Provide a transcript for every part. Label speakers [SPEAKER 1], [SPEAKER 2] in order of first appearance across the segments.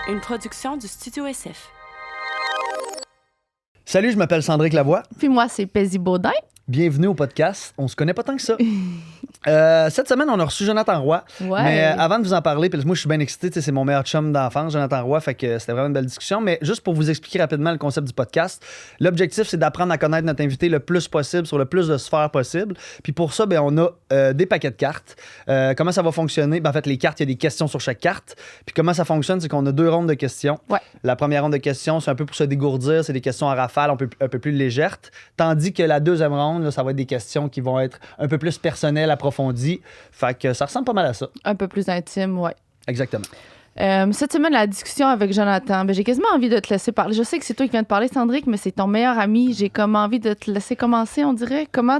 [SPEAKER 1] une production du Studio SF.
[SPEAKER 2] Salut, je m'appelle Sandrick Lavoie.
[SPEAKER 3] Puis moi, c'est Paisy Baudin.
[SPEAKER 2] Bienvenue au podcast. On se connaît pas tant que ça. Cette semaine, on a reçu Jonathan Roy.
[SPEAKER 3] Ouais.
[SPEAKER 2] Mais avant de vous en parler, puis moi, je suis bien excité. C'est mon meilleur chum d'enfance, Jonathan Roy. Fait que c'était vraiment une belle discussion. Mais juste pour vous expliquer rapidement le concept du podcast, l'objectif, c'est d'apprendre à connaître notre invité le plus possible sur le plus de sphères possible. Puis pour ça, on a des paquets de cartes. Comment ça va fonctionner? En fait, les cartes, il y a des questions sur chaque carte. Puis comment ça fonctionne, c'est qu'on a 2 rondes de questions.
[SPEAKER 3] Ouais.
[SPEAKER 2] La première ronde de questions, c'est un peu pour se dégourdir. C'est des questions en rafale, un peu plus légères. Tandis que la deuxième ronde, là, ça va être des questions qui vont être un peu plus personnelles, approfondies. Fait que ça ressemble pas mal à ça.
[SPEAKER 3] Un peu plus intime, ouais.
[SPEAKER 2] Exactement.
[SPEAKER 3] Cette semaine, la discussion avec Jonathan, j'ai quasiment envie de te laisser parler. Je sais que c'est toi qui viens de parler, Sandrick, mais c'est ton meilleur ami. J'ai comme envie de te laisser commencer, on dirait. Comment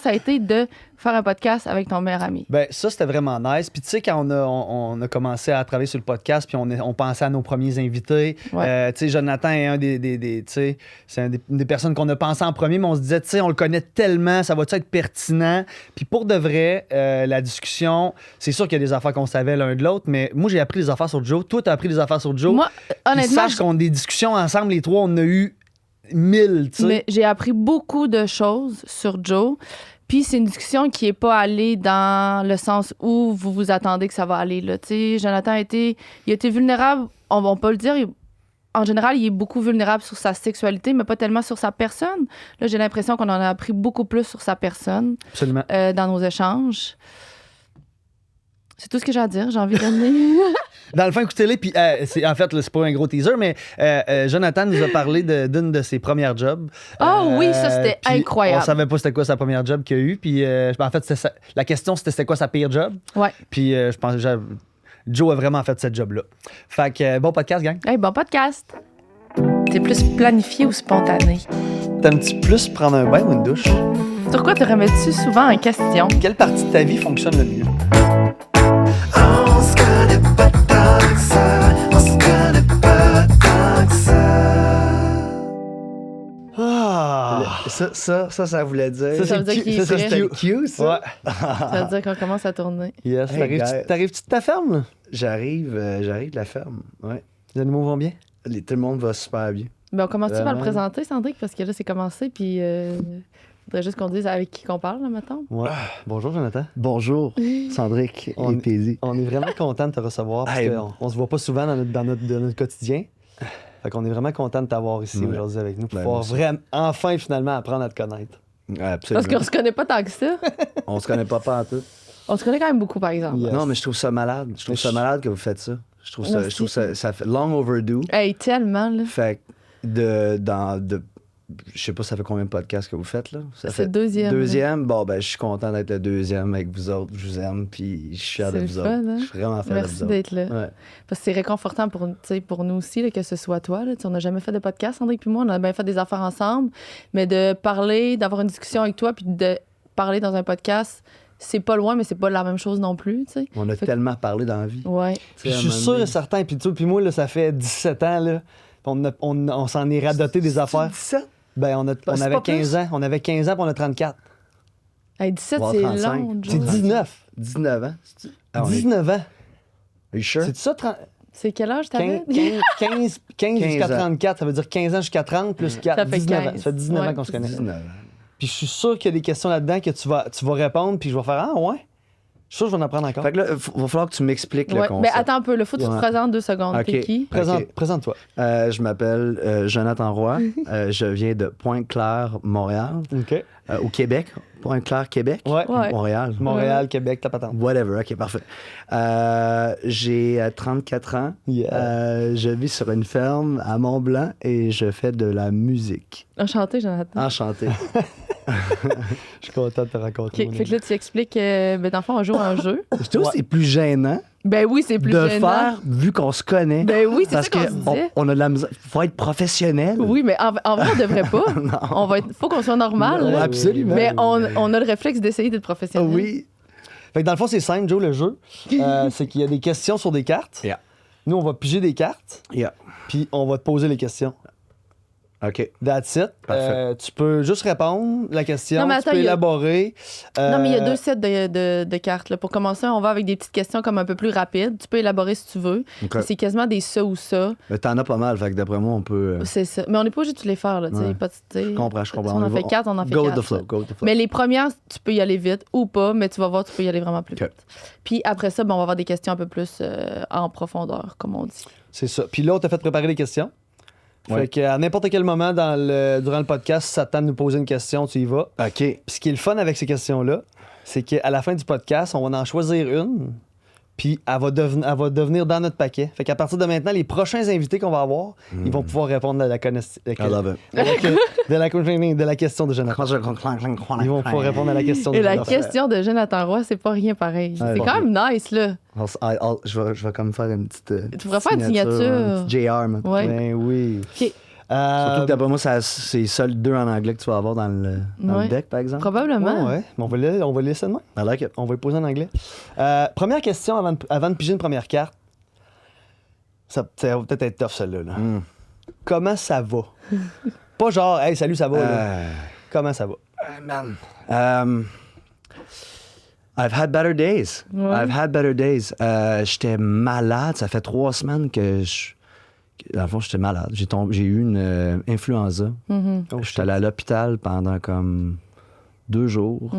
[SPEAKER 3] ça a été de faire un podcast avec ton meilleur ami?
[SPEAKER 2] Ben ça, c'était vraiment nice. Puis tu sais, quand on a commencé à travailler sur le podcast, puis on pensait à nos premiers invités,
[SPEAKER 3] Ouais.
[SPEAKER 2] tu sais, Jonathan est un tu sais, c'est une des personnes qu'on a pensé en premier, mais on se disait, tu sais, on le connaît tellement, ça va-tu être pertinent? Puis pour de vrai, la discussion, c'est sûr qu'il y a des affaires qu'on savait l'un de l'autre, mais moi, j'ai appris des affaires sur Joe. Toi, t'as appris des affaires sur Joe.
[SPEAKER 3] Moi,
[SPEAKER 2] Puis
[SPEAKER 3] honnêtement,
[SPEAKER 2] sache qu'on a des discussions ensemble, les trois, on en a eu 1000, tu sais.
[SPEAKER 3] mais j'ai appris beaucoup de choses sur Joe. Puis c'est une discussion qui n'est pas allée dans le sens où vous vous attendez que ça va aller. Là. Tu sais, Jonathan a été vulnérable, on peut le dire. En général, il est beaucoup vulnérable sur sa sexualité, mais pas tellement sur sa personne. Là, j'ai l'impression qu'on en a appris beaucoup plus sur sa personne
[SPEAKER 2] Absolument.
[SPEAKER 3] dans nos échanges. C'est tout ce que j'ai à dire. J'ai envie de donner.
[SPEAKER 2] Dans le fond, écoutez-les, puis en fait, là, c'est pas un gros teaser, mais Jonathan nous a parlé d'une de ses premières jobs.
[SPEAKER 3] Oui, ça, c'était
[SPEAKER 2] puis
[SPEAKER 3] incroyable.
[SPEAKER 2] On savait pas c'était quoi sa première job qu'il a eue, puis en fait, la question, c'était quoi sa pire job.
[SPEAKER 3] Ouais.
[SPEAKER 2] Puis je pense que Joe a vraiment fait cette job-là. Fait que bon podcast, gang.
[SPEAKER 3] Hey, bon podcast. T'es plus planifié ou spontané?
[SPEAKER 2] T'aimes-tu plus prendre un bain ou une douche?
[SPEAKER 3] Sur quoi te remets-tu souvent en question?
[SPEAKER 2] Quelle partie de ta vie fonctionne le mieux?
[SPEAKER 4] On se connaît pas tant que ça, on se connaît pas tant que ça.
[SPEAKER 2] Ah!
[SPEAKER 4] Ça voulait dire.
[SPEAKER 3] Ça veut dire qu'il est
[SPEAKER 2] ça,
[SPEAKER 3] vrai.
[SPEAKER 2] c'est
[SPEAKER 4] Cute, ça?
[SPEAKER 2] Ouais.
[SPEAKER 3] Ça veut dire qu'on commence à tourner.
[SPEAKER 2] Yes.
[SPEAKER 4] Hey, guys.
[SPEAKER 2] T'arrives-tu de ta ferme, là?
[SPEAKER 4] J'arrive de la ferme. Ouais.
[SPEAKER 2] Les animaux vont bien?
[SPEAKER 4] Tout le monde va super bien.
[SPEAKER 3] Ben, on commence-tu par le
[SPEAKER 4] Vraiment?
[SPEAKER 3] présenter, Sandrick? Parce que là, c'est commencé, puis faudrait juste qu'on dise avec qui qu'on parle, là, mettons.
[SPEAKER 2] Ouais. Bonjour, Jonathan.
[SPEAKER 4] Bonjour, Sandrick
[SPEAKER 2] On-
[SPEAKER 4] et Paisy.
[SPEAKER 2] On est vraiment content de te recevoir parce
[SPEAKER 4] Hey.
[SPEAKER 2] qu'on se voit pas souvent dans notre quotidien. Fait qu'on est vraiment content de t'avoir ici
[SPEAKER 4] Ouais.
[SPEAKER 2] aujourd'hui avec nous pour
[SPEAKER 4] Ben,
[SPEAKER 2] pouvoir
[SPEAKER 4] merci.
[SPEAKER 2] vraiment, enfin, finalement, apprendre à te connaître.
[SPEAKER 4] Absolument.
[SPEAKER 3] Parce qu'on se connaît pas tant que ça.
[SPEAKER 4] On se connaît pas en tout.
[SPEAKER 3] On se connaît quand même beaucoup, par exemple.
[SPEAKER 2] Yes.
[SPEAKER 4] Non, mais je trouve ça malade. Je trouve
[SPEAKER 2] Mais
[SPEAKER 4] ça malade que vous faites ça. Je trouve ça,
[SPEAKER 3] Merci.
[SPEAKER 4] ça fait long overdue.
[SPEAKER 3] Hey, tellement, là.
[SPEAKER 4] Fait que je sais pas, ça fait combien de podcasts que vous faites, là? Ça
[SPEAKER 3] C'est
[SPEAKER 4] fait
[SPEAKER 3] le deuxième.
[SPEAKER 4] Deuxième? Bon, ben, je suis content d'être le deuxième avec vous autres. Je vous aime, puis je suis fier de
[SPEAKER 3] C'est
[SPEAKER 4] vous
[SPEAKER 3] le fun,
[SPEAKER 4] autres.
[SPEAKER 3] hein?
[SPEAKER 4] Je suis vraiment fier de vous
[SPEAKER 3] Merci
[SPEAKER 4] autres.
[SPEAKER 3] d'être là.
[SPEAKER 4] Ouais.
[SPEAKER 3] Parce que c'est réconfortant pour nous aussi, là, que ce soit toi. Là. On n'a jamais fait de podcast, Sandrick puis moi. On a bien fait des affaires ensemble. Mais de parler, d'avoir une discussion avec toi, puis de parler dans un podcast, c'est pas loin, mais c'est pas la même chose non plus. T'sais.
[SPEAKER 4] On a
[SPEAKER 3] Fait que-
[SPEAKER 4] tellement parlé dans la vie.
[SPEAKER 3] Ouais.
[SPEAKER 2] Puis je suis sûr et certain, puis moi, là, ça fait 17 ans, là, on s'en est radoté des affaires.
[SPEAKER 4] 17?
[SPEAKER 2] Ben, on
[SPEAKER 4] c'est
[SPEAKER 2] avait
[SPEAKER 4] pas
[SPEAKER 2] 15
[SPEAKER 4] plus.
[SPEAKER 2] ans. On avait 15 ans, puis on a 34.
[SPEAKER 3] Hey, 17,
[SPEAKER 4] Bon,
[SPEAKER 3] c'est
[SPEAKER 4] 35.
[SPEAKER 3] long.
[SPEAKER 2] C'est
[SPEAKER 3] Joe.
[SPEAKER 2] 19.
[SPEAKER 4] 19 ans? Ah, on est-
[SPEAKER 2] 19 ans.
[SPEAKER 4] Are you sure?
[SPEAKER 2] C'est ça, 30,
[SPEAKER 3] C'est quel âge t'avais?
[SPEAKER 2] 15 jusqu'à
[SPEAKER 4] 15 ans.
[SPEAKER 2] 34. Ça veut dire 15 ans jusqu'à 30 plus 4,
[SPEAKER 3] Ça fait
[SPEAKER 2] 19 ans.
[SPEAKER 3] 15.
[SPEAKER 2] Ça fait 19 ans
[SPEAKER 3] Ouais,
[SPEAKER 2] qu'on se connaît.
[SPEAKER 4] 19 ans.
[SPEAKER 2] Puis je suis sûr qu'il y a des questions là-dedans que tu vas répondre, puis je vais faire « Ah, ouais? » Je suis sûr que je vais en apprendre encore.
[SPEAKER 4] Fait que là, il va falloir que tu m'expliques le
[SPEAKER 3] Ouais.
[SPEAKER 4] concept.
[SPEAKER 3] Mais attends un peu, il faut que tu te
[SPEAKER 4] Ouais.
[SPEAKER 3] présentes 2 secondes. T'es
[SPEAKER 4] Ok.
[SPEAKER 3] qui?
[SPEAKER 4] Ok.
[SPEAKER 2] Présente-toi.
[SPEAKER 4] Je m'appelle Jonathan Roy. Je viens de Pointe-Claire, Montréal,
[SPEAKER 2] OK.
[SPEAKER 4] au Québec. Pointe-Claire, Québec.
[SPEAKER 2] Ouais.
[SPEAKER 3] Ouais.
[SPEAKER 4] Montréal.
[SPEAKER 2] Montréal, Québec, ta patente.
[SPEAKER 4] Whatever, ok, parfait. J'ai 34 ans.
[SPEAKER 2] Yeah.
[SPEAKER 4] Je vis sur une ferme à Mont-Blanc et je fais de la musique.
[SPEAKER 3] Enchanté, Jonathan.
[SPEAKER 4] Enchanté.
[SPEAKER 2] Je suis content de te rencontrer.
[SPEAKER 3] OK.
[SPEAKER 2] mon
[SPEAKER 3] Fait que là, tu expliques que, ben, dans le fond, on joue à un jeu.
[SPEAKER 4] Je trouve que c'est plus gênant
[SPEAKER 3] Ben oui, c'est plus
[SPEAKER 4] de
[SPEAKER 3] gênant.
[SPEAKER 4] faire vu qu'on se connaît.
[SPEAKER 3] Ben oui, c'est
[SPEAKER 4] parce
[SPEAKER 3] ça qu'on se
[SPEAKER 4] qu'on
[SPEAKER 3] disait.
[SPEAKER 4] on a de la misère. Faut être professionnel.
[SPEAKER 3] Oui, mais en vrai, on devrait pas. Faut qu'on soit normal.
[SPEAKER 4] Ouais,
[SPEAKER 3] là.
[SPEAKER 4] absolument.
[SPEAKER 3] Mais on a le réflexe d'essayer d'être
[SPEAKER 4] Ah
[SPEAKER 3] professionnel.
[SPEAKER 4] oui.
[SPEAKER 2] Fait que dans le fond, c'est simple, Joe, le jeu. C'est qu'il y a des questions sur des cartes.
[SPEAKER 4] Yeah.
[SPEAKER 2] Nous, on va piger des cartes,
[SPEAKER 4] Yeah.
[SPEAKER 2] puis on va te poser les questions.
[SPEAKER 5] OK.
[SPEAKER 2] That's it.
[SPEAKER 5] Parfait.
[SPEAKER 2] Tu peux juste répondre la question,
[SPEAKER 3] Non, mais
[SPEAKER 2] tu
[SPEAKER 3] attends,
[SPEAKER 2] peux
[SPEAKER 3] il y a-
[SPEAKER 2] élaborer.
[SPEAKER 3] Non, mais il y a
[SPEAKER 2] Euh,
[SPEAKER 3] 2 sets de cartes. Là. Pour commencer, on va avec des petites questions comme un peu plus rapides. Tu peux élaborer si tu veux.
[SPEAKER 5] OK.
[SPEAKER 3] C'est quasiment des ça ou ça.
[SPEAKER 5] Mais t'en as pas mal, fait que d'après moi, on peut.
[SPEAKER 3] C'est ça. Mais on n'est pas obligé de tous les faire. Là, tu sais,
[SPEAKER 5] Ouais.
[SPEAKER 3] pas, tu sais.
[SPEAKER 5] Je comprends.
[SPEAKER 3] Si on en
[SPEAKER 5] y
[SPEAKER 3] fait
[SPEAKER 5] va.
[SPEAKER 3] 4, on en fait
[SPEAKER 5] Go
[SPEAKER 3] 4.
[SPEAKER 5] with the flow, go with the flow.
[SPEAKER 3] Mais les premières, tu peux y aller vite ou pas, mais tu vas voir, tu peux y aller vraiment plus
[SPEAKER 5] OK.
[SPEAKER 3] vite. Puis après ça, ben, on va avoir des questions un peu plus en profondeur, comme on dit.
[SPEAKER 2] C'est ça. Puis là, on t'a fait préparer les questions.
[SPEAKER 5] Ouais.
[SPEAKER 2] Fait qu'à n'importe quel moment durant le podcast, si ça te tente de nous poser une question, tu y vas.
[SPEAKER 5] OK.
[SPEAKER 2] Puis ce qui est le fun avec ces questions-là, c'est qu'à la fin du podcast, on va en choisir une, puis elle va devenir dans notre paquet. Fait qu'à partir de maintenant, les prochains invités qu'on va avoir, ils vont pouvoir répondre à la question
[SPEAKER 5] I love it.
[SPEAKER 2] de la question de Jonathan. Ils vont pouvoir répondre à la question de
[SPEAKER 3] Et la
[SPEAKER 2] Jonathan.
[SPEAKER 3] question de Jonathan Roy, c'est pas rien pareil.
[SPEAKER 5] Ouais,
[SPEAKER 3] C'est
[SPEAKER 5] bon.
[SPEAKER 3] quand même nice, là.
[SPEAKER 5] Je vais comme faire une petite.
[SPEAKER 3] Tu pourrais faire une signature.
[SPEAKER 5] Un petit JR, man.
[SPEAKER 3] Ouais.
[SPEAKER 2] Ben oui.
[SPEAKER 3] OK.
[SPEAKER 5] Surtout que d'après moi, c'est seuls 2 en anglais que tu vas avoir dans le
[SPEAKER 3] Ouais.
[SPEAKER 5] deck, par exemple.
[SPEAKER 3] Probablement.
[SPEAKER 2] Ouais. Mais on va le laisser de même.
[SPEAKER 5] I like it.
[SPEAKER 2] On va le poser en anglais. Première question avant de piger une première carte. Ça va peut-être être tough, celle-là. Là. Comment ça va? Pas genre, hey, salut, ça va. là. Comment ça va?
[SPEAKER 5] Man. I've had better days.
[SPEAKER 3] Ouais.
[SPEAKER 5] I've had better days. J'étais malade. Ça fait 3 semaines dans le fond, j'étais malade. J'ai eu une influenza.
[SPEAKER 2] Oh,
[SPEAKER 5] J'étais allé à l'hôpital pendant comme 2 jours.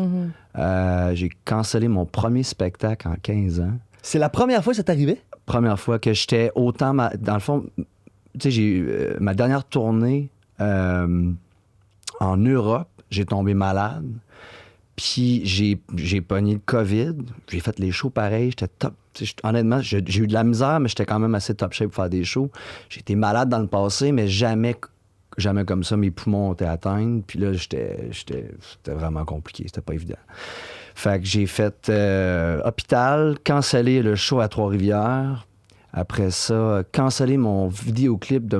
[SPEAKER 5] J'ai cancellé mon premier spectacle en 15 ans.
[SPEAKER 2] C'est la première fois que ça t'est arrivé?
[SPEAKER 5] Première fois que j'étais autant... Dans le fond, tu sais, j'ai eu ma dernière tournée en Europe. J'ai tombé malade. Puis j'ai pogné le COVID. J'ai fait les shows pareils. J'étais top. Honnêtement, j'ai eu de la misère, mais j'étais quand même assez top shape pour faire des shows. J'ai été malade dans le passé, mais jamais comme ça. Mes poumons ont été atteints. Puis là, c'était vraiment compliqué. C'était pas évident. Fait que j'ai fait hôpital, cancellé le show à Trois-Rivières. Après ça, cancellé mon vidéoclip de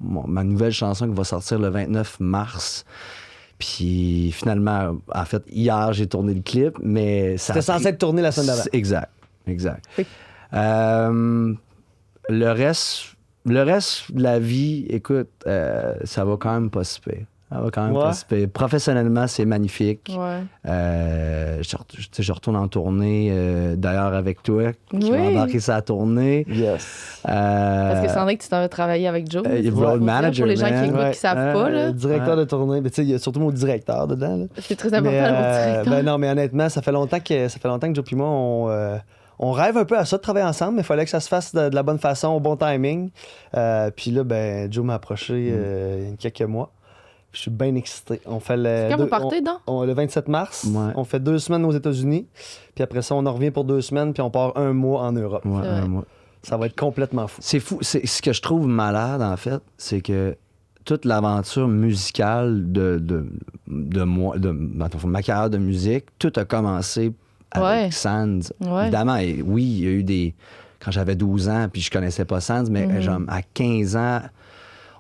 [SPEAKER 5] ma nouvelle chanson qui va sortir le 29 mars. Puis finalement, en fait, hier, j'ai tourné le clip, mais ça
[SPEAKER 2] C'était censé être tourné la semaine d'avant.
[SPEAKER 5] Exact.
[SPEAKER 3] Fait
[SPEAKER 5] Le reste de la vie, écoute, ça va quand même pas si pire. Ça va quand même
[SPEAKER 2] Ouais.
[SPEAKER 5] pas si pire. Professionnellement, c'est magnifique.
[SPEAKER 3] Ouais.
[SPEAKER 5] Je retourne en tournée, d'ailleurs, avec toi, qui
[SPEAKER 3] Oui.
[SPEAKER 5] m'a embarqué sa tournée.
[SPEAKER 2] Yes.
[SPEAKER 3] Parce que c'est vrai que tu t'en as travaillé avec Joe.
[SPEAKER 5] road
[SPEAKER 3] Faut dire,
[SPEAKER 5] manager,
[SPEAKER 3] pour les gens qui
[SPEAKER 5] man.
[SPEAKER 3] écoutent
[SPEAKER 2] Ouais.
[SPEAKER 3] qui savent pas, là.
[SPEAKER 2] Directeur de tournée. Mais tu sais, il y a surtout mon directeur dedans. Là.
[SPEAKER 3] C'est très important,
[SPEAKER 2] Mais,
[SPEAKER 3] le mot directeur.
[SPEAKER 2] ben non, mais honnêtement, ça fait longtemps que Joe et moi, on rêve un peu à ça, de travailler ensemble, mais il fallait que ça se fasse de la bonne façon, au bon timing. Puis là, ben, Joe m'a approché il y a quelques mois. Je suis bien excité. On fait
[SPEAKER 3] Quand vous partez, donc?
[SPEAKER 2] le 27 mars.
[SPEAKER 5] Ouais.
[SPEAKER 2] On fait 2 semaines aux États-Unis. Puis après ça, on en revient pour 2 semaines, puis on part 1 mois en Europe.
[SPEAKER 5] Ouais,
[SPEAKER 3] C'est vrai.
[SPEAKER 5] un mois.
[SPEAKER 2] Ça va être complètement fou.
[SPEAKER 5] C'est fou. Ce que je trouve malade, en fait, c'est que toute l'aventure musicale de ma carrière de musique, tout a commencé avec
[SPEAKER 3] Ouais.
[SPEAKER 5] Sands.
[SPEAKER 3] Ouais.
[SPEAKER 5] Évidemment, oui, il y a eu des... Quand j'avais 12 ans, puis je connaissais pas Sands, mais genre, à 15 ans,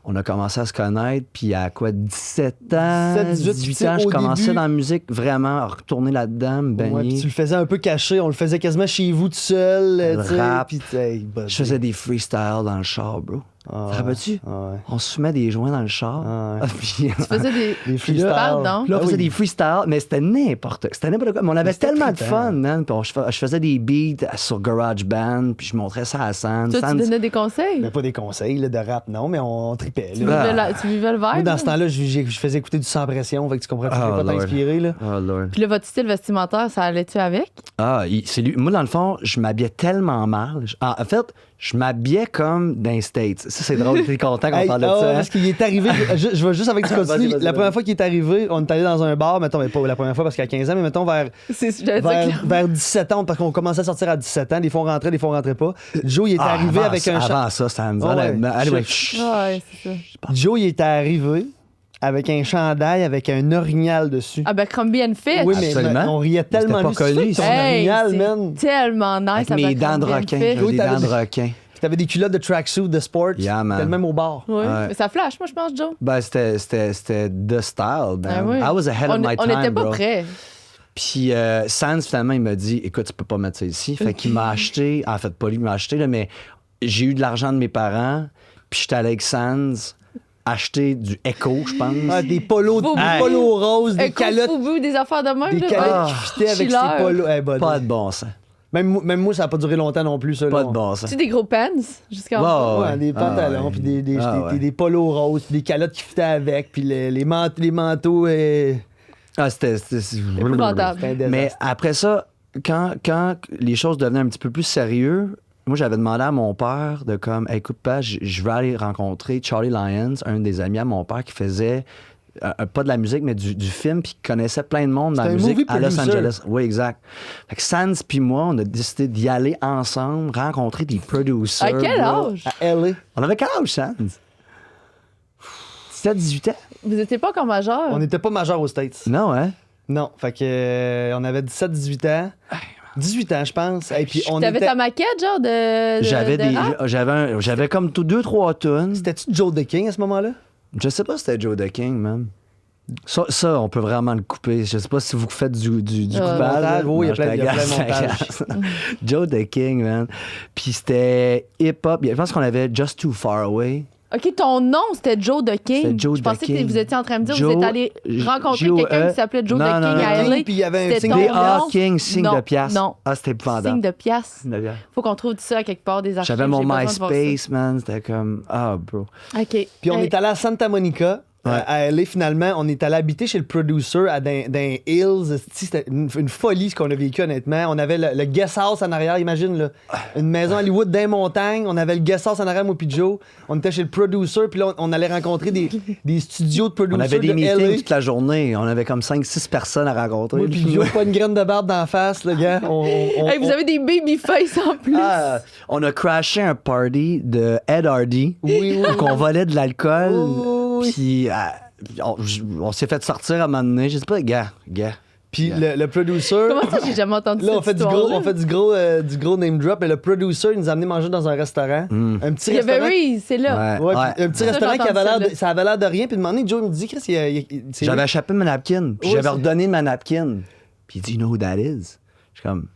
[SPEAKER 5] on a commencé à se connaître, puis à quoi, 17 ans,
[SPEAKER 2] 17,
[SPEAKER 5] 18 ans, je
[SPEAKER 2] au
[SPEAKER 5] commençais
[SPEAKER 2] début.
[SPEAKER 5] dans la musique, vraiment, à retourner là-dedans, me
[SPEAKER 2] Ouais, puis
[SPEAKER 5] baigner.
[SPEAKER 2] tu le faisais un peu caché, on le faisait quasiment chez vous tout seul.
[SPEAKER 5] Le
[SPEAKER 2] tu sais,
[SPEAKER 5] rap.
[SPEAKER 2] puis, hey,
[SPEAKER 5] Je faisais des freestyles dans le char, bro.
[SPEAKER 2] Ah,
[SPEAKER 5] Te rappelles-tu?
[SPEAKER 2] ouais.
[SPEAKER 5] On se fumait des joints dans le char.
[SPEAKER 2] Ah, ouais.
[SPEAKER 5] Puis,
[SPEAKER 3] Tu faisais des.
[SPEAKER 2] Des freestyles.
[SPEAKER 3] Pardon.
[SPEAKER 5] Puis là, on
[SPEAKER 2] Ah
[SPEAKER 5] faisait
[SPEAKER 2] oui.
[SPEAKER 5] des freestyles, mais c'était n'importe quoi. Mais on avait
[SPEAKER 2] Mais c'était
[SPEAKER 5] tellement de
[SPEAKER 2] trippant.
[SPEAKER 5] fun, man. Puis je faisais des beats sur GarageBand, puis je montrais ça à Sands.
[SPEAKER 3] Toi, tu donnais des conseils.
[SPEAKER 2] Mais pas des conseils là, de rap, non, mais on tripait.
[SPEAKER 3] Tu
[SPEAKER 2] Là.
[SPEAKER 3] vivais, tu vivais le
[SPEAKER 2] Moi,
[SPEAKER 3] vibe.
[SPEAKER 2] dans
[SPEAKER 3] là.
[SPEAKER 2] ce temps-là, je faisais écouter du sans pression, fait que tu comprends, je
[SPEAKER 5] Oh,
[SPEAKER 2] pouvais pas
[SPEAKER 5] Lord.
[SPEAKER 2] t'inspirer. Là.
[SPEAKER 5] Oh, Lord.
[SPEAKER 3] Puis là, votre style vestimentaire, ça allait-tu avec?
[SPEAKER 5] Ah, c'est lui. Moi, dans le fond, je m'habillais tellement mal. En fait, je m'habillais comme dans les States. Ça, c'est drôle. T'es content qu'on
[SPEAKER 2] Hey,
[SPEAKER 5] parle de
[SPEAKER 2] ah ouais,
[SPEAKER 5] ça. Hein?
[SPEAKER 2] parce qu'il est arrivé, je vais juste avec du continu.
[SPEAKER 5] Vas-y,
[SPEAKER 2] La première
[SPEAKER 5] vas-y.
[SPEAKER 2] fois qu'il est arrivé, on est allé dans un bar, mettons, mais pas la première fois parce qu'il y a 15 ans, mais mettons
[SPEAKER 3] J'allais dire
[SPEAKER 2] vers 17 ans, parce qu'on commençait à sortir à 17 ans, des fois on rentrait, des fois on rentrait pas. Joe, il était arrivé
[SPEAKER 5] avant,
[SPEAKER 2] avec un
[SPEAKER 5] Avant ça, c'était
[SPEAKER 2] Oh, ouais.
[SPEAKER 5] Anyway,
[SPEAKER 3] Ouais, c'est ça.
[SPEAKER 2] Joe, il était arrivé avec un chandail avec un orignal dessus.
[SPEAKER 3] Ah ben, Crombie and Fit.
[SPEAKER 2] Oui, mais
[SPEAKER 5] Absolument.
[SPEAKER 2] on riait tellement.
[SPEAKER 5] C'était pas
[SPEAKER 2] lui, c'est
[SPEAKER 5] connu,
[SPEAKER 2] ton
[SPEAKER 5] ça.
[SPEAKER 3] Hey,
[SPEAKER 2] orignal,
[SPEAKER 3] c'est
[SPEAKER 2] man.
[SPEAKER 3] tellement nice.
[SPEAKER 5] avec
[SPEAKER 3] avec
[SPEAKER 5] mes dents de
[SPEAKER 3] Crombie and
[SPEAKER 5] requin.
[SPEAKER 3] Fit.
[SPEAKER 5] J'avais des
[SPEAKER 2] t'avais
[SPEAKER 5] dents de
[SPEAKER 2] des-
[SPEAKER 5] requin.
[SPEAKER 2] Puis t'avais des culottes de tracksuit de sport.
[SPEAKER 5] Yeah, man.
[SPEAKER 2] C'était le même au bar.
[SPEAKER 3] Oui,
[SPEAKER 5] Ouais.
[SPEAKER 3] mais ça flash, moi, je pense, Joe.
[SPEAKER 5] Ben, c'était the style, man.
[SPEAKER 3] Ah oui.
[SPEAKER 5] I was ahead of my
[SPEAKER 3] On
[SPEAKER 5] time,
[SPEAKER 3] n'était pas
[SPEAKER 5] bro.
[SPEAKER 3] prêts.
[SPEAKER 5] Puis Sands, finalement, il m'a dit, écoute, tu peux pas mettre ça ici. Fait qu'il m'a acheté, en fait, pas lui qui m'a acheté, là, mais j'ai eu de l'argent de mes parents, puis j'étais allé avec Sands acheté du Echo, je pense.
[SPEAKER 2] Ah, des polos roses, des calottes.
[SPEAKER 3] Fubu, des affaires de même.
[SPEAKER 2] Des
[SPEAKER 3] là,
[SPEAKER 2] calottes
[SPEAKER 3] ouais.
[SPEAKER 2] qui fitaient avec
[SPEAKER 3] Chiller.
[SPEAKER 2] ces polos. Eh, buddy.
[SPEAKER 5] Pas de bon sens.
[SPEAKER 2] Même moi, ça n'a pas duré longtemps non plus, ça.
[SPEAKER 5] Pas
[SPEAKER 2] là.
[SPEAKER 5] de bon sens.
[SPEAKER 3] Tu sais, des gros pants jusqu'à en
[SPEAKER 5] Wow.
[SPEAKER 3] bas.
[SPEAKER 2] Ouais, des pantalons,
[SPEAKER 5] ouais.
[SPEAKER 2] puis des
[SPEAKER 5] Ouais.
[SPEAKER 2] des polos roses, puis des calottes qui fitaient avec, puis les manteaux.
[SPEAKER 5] Ah, c'était
[SPEAKER 3] Épouvantable.
[SPEAKER 2] C'était un désastre.
[SPEAKER 5] Mais après ça, quand les choses devenaient un petit peu plus sérieux, moi, j'avais demandé à mon père de comme, hey, écoute, pas, je vais aller rencontrer Charlie Lyons, un des amis à mon père qui faisait pas de la musique, mais du film, puis qui connaissait plein de monde dans la
[SPEAKER 2] C'était un movie
[SPEAKER 5] musique à Los
[SPEAKER 2] producer.
[SPEAKER 5] Angeles. Oui, exact. Fait que Sans puis moi, on a décidé d'y aller ensemble, rencontrer des producers.
[SPEAKER 3] À quel
[SPEAKER 5] bro.
[SPEAKER 3] âge?
[SPEAKER 2] À LA.
[SPEAKER 5] On avait quel âge, Sans? C'était 18 ans?
[SPEAKER 3] Vous étiez pas encore majeur?
[SPEAKER 2] On n'était pas majeurs aux States.
[SPEAKER 5] Non, hein?
[SPEAKER 2] Non, fait que on avait 17-18 ans. 18 ans, je pense. Et puis on
[SPEAKER 3] T'avais
[SPEAKER 2] était...
[SPEAKER 3] ta maquette, genre, de
[SPEAKER 5] J'avais
[SPEAKER 3] de rap?
[SPEAKER 5] j'avais comme 2-3 tunes.
[SPEAKER 2] C'était-tu Joe the King à ce moment-là?
[SPEAKER 5] Je sais pas si c'était Joe the King, man. Ça, on peut vraiment le couper. Je sais pas si vous faites du coupage.
[SPEAKER 2] montage, oui, il y a
[SPEAKER 5] Non,
[SPEAKER 2] plein- il y a
[SPEAKER 5] je
[SPEAKER 2] plein de
[SPEAKER 5] t'agace. Joe the King, man. Puis c'était hip-hop. Je pense qu'on avait Just Too Far Away.
[SPEAKER 3] OK, ton nom, c'était Joe the King.
[SPEAKER 5] C'était Joe
[SPEAKER 3] Je
[SPEAKER 5] the
[SPEAKER 3] pensais que
[SPEAKER 5] King.
[SPEAKER 3] vous étiez en train de me dire que
[SPEAKER 5] Joe-
[SPEAKER 3] vous êtes allé rencontrer
[SPEAKER 5] J-O-E.
[SPEAKER 3] quelqu'un qui s'appelait Joe
[SPEAKER 5] Non,
[SPEAKER 3] the
[SPEAKER 5] non,
[SPEAKER 3] King
[SPEAKER 5] non.
[SPEAKER 3] à LA.
[SPEAKER 2] Puis il y avait un
[SPEAKER 3] C'était
[SPEAKER 2] signe
[SPEAKER 3] ton
[SPEAKER 2] de-
[SPEAKER 5] D.A.
[SPEAKER 3] nom.
[SPEAKER 5] King, signe
[SPEAKER 3] Non,
[SPEAKER 5] de pièce.
[SPEAKER 3] Non,
[SPEAKER 5] Ah, c'était épouvantable.
[SPEAKER 3] signe de pièce.
[SPEAKER 5] Signe de pièce.
[SPEAKER 3] Faut qu'on trouve ça à quelque part, des archives.
[SPEAKER 5] J'avais mon
[SPEAKER 3] j'ai besoin de voir ça.
[SPEAKER 5] MySpace, man. C'était comme... Ah, bro.
[SPEAKER 3] OK.
[SPEAKER 2] Puis on
[SPEAKER 3] Hey,
[SPEAKER 2] est allé à Santa Monica. À LA, finalement, on est allé habiter chez le producer dans Hills. C'était une folie ce qu'on a vécu, honnêtement. On avait le guest house en arrière, imagine, là, une maison à Hollywood dans les montagnes. On avait le guest house en arrière, moi puis Joe. On était chez le producer, puis là, on allait rencontrer des studios de producers
[SPEAKER 5] On avait des
[SPEAKER 2] de
[SPEAKER 5] meetings
[SPEAKER 2] LA.
[SPEAKER 5] toute la journée. On avait comme 5-6 personnes à rencontrer.
[SPEAKER 2] Moi puis Joe, pas une graine de barbe d'en face, le gars.
[SPEAKER 3] hey, vous avez des baby face en plus.
[SPEAKER 5] Ah, on a crashé un party de Ed Hardy.
[SPEAKER 2] Oui, oui.
[SPEAKER 5] Donc on volait de l'alcool.
[SPEAKER 2] Oui.
[SPEAKER 5] Puis on s'est fait sortir à un moment donné. Je sais pas, gars.
[SPEAKER 2] Puis
[SPEAKER 5] Yeah.
[SPEAKER 2] le producer...
[SPEAKER 3] Comment ça, j'ai jamais entendu
[SPEAKER 2] Là,
[SPEAKER 3] cette
[SPEAKER 2] on fait du gros name drop, mais le producer, il nous a amené manger dans un restaurant. Un petit
[SPEAKER 3] Il y avait
[SPEAKER 2] restaurant.
[SPEAKER 3] Reese, c'est là.
[SPEAKER 2] Ouais, puis un petit
[SPEAKER 3] Ça,
[SPEAKER 2] restaurant
[SPEAKER 3] j'ai
[SPEAKER 2] qui avait
[SPEAKER 3] entendu
[SPEAKER 2] l'air
[SPEAKER 3] ça,
[SPEAKER 2] de, ça avait l'air de rien. Puis de moment donné, Joe me dit, Chris, c'est
[SPEAKER 5] J'avais
[SPEAKER 2] lui.
[SPEAKER 5] échappé ma napkin. Puis
[SPEAKER 2] Ouais,
[SPEAKER 5] j'avais
[SPEAKER 2] c'est-
[SPEAKER 5] redonné ma napkin. Puis il dit, you know who that is? Je suis comme,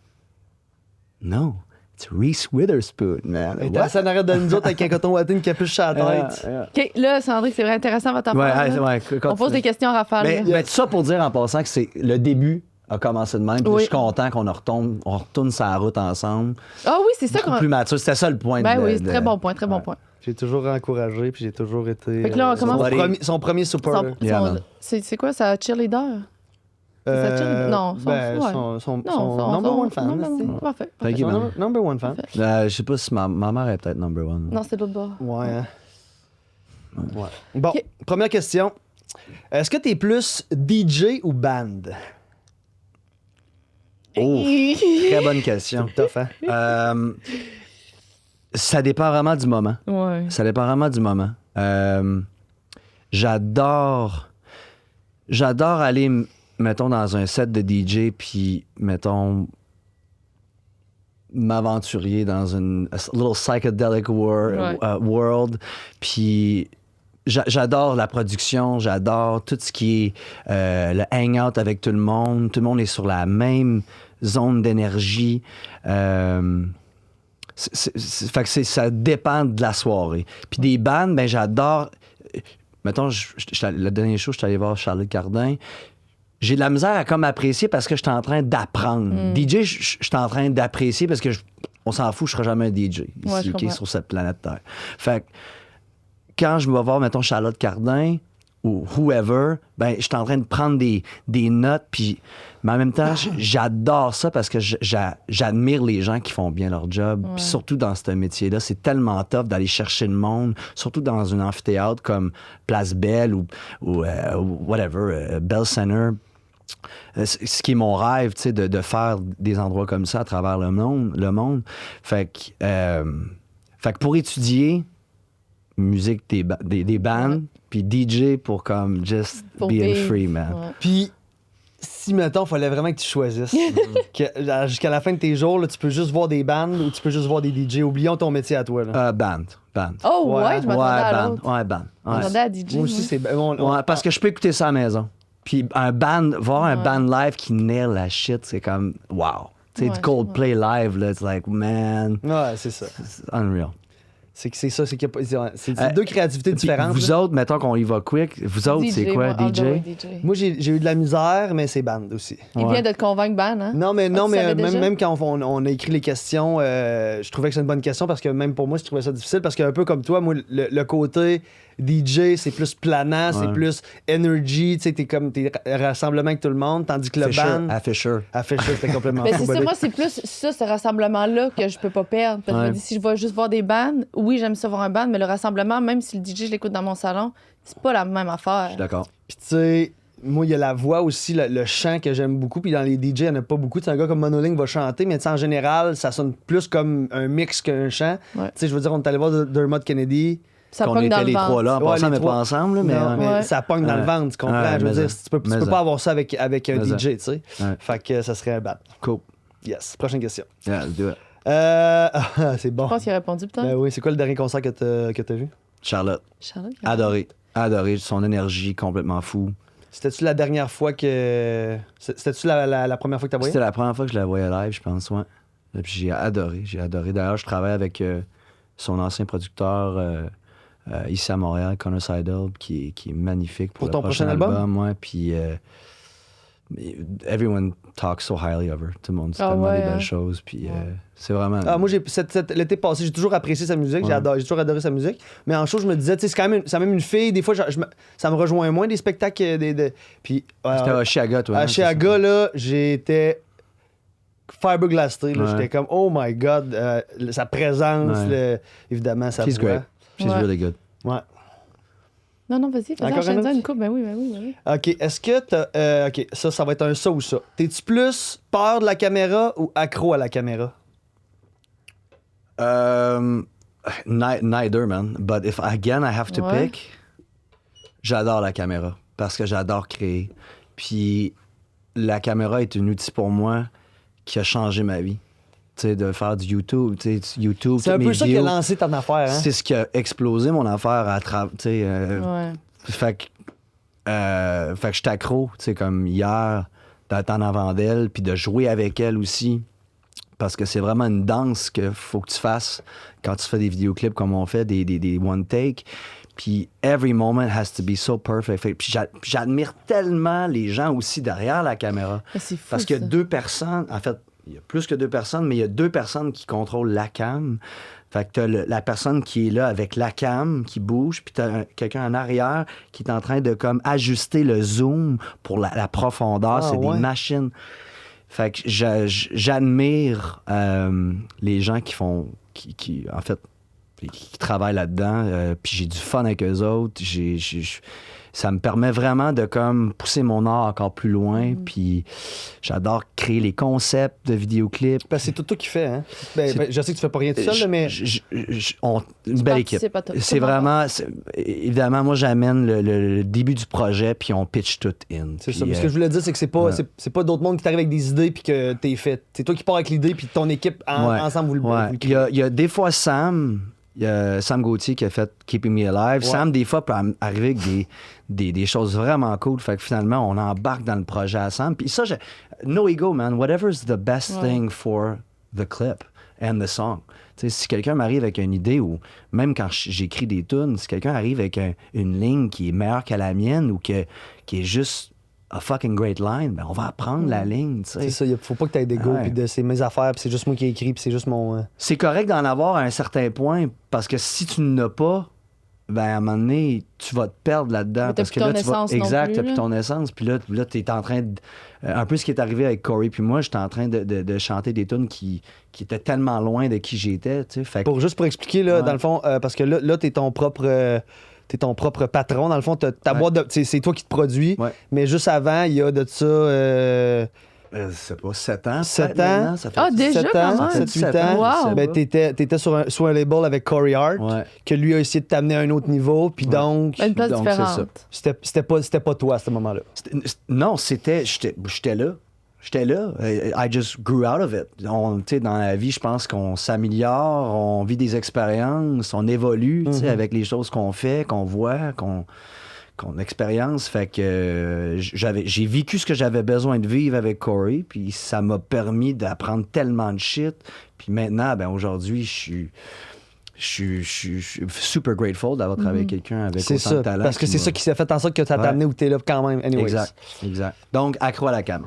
[SPEAKER 5] no, it's Reese Witherspoon, man.
[SPEAKER 2] Il était assis en arrière de nous autres avec un coton ouaté, une capuche sur la tête.
[SPEAKER 3] OK, là, Sandrine, c'est vraiment intéressant votre affaire. là. On pose des questions à Raphaël.
[SPEAKER 5] Mais,
[SPEAKER 3] là.
[SPEAKER 5] mais tout ça pour dire en passant que c'est le début a commencé de même. Puis
[SPEAKER 3] Oui.
[SPEAKER 5] je suis content qu'on retourne sur la route ensemble.
[SPEAKER 3] Ah oui, c'est ça
[SPEAKER 5] Beaucoup
[SPEAKER 3] qu'on...
[SPEAKER 5] plus mature. C'était ça le point.
[SPEAKER 3] Ben
[SPEAKER 5] de,
[SPEAKER 3] oui, c'est
[SPEAKER 5] de-
[SPEAKER 3] très bon point, très bon
[SPEAKER 5] Ouais.
[SPEAKER 3] point.
[SPEAKER 2] J'ai toujours encouragé, puis j'ai toujours été.
[SPEAKER 3] Fait que là, on commence-
[SPEAKER 2] son premier supporter.
[SPEAKER 5] Yeah, man.
[SPEAKER 3] C'est quoi, ça, cheerleader? ça cheerleader? Non,
[SPEAKER 2] ben,
[SPEAKER 3] ouais.
[SPEAKER 2] son
[SPEAKER 3] Non,
[SPEAKER 2] number one fan.
[SPEAKER 3] non,
[SPEAKER 2] c'est-
[SPEAKER 3] non, parfait.
[SPEAKER 5] Thank you,
[SPEAKER 2] Son
[SPEAKER 5] man.
[SPEAKER 2] number one fan.
[SPEAKER 5] Je sais pas si ma mère est peut-être number one.
[SPEAKER 3] Non, c'est l'autre bord.
[SPEAKER 2] Ouais. Hein. Ouais. Bon,
[SPEAKER 3] Ok.
[SPEAKER 2] première question. Est-ce que t'es plus DJ ou band?
[SPEAKER 5] Oh, très bonne question.
[SPEAKER 2] Tough, hein?
[SPEAKER 5] Ça dépend vraiment du moment.
[SPEAKER 3] Ouais.
[SPEAKER 5] Ça dépend vraiment du moment. J'adore aller, mettons, dans un set de DJ, puis, mettons, m'aventurer dans une a little psychedelic world. Puis j'adore la production, j'adore tout ce qui est le hangout avec tout le monde. Tout le monde est sur la même zone d'énergie. Fait que ça dépend de la soirée. Puis des bandes, ben j'adore. Mettons, le dernier show, je suis allé voir Charlotte Cardin. J'ai de la misère à comme apprécier parce que je suis en train d'apprendre. DJ, je suis en train d'apprécier parce que on s'en fout, je serai jamais un DJ ici,
[SPEAKER 3] Ouais, je
[SPEAKER 5] OK,
[SPEAKER 3] comprends.
[SPEAKER 5] sur cette planète Terre. Fait que quand je vais voir, mettons, Charlotte Cardin ou whoever, ben je suis en train de prendre des notes, puis mais en même temps, j'adore ça parce que j'admire les gens qui font bien leur job, puis surtout dans ce métier-là, c'est tellement tough d'aller chercher le monde, surtout dans un amphithéâtre comme Place Belle ou whatever, Bell Center. Ce qui est mon rêve, tu sais, de faire des endroits comme ça à travers le monde. Fait que pour étudier musique des bands, puis DJ pour comme just
[SPEAKER 3] Pour
[SPEAKER 5] being
[SPEAKER 3] vivre.
[SPEAKER 5] free, man.
[SPEAKER 3] Ouais.
[SPEAKER 2] Puis, si, mettons, fallait vraiment que tu choisisses, jusqu'à la fin de tes jours, là, tu peux juste voir des bands ou tu peux juste voir des DJ. Oublions ton métier à toi. Là.
[SPEAKER 5] Band.
[SPEAKER 3] Oh, ouais,
[SPEAKER 2] Ouais,
[SPEAKER 3] je m'attendais à l'autre.
[SPEAKER 5] Ouais, band.
[SPEAKER 3] Je
[SPEAKER 5] Ouais.
[SPEAKER 3] m'attendais à DJ.
[SPEAKER 2] Moi aussi,
[SPEAKER 3] moi.
[SPEAKER 2] c'est.
[SPEAKER 5] Ouais, parce que je peux écouter ça à la maison. Puis un band live qui nail la shit, c'est comme wow. Tu sais,
[SPEAKER 3] Ouais,
[SPEAKER 5] du Coldplay live, là, it's like, man,
[SPEAKER 2] Ouais, c'est ça.
[SPEAKER 5] it's unreal.
[SPEAKER 2] C'est que c'est ça, c'est qu'il y a pas- c'est deux créativités
[SPEAKER 5] Puis
[SPEAKER 2] différentes.
[SPEAKER 5] vous
[SPEAKER 2] là.
[SPEAKER 5] autres, mettons qu'on y va quick, vous autres, c'est quoi,
[SPEAKER 3] moi, all the way,
[SPEAKER 5] DJ?
[SPEAKER 2] Moi, j'ai eu de la misère, mais c'est band aussi.
[SPEAKER 3] Il
[SPEAKER 5] Ouais.
[SPEAKER 3] vient de te convaincre, Ban, hein?
[SPEAKER 2] Non, mais,
[SPEAKER 3] Ah, tu savais déjà?
[SPEAKER 2] même quand on a écrit les questions, je trouvais que c'est une bonne question parce que même pour moi, je trouvais ça difficile parce qu'un peu comme toi, moi, le côté DJ, c'est plus planant, c'est
[SPEAKER 5] Ouais.
[SPEAKER 2] plus energy, tu sais, t'es rassemblement avec tout le monde, tandis que le band,
[SPEAKER 5] À Fisher.
[SPEAKER 2] à Fisher, c'était complètement
[SPEAKER 3] Mais
[SPEAKER 2] fou,
[SPEAKER 3] c'est ça,
[SPEAKER 2] buddy.
[SPEAKER 3] moi, c'est plus ça, ce rassemblement-là que je peux pas perdre. Parce que je
[SPEAKER 5] Ouais.
[SPEAKER 3] me dis, si je vais juste voir des bands, oui, j'aime ça voir un band, mais le rassemblement, même si le DJ, je l'écoute dans mon salon, c'est pas la même
[SPEAKER 5] Je
[SPEAKER 3] affaire.
[SPEAKER 5] suis d'accord.
[SPEAKER 2] Puis tu sais, moi, il y a la voix aussi, le chant que j'aime beaucoup. Puis dans les DJ, il n'y en a pas beaucoup. Tu sais, un gars comme Monolink va chanter, mais tu sais, en général, ça sonne plus comme un mix qu'un chant.
[SPEAKER 3] Ouais.
[SPEAKER 2] Tu sais, je veux dire, on est allé voir Dermot Kennedy.
[SPEAKER 3] Ça
[SPEAKER 5] Qu'on
[SPEAKER 3] pogne dans
[SPEAKER 5] était
[SPEAKER 3] le
[SPEAKER 5] les
[SPEAKER 3] ventre.
[SPEAKER 5] trois là, en
[SPEAKER 2] Ouais,
[SPEAKER 5] passant,
[SPEAKER 2] les
[SPEAKER 5] mais
[SPEAKER 2] trois.
[SPEAKER 5] pas ensemble, là, mais...
[SPEAKER 2] Non, mais
[SPEAKER 3] Ouais.
[SPEAKER 2] ça pogne dans le
[SPEAKER 5] Ouais.
[SPEAKER 2] ventre, tu comprends?
[SPEAKER 5] Ouais,
[SPEAKER 2] je veux
[SPEAKER 5] mais
[SPEAKER 2] dire,
[SPEAKER 5] ça.
[SPEAKER 2] tu peux
[SPEAKER 5] Mais ça.
[SPEAKER 2] pas avoir ça avec un
[SPEAKER 5] Mais ça.
[SPEAKER 2] DJ, tu sais.
[SPEAKER 5] Ouais.
[SPEAKER 2] Fait que ça serait un bad.
[SPEAKER 5] Cool.
[SPEAKER 2] Yes. Prochaine question.
[SPEAKER 5] Yeah, let's do it.
[SPEAKER 2] C'est bon.
[SPEAKER 3] Je pense qu'il a répondu, peut-être.
[SPEAKER 2] Ben oui, c'est quoi le dernier concert que t'as vu?
[SPEAKER 5] Charlotte,
[SPEAKER 3] Charlotte.
[SPEAKER 5] adoré. Adoré, son énergie complètement fou.
[SPEAKER 2] C'était-tu la dernière fois que. C'était-tu la première fois que t'as voyé?
[SPEAKER 5] C'était la première fois que je la voyais live, je pense, ouais. Et puis j'ai adoré. D'ailleurs, je travaille avec son ancien producteur ici à Montréal, Connor Seidel, qui est magnifique pour
[SPEAKER 2] Pour
[SPEAKER 5] le
[SPEAKER 2] ton prochain album?
[SPEAKER 5] ouais. Puis everyone talks so highly of her. Tout le monde dit
[SPEAKER 3] Ah
[SPEAKER 5] tellement
[SPEAKER 3] ouais,
[SPEAKER 5] des belles
[SPEAKER 3] hein?
[SPEAKER 5] choses. Puis c'est vraiment...
[SPEAKER 2] Ah, moi, l'été passé, j'ai toujours apprécié sa musique.
[SPEAKER 5] Ouais.
[SPEAKER 2] J'ai toujours adoré sa musique. Mais en show, je me disais, tu sais, c'est même une fille. Des fois, ça me rejoint moins des spectacles. Puis,
[SPEAKER 5] C'était à Oshiaga, toi.
[SPEAKER 2] à
[SPEAKER 5] hein,
[SPEAKER 2] Chiaga, là, j'étais fiberglassé. Là,
[SPEAKER 5] Ouais.
[SPEAKER 2] J'étais comme, oh my God, sa présence,
[SPEAKER 5] Ouais.
[SPEAKER 2] évidemment, sa
[SPEAKER 5] She's
[SPEAKER 2] voix.
[SPEAKER 5] great. She's
[SPEAKER 3] Ouais.
[SPEAKER 5] really good.
[SPEAKER 2] Ouais.
[SPEAKER 3] Non, vas-y,
[SPEAKER 2] Encore
[SPEAKER 3] enchaîne
[SPEAKER 2] un
[SPEAKER 3] ça
[SPEAKER 2] autre?
[SPEAKER 3] une coupe. Ben oui.
[SPEAKER 2] OK, est-ce que t'as... OK, ça va être un ça ou ça. T'es-tu plus peur de la caméra ou accro à la caméra?
[SPEAKER 5] Neither, man. But if again I have to
[SPEAKER 3] Ouais.
[SPEAKER 5] pick, j'adore la caméra parce que j'adore créer. Puis la caméra est un outil pour moi qui a changé ma vie. Tu sais, de faire du YouTube, tu sais, YouTube,
[SPEAKER 2] C'est un
[SPEAKER 5] toutes
[SPEAKER 2] peu
[SPEAKER 5] mes
[SPEAKER 2] ça qui a
[SPEAKER 5] vidéos,
[SPEAKER 2] lancé ton affaire, hein?
[SPEAKER 5] c'est ce qui a explosé mon affaire à travers, tu sais,
[SPEAKER 3] Ouais.
[SPEAKER 5] fait que je suis accro, tu sais, comme hier, d'être en avant d'elle, puis de jouer avec elle aussi. Parce que c'est vraiment une danse qu'il faut que tu fasses quand tu fais des vidéoclips comme on fait, des one take. Puis every moment has to be so perfect. Puis j'admire tellement les gens aussi derrière la caméra.
[SPEAKER 3] Ah, c'est fou,
[SPEAKER 5] Parce qu'il y a
[SPEAKER 3] ça.
[SPEAKER 5] deux personnes, en fait, il y a plus que deux personnes, mais il y a deux personnes qui contrôlent la cam. Fait que t'as la personne qui est là avec la cam, qui bouge, puis t'as quelqu'un en arrière qui est en train de comme ajuster le zoom pour la profondeur.
[SPEAKER 2] Ah,
[SPEAKER 5] C'est
[SPEAKER 2] ouais.
[SPEAKER 5] des machines. Fait que j'admire les gens qui font, qui en fait, qui travaillent là-dedans. Puis j'ai du fun avec eux autres. Ça me permet vraiment de comme pousser mon art encore plus loin. Puis j'adore créer les concepts de vidéoclips.
[SPEAKER 2] Parce que c'est tout toi qui fais, hein? Ben,
[SPEAKER 5] C'est-
[SPEAKER 2] je sais que tu fais pas rien tout seul, là, mais...
[SPEAKER 5] Une belle équipe.
[SPEAKER 3] participes à tout.
[SPEAKER 5] C'est
[SPEAKER 3] Tout le monde
[SPEAKER 5] vraiment... Évidemment, moi, j'amène le début du projet, puis on pitch tout in.
[SPEAKER 2] C'est
[SPEAKER 5] Puis,
[SPEAKER 2] ça. Mais ce que je voulais dire, c'est que c'est pas,
[SPEAKER 5] ouais.
[SPEAKER 2] c'est pas d'autres mondes qui t'arrivent avec des idées puis que t'es fait. C'est toi qui pars avec l'idée puis ton équipe
[SPEAKER 5] Ouais.
[SPEAKER 2] ensemble vous le
[SPEAKER 5] Ouais.
[SPEAKER 2] vous le
[SPEAKER 5] Il y a des fois Sam, il y a Sam Gauthier qui a fait Keeping Me Alive.
[SPEAKER 2] Ouais.
[SPEAKER 5] Sam, des fois, peut arriver avec des choses vraiment cool. Fait que finalement, on embarque dans le projet à Sam. Puis ça, no ego, man. Whatever's the best
[SPEAKER 3] Ouais.
[SPEAKER 5] thing for the clip and the song. Tu sais, si quelqu'un m'arrive avec une idée ou même quand j'écris des tunes, si quelqu'un arrive avec une ligne qui est meilleure que la mienne ou qui est juste a fucking great line, ben on va apprendre la ligne, tu sais.
[SPEAKER 2] C'est ça, faut pas que t'aies d'ego
[SPEAKER 5] Ouais.
[SPEAKER 2] puis de c'est mes affaires puis c'est juste moi qui ai écrit puis c'est juste mon.
[SPEAKER 5] C'est correct d'en avoir à un certain point parce que si tu n'en as pas, ben à un moment donné, tu vas te perdre là-dedans.
[SPEAKER 3] Mais t'as
[SPEAKER 5] Parce
[SPEAKER 3] plus
[SPEAKER 5] que là,
[SPEAKER 3] ton
[SPEAKER 5] tu vas.
[SPEAKER 3] essence non
[SPEAKER 5] Exact,
[SPEAKER 3] plus,
[SPEAKER 5] t'as plus
[SPEAKER 3] là.
[SPEAKER 5] ton essence. Puis là tu es en train de. Un peu ce qui est arrivé avec Corey puis moi, j'étais en train de chanter des tunes qui étaient tellement loin de qui j'étais. Tu sais. Fait que-
[SPEAKER 2] Juste pour expliquer là,
[SPEAKER 5] Ouais.
[SPEAKER 2] dans le fond, parce que là t'es ton propre. T'es ton propre patron. Dans le fond, ta
[SPEAKER 5] Ouais.
[SPEAKER 2] boîte de. C'est toi qui te produis.
[SPEAKER 5] Ouais.
[SPEAKER 2] Mais juste avant, il y a de ça.
[SPEAKER 5] c'est pas 7 ans.
[SPEAKER 2] 7
[SPEAKER 5] peut-être,
[SPEAKER 2] ans.
[SPEAKER 5] maintenant, ça fait
[SPEAKER 3] Ah, déjà,
[SPEAKER 2] 7
[SPEAKER 3] quand
[SPEAKER 2] ans,
[SPEAKER 3] même.
[SPEAKER 2] 7, 8
[SPEAKER 5] 7
[SPEAKER 2] ans.
[SPEAKER 3] Wow.
[SPEAKER 5] je sais
[SPEAKER 2] Ben,
[SPEAKER 5] pas.
[SPEAKER 2] t'étais sur un label avec Corey Hart,
[SPEAKER 5] Ouais.
[SPEAKER 2] que lui a essayé de t'amener à un autre niveau, puis donc,
[SPEAKER 3] Une place
[SPEAKER 5] Donc, c'est
[SPEAKER 3] différente.
[SPEAKER 2] c'était pas toi à ce moment-là.
[SPEAKER 5] Non, j'étais là. J'étais là. I just grew out of it. Tu sais, dans la vie, je pense qu'on s'améliore, on vit des expériences, on évolue tu sais, avec les choses qu'on fait, qu'on voit, qu'on expérience. Fait que j'ai vécu ce que j'avais besoin de vivre avec Corey, puis ça m'a permis d'apprendre tellement de shit. Puis maintenant, ben aujourd'hui, je suis super grateful d'avoir travaillé avec quelqu'un avec
[SPEAKER 2] C'est
[SPEAKER 5] autant
[SPEAKER 2] ça.
[SPEAKER 5] de talent.
[SPEAKER 2] Parce que c'est ça qui s'est fait en sorte que ça t'a
[SPEAKER 5] Ouais.
[SPEAKER 2] amené où t'es là quand même. Anyways.
[SPEAKER 5] Exact. Donc, accro à la cam.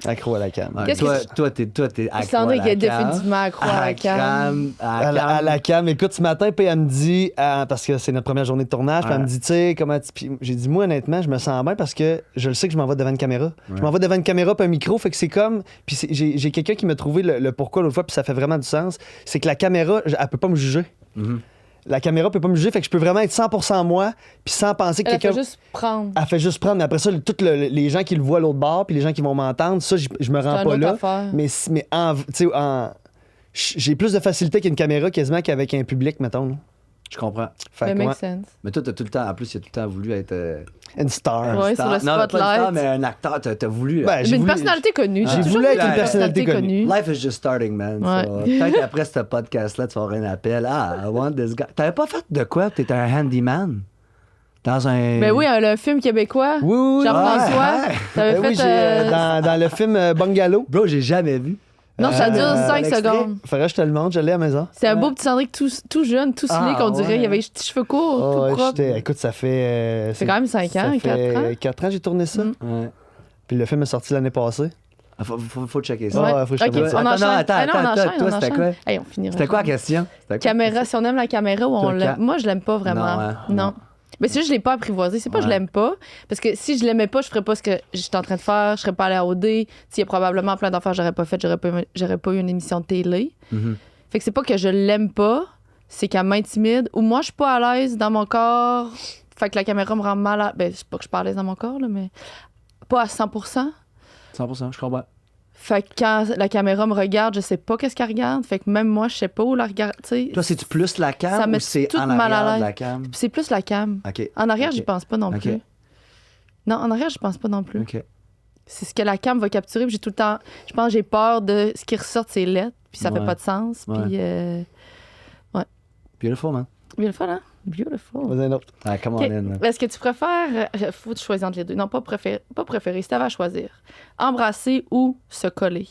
[SPEAKER 2] Accro à la cam.
[SPEAKER 5] Ouais.
[SPEAKER 3] Qu'est-ce
[SPEAKER 5] Toi, t'es accro
[SPEAKER 3] Sandra
[SPEAKER 5] à la
[SPEAKER 3] qui est
[SPEAKER 5] cam.
[SPEAKER 3] définitivement accro à la cam.
[SPEAKER 2] À la cam. Écoute, ce matin, puis elle me dit, parce que c'est notre première journée de tournage, puis elle me dit, tu sais, comment tu. Puis j'ai dit, moi, honnêtement, je me sens bien parce que je le sais que je m'en vais devant une caméra. Je m'en vais devant une caméra, puis un micro, fait que c'est comme. Puis j'ai quelqu'un qui m'a trouvé le pourquoi l'autre fois, puis ça fait vraiment du sens. C'est que la caméra, elle peut pas me juger.
[SPEAKER 5] Mhm.
[SPEAKER 2] La caméra peut pas me juger, fait que je peux vraiment être 100% moi, puis sans penser que
[SPEAKER 3] Elle
[SPEAKER 2] quelqu'un.
[SPEAKER 3] fait juste prendre.
[SPEAKER 2] Elle fait juste prendre, mais après ça, les gens qui le voient à l'autre bord, puis les gens qui vont m'entendre, ça, je me
[SPEAKER 3] C'est
[SPEAKER 2] rends
[SPEAKER 3] une
[SPEAKER 2] pas
[SPEAKER 3] autre
[SPEAKER 2] là.
[SPEAKER 3] affaire.
[SPEAKER 2] Mais tu sais, j'ai plus de facilité qu'une caméra quasiment qu'avec un public, mettons. Là.
[SPEAKER 5] Je comprends.
[SPEAKER 2] Fait
[SPEAKER 3] Ça
[SPEAKER 2] que,
[SPEAKER 3] make
[SPEAKER 2] ouais,
[SPEAKER 3] sense.
[SPEAKER 5] Mais toi, t'as tout le temps, en plus, il a tout le temps voulu être.
[SPEAKER 2] une star.
[SPEAKER 3] Ouais,
[SPEAKER 5] star.
[SPEAKER 3] sur le
[SPEAKER 5] Non, mais pas une star,
[SPEAKER 3] spotlight.
[SPEAKER 5] mais un acteur, t'as voulu.
[SPEAKER 2] Ben,
[SPEAKER 3] Mais
[SPEAKER 2] j'ai
[SPEAKER 3] une
[SPEAKER 2] voulu-
[SPEAKER 3] personnalité connue.
[SPEAKER 2] j'ai
[SPEAKER 3] toujours
[SPEAKER 2] voulu être
[SPEAKER 3] été
[SPEAKER 2] une personnalité connue.
[SPEAKER 5] Life is just starting, man.
[SPEAKER 2] Ouais.
[SPEAKER 5] So, peut-être qu'après ce podcast-là, tu vas avoir un appel. Ah, I want this guy. T'avais pas fait de quoi? T'étais un handyman? Dans un.
[SPEAKER 3] Ben oui, le film québécois.
[SPEAKER 2] Oui, oui, oui.
[SPEAKER 3] Jean-François.
[SPEAKER 5] Ouais.
[SPEAKER 3] T'avais
[SPEAKER 2] Ben oui,
[SPEAKER 3] fait.
[SPEAKER 2] dans le film Bungalow.
[SPEAKER 5] Bro, j'ai jamais vu.
[SPEAKER 3] Non, ça dure 5
[SPEAKER 5] l'extrait.
[SPEAKER 3] secondes.
[SPEAKER 2] Faudrait que je te le montre, je l'ai à la maison.
[SPEAKER 3] C'est un beau petit Cendric tout jeune, tout stylé,
[SPEAKER 5] Ah,
[SPEAKER 3] qu'on dirait.
[SPEAKER 5] ouais.
[SPEAKER 3] Il avait les petits cheveux courts,
[SPEAKER 2] Oh,
[SPEAKER 3] tout
[SPEAKER 2] ouais,
[SPEAKER 3] propre.
[SPEAKER 2] écoute, ça fait.
[SPEAKER 3] C'est quand même 5 ans, 4 ans.
[SPEAKER 2] 4 ans, j'ai tourné ça.
[SPEAKER 3] Mm.
[SPEAKER 5] Ouais.
[SPEAKER 2] Puis le film est sorti l'année passée.
[SPEAKER 5] Ah, faut checker ça.
[SPEAKER 2] Ouais. faut que je te
[SPEAKER 3] Ok,
[SPEAKER 2] montre ça.
[SPEAKER 3] on enchaîne.
[SPEAKER 5] Attends,
[SPEAKER 3] Ah non, on
[SPEAKER 5] attends,
[SPEAKER 3] enchaîne,
[SPEAKER 5] toi,
[SPEAKER 3] on
[SPEAKER 5] c'était
[SPEAKER 3] enchaîne.
[SPEAKER 5] quoi?
[SPEAKER 3] Hey, on finira.
[SPEAKER 5] C'était quoi la question? C'était quoi?
[SPEAKER 3] Caméra, si on aime la caméra ou on
[SPEAKER 5] Toi,
[SPEAKER 3] l'aime. Moi, je l'aime pas vraiment.
[SPEAKER 5] Non, hein?
[SPEAKER 3] Non. Mais c'est juste, je l'ai pas apprivoisé. C'est pas que je
[SPEAKER 5] Ouais.
[SPEAKER 3] l'aime pas. Parce que si je l'aimais pas, je ferais pas ce que j'étais en train de faire. Je serais pas allée à OD. Il y a probablement plein d'affaires que j'aurais pas fait. J'aurais pas eu une émission de télé.
[SPEAKER 5] Mhm.
[SPEAKER 3] Fait que c'est pas que je l'aime pas, c'est qu'elle m'intimide. Ou moi, je suis pas à l'aise dans mon corps. Fait que la caméra me rend mal à... Ben, c'est pas que je suis pas à l'aise dans mon corps, là, mais pas à 100%.
[SPEAKER 5] 100%, je comprends.
[SPEAKER 3] Fait que quand la caméra me regarde, je sais pas qu'est-ce qu'elle regarde. Fait que même moi, je sais pas où la regarder. Tu sais,
[SPEAKER 5] Toi, c'est-tu plus la
[SPEAKER 3] Ça
[SPEAKER 5] cam
[SPEAKER 3] met
[SPEAKER 5] ou c'est
[SPEAKER 3] tout
[SPEAKER 5] en
[SPEAKER 3] mal à
[SPEAKER 5] arrière de
[SPEAKER 3] l'aise.
[SPEAKER 5] la cam?
[SPEAKER 3] c'est plus la cam.
[SPEAKER 5] OK.
[SPEAKER 3] En arrière,
[SPEAKER 5] OK.
[SPEAKER 3] j'y pense pas non
[SPEAKER 5] Ok.
[SPEAKER 3] plus. Non, en arrière, je pense pas non plus.
[SPEAKER 5] OK.
[SPEAKER 3] C'est ce que la cam va capturer. Puis j'ai tout le temps... Je pense que j'ai peur de ce qui ressort de ses lettres. Puis ça fait
[SPEAKER 5] Ouais.
[SPEAKER 3] pas de sens.
[SPEAKER 5] Ouais.
[SPEAKER 3] Puis...
[SPEAKER 5] Beautiful, man.
[SPEAKER 3] Beautiful, hein? Beautiful.
[SPEAKER 2] Vas-y, un autre.
[SPEAKER 5] Ah, come on
[SPEAKER 3] Ok.
[SPEAKER 5] in, man.
[SPEAKER 3] Est-ce que tu préfères. Faut que tu choisisses entre les deux. Non, pas préférer. Si t'avais à choisir. Embrasser ou se coller.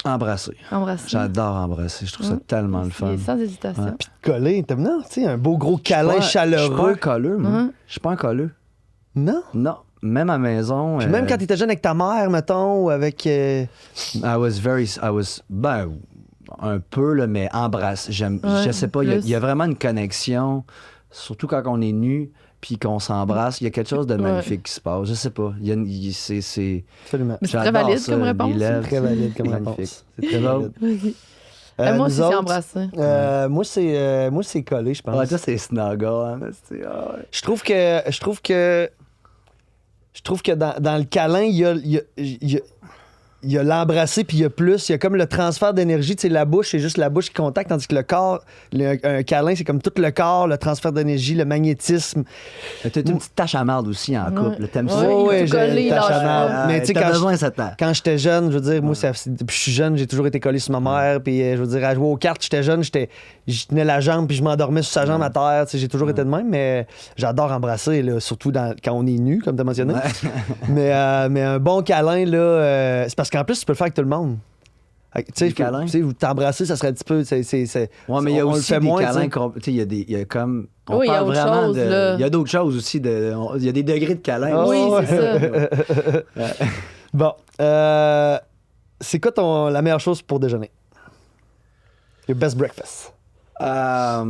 [SPEAKER 5] Embrasser.
[SPEAKER 3] Embrasser.
[SPEAKER 5] J'adore embrasser. Je trouve ça tellement le fun.
[SPEAKER 3] Et sans hésitation.
[SPEAKER 5] Ouais.
[SPEAKER 2] Puis de coller, non, tu sais, un beau gros câlin
[SPEAKER 5] Je suis pas un
[SPEAKER 2] chaleureux.
[SPEAKER 5] colleux, moi.
[SPEAKER 3] Hein?
[SPEAKER 5] Je suis pas un colleux.
[SPEAKER 2] Non.
[SPEAKER 5] Non. Même à la maison.
[SPEAKER 2] Puis même quand t'étais jeune avec ta mère, mettons, ou avec.
[SPEAKER 5] I was. Ben, un peu, là, mais embrasse.
[SPEAKER 3] Ouais,
[SPEAKER 5] je sais pas, il
[SPEAKER 3] plus.
[SPEAKER 5] y a vraiment une connexion, surtout quand on est nu, puis qu'on s'embrasse. Il y a quelque chose de magnifique qui se passe. Je sais pas. C'est.
[SPEAKER 2] Absolument.
[SPEAKER 3] Mais c'est très
[SPEAKER 5] J'adore
[SPEAKER 3] valide
[SPEAKER 5] ça,
[SPEAKER 3] comme
[SPEAKER 5] les
[SPEAKER 3] réponse.
[SPEAKER 5] lèvres.
[SPEAKER 2] Très valide comme
[SPEAKER 5] Magnifique.
[SPEAKER 2] réponse. C'est très
[SPEAKER 5] Bravo.
[SPEAKER 2] valide.
[SPEAKER 3] Ok. Moi aussi,
[SPEAKER 2] nous
[SPEAKER 3] c'est
[SPEAKER 2] autres,
[SPEAKER 3] embrasser.
[SPEAKER 2] moi, c'est collé, je pense.
[SPEAKER 5] Ouais, toi, c'est snuggle, hein, c'est- ah ouais.
[SPEAKER 2] Je trouve que dans le câlin, il y a l'embrasser, puis il y a plus. Il y a comme le transfert d'énergie. Tu sais, la bouche, c'est juste la bouche qui contacte, tandis que le corps, un câlin, c'est comme tout le corps, le transfert d'énergie, le magnétisme.
[SPEAKER 5] T'as une petite tache à marde aussi en couple. là. T'aimes ça?
[SPEAKER 3] Ouais,
[SPEAKER 2] Ouais,
[SPEAKER 3] tout
[SPEAKER 2] j'ai
[SPEAKER 3] collé,
[SPEAKER 2] une tache
[SPEAKER 3] lâche
[SPEAKER 2] à marde.
[SPEAKER 3] pas.
[SPEAKER 2] Mais tu sais,
[SPEAKER 5] t'as
[SPEAKER 2] quand
[SPEAKER 5] besoin de cette
[SPEAKER 2] quand j'étais jeune, je veux dire, moi, depuis que je suis jeune, j'ai toujours été collé sur ma mère. Puis, je veux dire, à jouer aux cartes, j'étais jeune, je tenais la jambe, puis je m'endormais sur sa jambe à terre. Tu sais, j'ai toujours été de même, mais j'adore embrasser, là, surtout quand on est nu, comme tu as mentionné. mais un bon câlin, là, c'est parce qu'en plus, tu peux le faire avec tout le monde. Tu sais,
[SPEAKER 5] Des câlins?
[SPEAKER 2] tu sais, t'embrasser, ça serait un petit peu.
[SPEAKER 5] Ouais, mais il y a
[SPEAKER 2] on le
[SPEAKER 5] aussi
[SPEAKER 2] fait
[SPEAKER 5] des
[SPEAKER 2] moins, tu
[SPEAKER 5] câlins.
[SPEAKER 2] sais.
[SPEAKER 5] Tu sais, il y a comme. On
[SPEAKER 3] Oui, il y a
[SPEAKER 5] parle
[SPEAKER 3] autre
[SPEAKER 5] vraiment
[SPEAKER 3] chose,
[SPEAKER 5] de.
[SPEAKER 3] là.
[SPEAKER 5] Il y a d'autres choses aussi. Il y a des degrés de câlins.
[SPEAKER 2] Ah,
[SPEAKER 3] Oui,
[SPEAKER 2] ouais.
[SPEAKER 3] c'est ça.
[SPEAKER 2] Bon. C'est quoi la meilleure chose pour déjeuner? Your best breakfast.
[SPEAKER 5] Ah,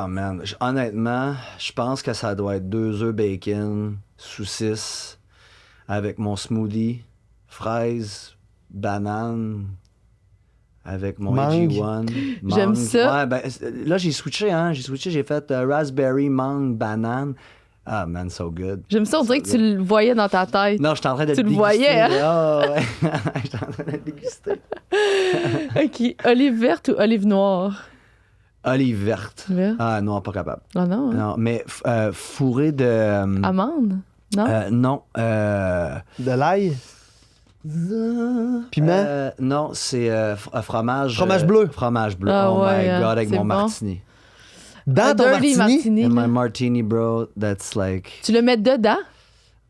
[SPEAKER 5] man. Honnêtement, je pense que ça doit être 2 œufs bacon, saucisses, avec mon smoothie, fraises, bananes, avec mon
[SPEAKER 2] Mangue.
[SPEAKER 5] AG1.
[SPEAKER 3] J'aime
[SPEAKER 5] mangue.
[SPEAKER 3] ça.
[SPEAKER 5] Ouais, ben, là, j'ai switché, hein. J'ai fait raspberry, mangue, banane. Ah, man, so good.
[SPEAKER 3] J'aime ça, on dirait que tu le voyais dans ta tête.
[SPEAKER 5] Non, j'étais en train de
[SPEAKER 3] Tu le
[SPEAKER 5] déguster.
[SPEAKER 3] voyais, hein?
[SPEAKER 5] Ah, ouais. J'étais en train de le déguster.
[SPEAKER 3] OK. Olive verte ou olive noire?
[SPEAKER 5] Olive verte.
[SPEAKER 3] Verte.
[SPEAKER 5] Ah, non, pas capable.
[SPEAKER 3] Ah non, hein?
[SPEAKER 5] Non, mais fourré de...
[SPEAKER 3] Amande? Non?
[SPEAKER 5] non.
[SPEAKER 2] De l'ail? Piment?
[SPEAKER 5] Non, c'est fromage.
[SPEAKER 2] Fromage bleu.
[SPEAKER 5] Fromage bleu.
[SPEAKER 3] Ah
[SPEAKER 5] oh
[SPEAKER 3] ouais,
[SPEAKER 5] my
[SPEAKER 3] hein,
[SPEAKER 5] God, avec
[SPEAKER 3] c'est
[SPEAKER 5] mon
[SPEAKER 3] bon.
[SPEAKER 5] martini.
[SPEAKER 2] Dans
[SPEAKER 3] Un
[SPEAKER 2] ton
[SPEAKER 3] dirty
[SPEAKER 2] martini?
[SPEAKER 5] And
[SPEAKER 3] là.
[SPEAKER 5] my martini, bro, that's like...
[SPEAKER 3] Tu le mets dedans?